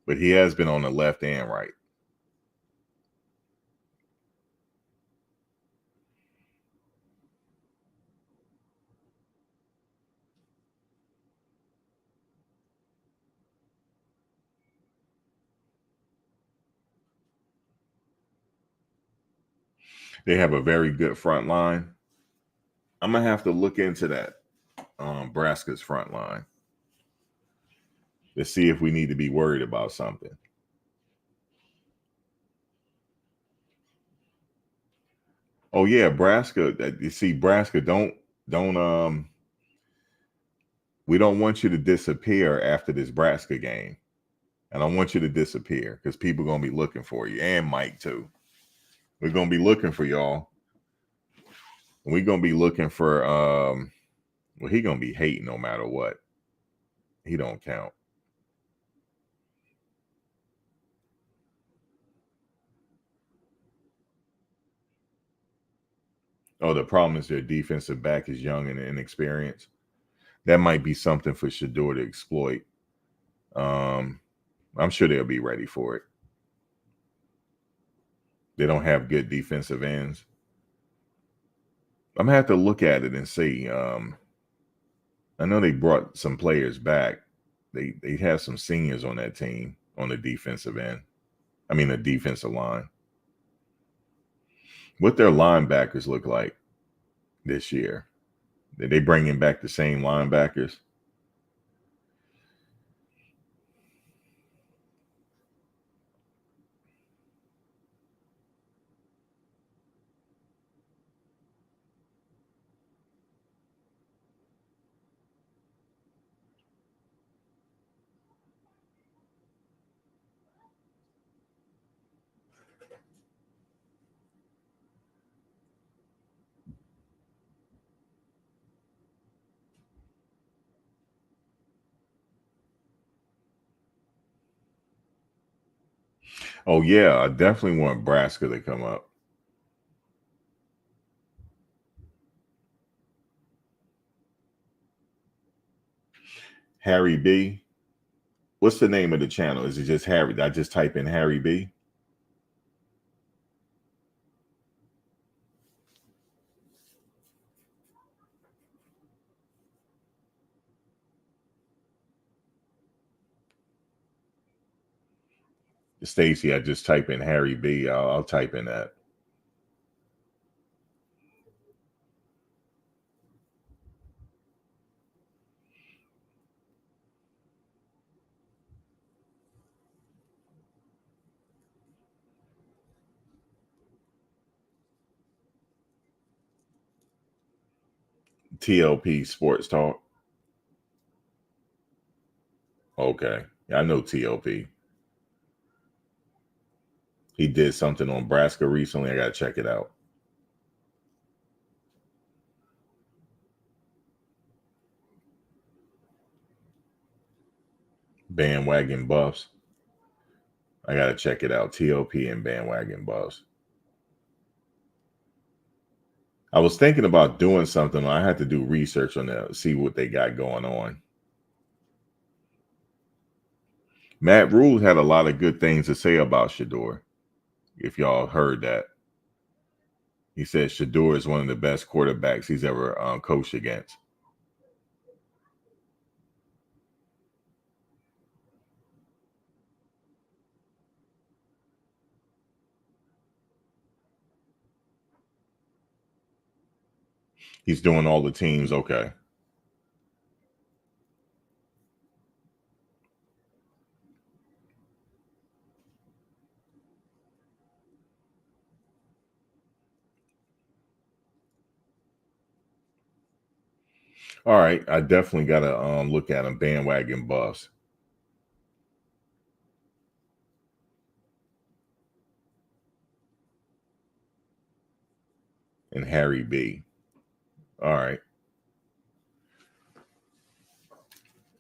But he has been on the left and right. They have a very good front line. I'm gonna have to look into that, Nebraska's front line, to see if we need to be worried about something. Oh yeah, Nebraska. You see, Nebraska, don't we don't want you to disappear after this Nebraska game. I don't want you to disappear because people are gonna be looking for you, and Mike too. We're gonna be looking for y'all. We're gonna be looking for well, he gonna be hating no matter what. He don't count. Oh, the problem is their defensive back is young and inexperienced. That might be something for Shedeur to exploit. I'm sure they'll be ready for it. They don't have good defensive ends. I'm gonna have to look at it and see. I know they brought some players back. They have some seniors on that team on the defensive end. I mean, the defensive line. What their linebackers look like this year? Did they bringing back the same linebackers? Oh yeah, I definitely want Nebraska to come up. Harry B. What's the name of the channel? Is it just Harry? I just type in Harry B. Stacy, I just type in Harry B. I'll type in that. TLP Sports Talk. Okay. I know TLP. He did something on Nebraska recently. I got to check it out. Bandwagon Buffs. I got to check it out. TLP and Bandwagon Buffs. I was thinking about doing something. I had to do research on that, see what they got going on. Matt Rule had a lot of good things to say about Shedeur. If y'all heard that, he said Shedeur is one of the best quarterbacks he's ever coached against. He's doing all the teams okay. All right, I definitely got to look at him. Bandwagon Buffs. And Harry B. All right.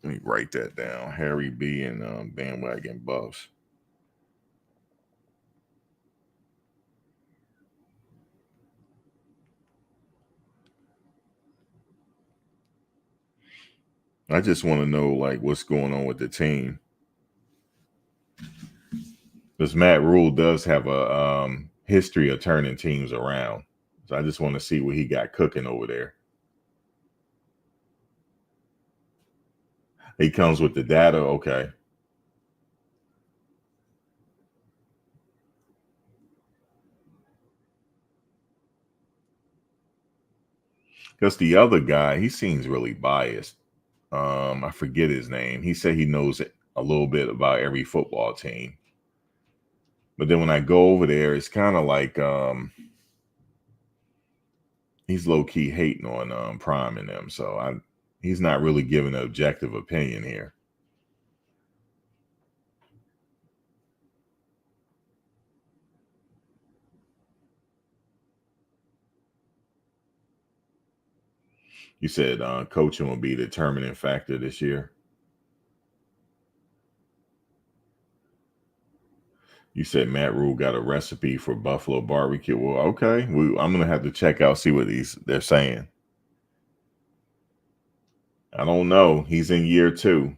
Let me write that down. Harry B and Bandwagon Buffs. I just want to know like what's going on with the team. Because Matt Rule does have a history of turning teams around. So I just want to see what he got cooking over there. He comes with the data. Okay. Because the other guy, he seems really biased. I forget his name. He said he knows a little bit about every football team. But then when I go over there, it's kind of like he's low key hating on Prime and them. So he's not really giving an objective opinion here. You said coaching will be the determining factor this year. You said Matt Rule got a recipe for Buffalo barbecue. Well, okay. I'm gonna have to check out, see what they're saying. I don't know. He's in year 2.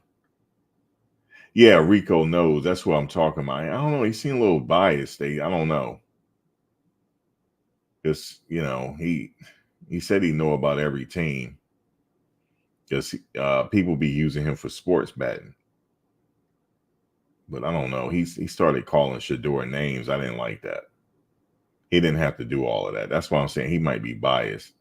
Yeah, Rico knows. That's what I'm talking about. I don't know. He seemed a little biased. I don't know. Because he said he know about every team. Because people be using him for sports betting. But I don't know. He started calling Shedeur names. I didn't like that. He didn't have to do all of that. That's why I'm saying he might be biased.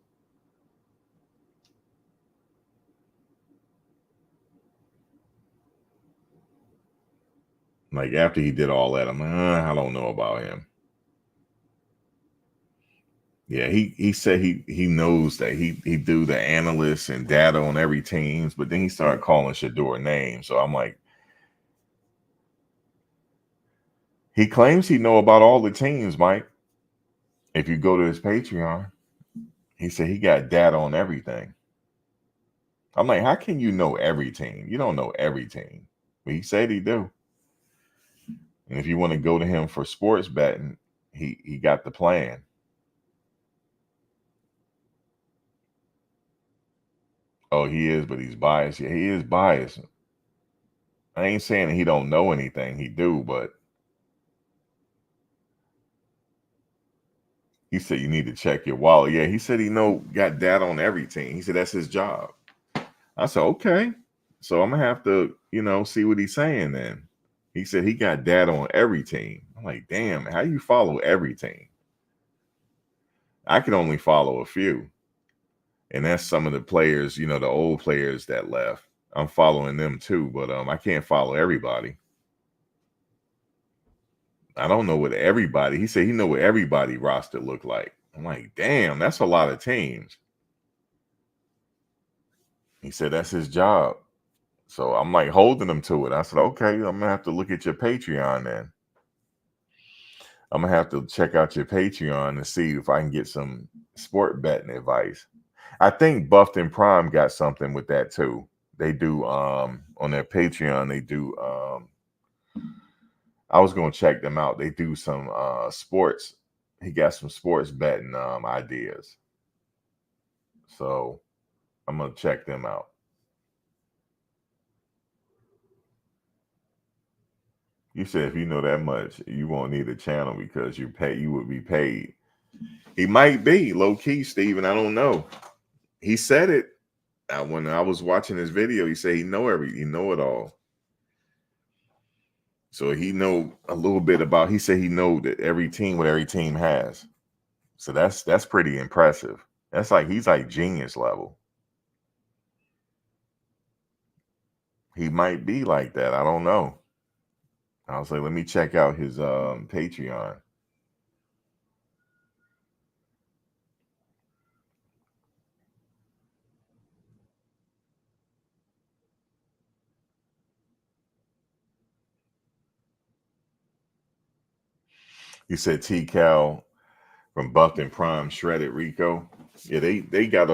Like after he did all that, I'm like, I don't know about him. Yeah, he said he knows that he do the analysts and data on every teams, but then he started calling Shedeur names. So I'm like, he claims he know about all the teams, Mike. If you go to his Patreon, he said he got data on everything. I'm like, how can you know every team? You don't know every team. But he said he do. And if you want to go to him for sports betting, he got the plan. Oh, he is, but he's biased. Yeah, he is biased. I ain't saying that he don't know anything. He do, but he said you need to check your wallet. Yeah, he said he got data on every team. He said that's his job. I said, okay. So I'm gonna have to, see what he's saying then. He said he got data on every team. I'm like, damn, how you follow every team? I can only follow a few. And that's some of the players, you know, the old players that left. I'm following them too, but I can't follow everybody. I don't know what everybody. He said he know what everybody roster looked like. I'm like, damn, that's a lot of teams. He said that's his job. So I'm like holding him to it. I said, okay, I'm gonna have to look at your Patreon then. I'm gonna have to check out your Patreon and see if I can get some sport betting advice. I think Buffed and Prime got something with that too. They do on their Patreon, they do I was gonna check them out. They do some sports. He got some sports betting ideas. So I'm gonna check them out. You said if you know that much, you won't need a channel because you would be paid. He might be low key, Steven. I don't know. He said it when I was watching his video. He said he know it all. So he know a little bit about. He said he know that what every team has. So that's pretty impressive. That's like he's like genius level. He might be like that. I don't know. I was like, let me check out his Patreon. You said T Cal from Buffed and Prime shredded Rico. Yeah, they got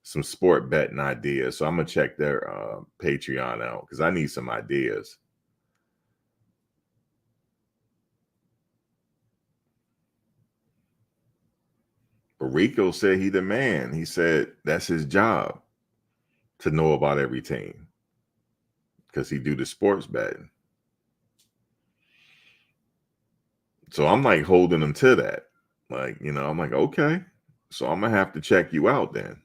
some sport betting ideas. So I'm gonna check their Patreon out because I need some ideas. But Rico said he the man. He said that's his job to know about every team because he do the sports betting. So I'm like holding him to that. Like, you know, I'm like, okay. So I'm gonna have to check you out then.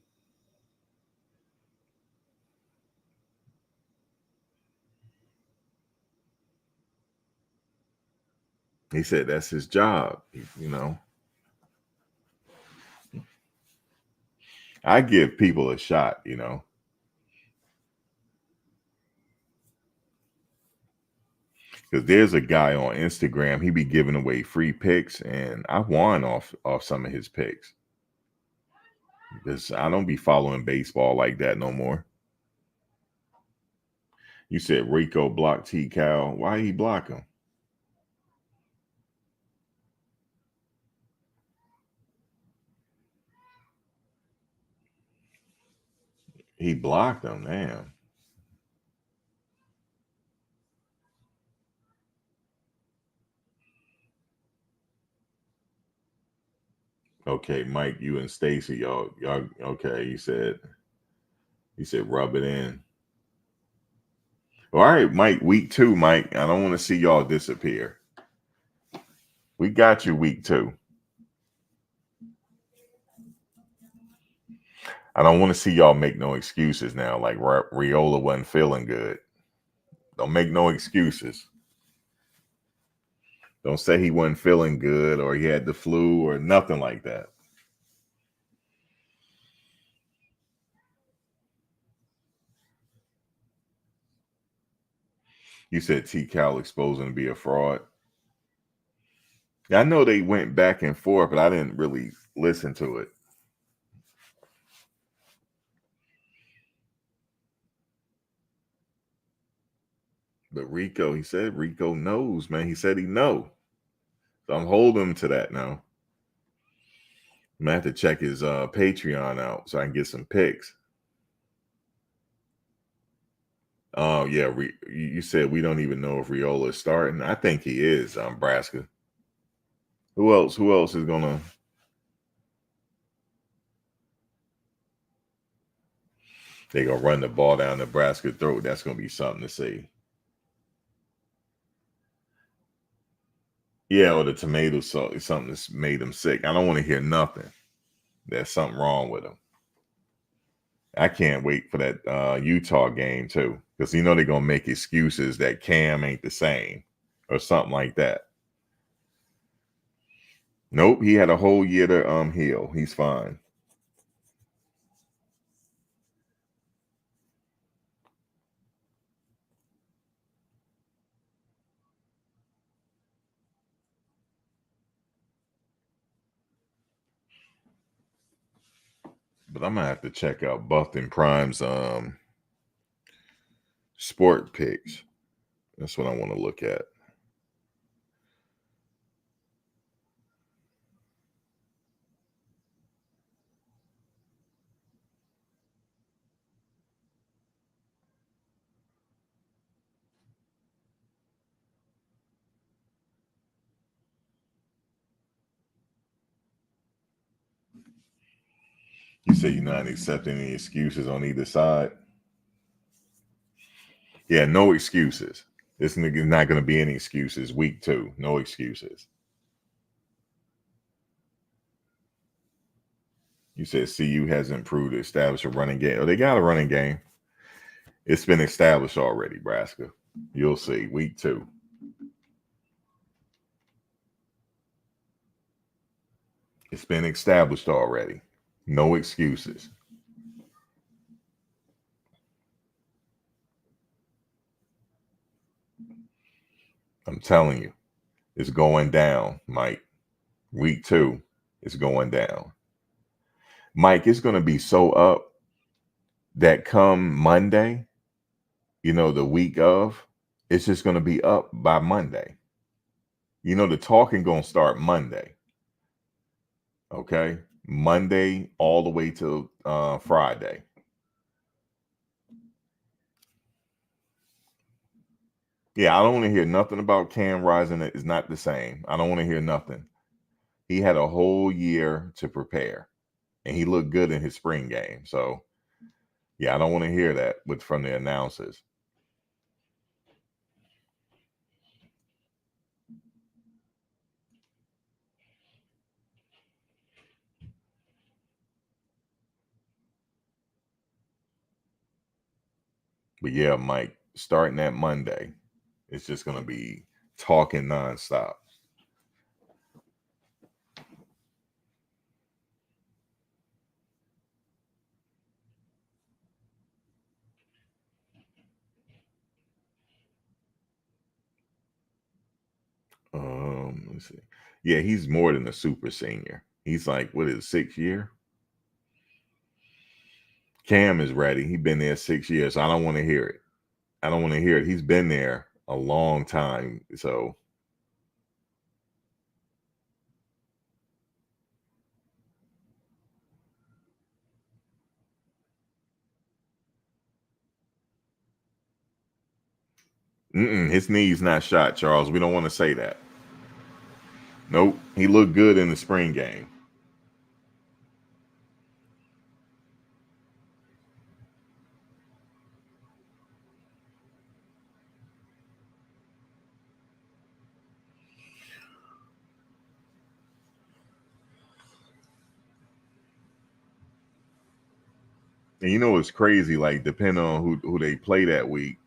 He said that's his job, you know. I give people a shot, you know. Because there's a guy on Instagram, he be giving away free picks, and I won off some of his picks. Because I don't be following baseball like that no more. You said Rico blocked T Cal. Why he block him? He blocked him, damn. Okay, Mike, you and Stacy, y'all okay. You said rub it in. All right, Mike, week 2, Mike. I don't want to see y'all disappear. We got you week 2. I don't want to see y'all make no excuses now. Like Riola wasn't feeling good. Don't make no excuses. Don't say he wasn't feeling good or he had the flu or nothing like that. You said T Cal exposing to be a fraud. Yeah, I know they went back and forth, but I didn't really listen to it. But Rico, he said Rico knows, man. He said he know. So I'm holding him to that now. I'm gonna have to check his Patreon out so I can get some picks. Oh yeah, you said we don't even know if Riola is starting. I think he is. Nebraska. Who else? Who else is gonna? They gonna run the ball down Nebraska throat. That's gonna be something to see. Yeah, or the tomato sauce, something that's made him sick. I don't want to hear nothing. There's something wrong with him. I can't wait for that Utah game too, because they're gonna make excuses that Cam ain't the same or something like that. Nope, he had a whole year to heal. He's fine. But I'm gonna have to check out Buffton Prime's sport picks. That's what I want to look at. You say you're not accepting any excuses on either side. Yeah, no excuses. This nigga's not going to be any excuses. Week 2, no excuses. You said CU hasn't proved to establish a running game. Oh, they got a running game. It's been established already, Nebraska. You'll see. Week 2. It's been established already. No excuses. I'm telling you, it's going down, Mike. Week 2, it's going down. Mike, it's going to be so up that come Monday, the week of, it's just going to be up by Monday. The talking going to start Monday. Okay? Monday all the way till Friday. Yeah, I don't want to hear nothing about Cam Rising. It's not the same. I don't want to hear nothing. He had a whole year to prepare, and he looked good in his spring game. So, yeah, I don't want to hear that from the announcers. But yeah, Mike, starting that Monday, it's just going to be talking nonstop. Let's see. Yeah, he's more than a super senior. He's like, what is it, 6th year? Cam is ready. He's been there 6 years. So I don't want to hear it. I don't want to hear it. He's been there a long time. So his knee's not shot, Charles. We don't want to say that. Nope. He looked good in the spring game. And it's crazy, like depending on who they play that week,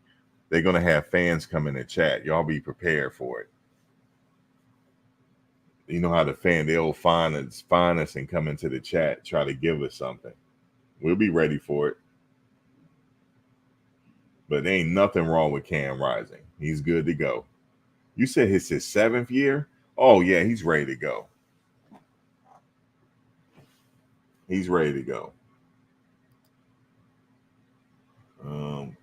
they're gonna have fans come in the chat. Y'all be prepared for it. You know how they'll find us and come into the chat, try to give us something. We'll be ready for it. But there ain't nothing wrong with Cam Rising. He's good to go. You said it's his 7th year? Oh yeah, he's ready to go. He's ready to go. Um,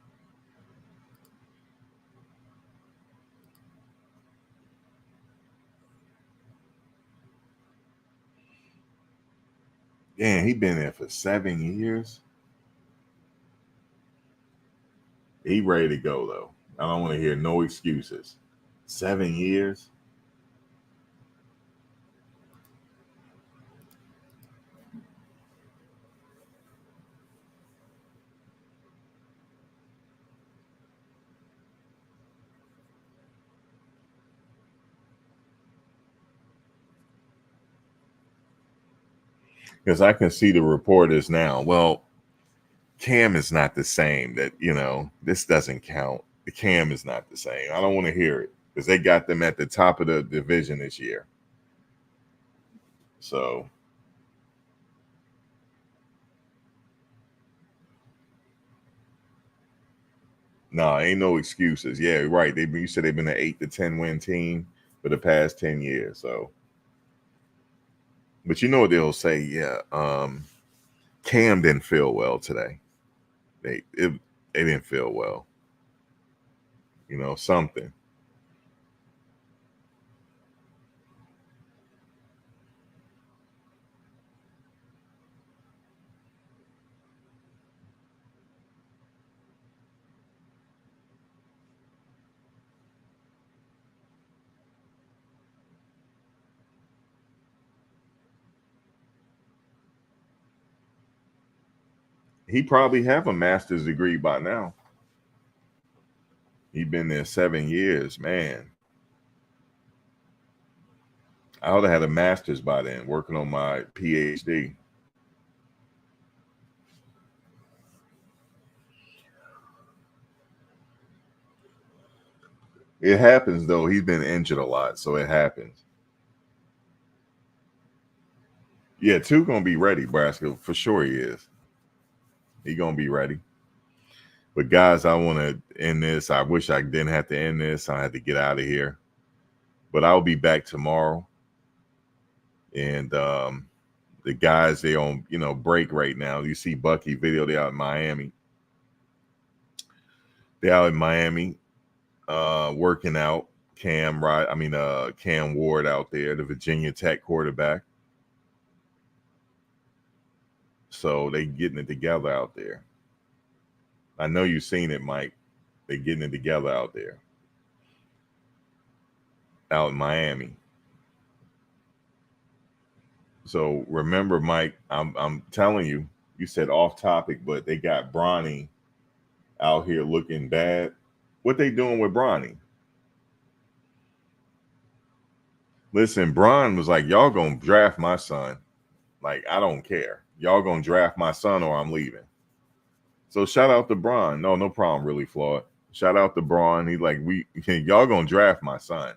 he been there for 7 years. He ready to go though. I don't want to hear no excuses. 7 years. Because I can see the reporters now. Well, Cam is not the same. That, this doesn't count. The Cam is not the same. I don't want to hear it because they got them at the top of the division this year. So no, ain't no excuses. Yeah, right. You said they've been an 8 to 10 win team for the past 10 years. So, but you know what they'll say? Yeah, Cam didn't feel well today. They didn't feel well. Something. He probably have a master's degree by now. He been there 7 years, man. I would have had a master's by then, working on my PhD. It happens though. He's been injured a lot, so it happens. Yeah, two gonna be ready, Nebraska for sure. He is. He gonna be ready. But guys, I want to end this. I wish I didn't have to end this. I had to get out of here. But I'll be back tomorrow. And the guys, they on break right now. You see Bucky video. They out in Miami. They out in Miami, working out. Cam Ward out there, the Virginia Tech quarterback. So they getting it together out there. I know you've seen it, Mike. They getting it together out there, out in Miami. So remember, Mike, I'm telling you, you said off topic, but they got Bronny out here looking bad. What they doing with Bronny? Listen, Bron was like, y'all gonna draft my son. Like, I don't care. Y'all gonna draft my son or I'm leaving. So shout out to Bron. No problem, really, Floyd. Shout out to Bron. He like, y'all gonna draft my son.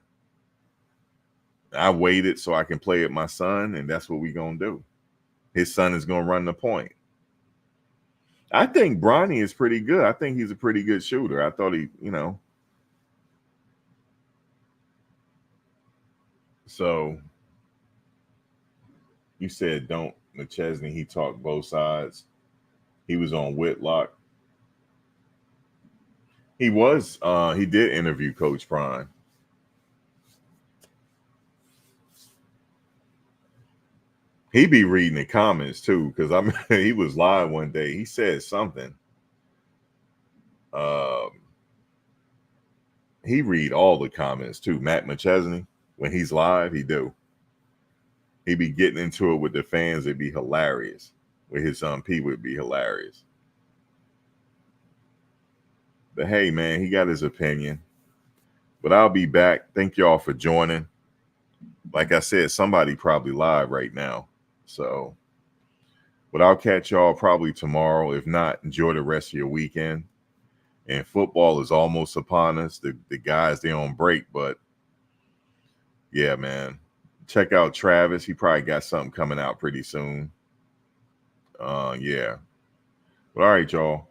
I waited so I can play with my son, and that's what we gonna do. His son is gonna run the point. I think Bronny is pretty good. I think he's a pretty good shooter. I thought So you said don't McChesney. He talked both sides. He was on Whitlock. He was. He did interview Coach Prime. He be reading the comments too, because he was live one day. He said something. He read all the comments too. Matt McChesney, when he's live, he do. He be getting into it with the fans. It'd be hilarious. With his people, it'd be hilarious. But hey, man, he got his opinion. But I'll be back. Thank y'all for joining. Like I said, somebody probably live right now. So, but I'll catch y'all probably tomorrow. If not, enjoy the rest of your weekend. And football is almost upon us. The guys, they on break, but yeah, man. Check out Travis. He probably got something coming out pretty soon. Yeah. But all right, y'all.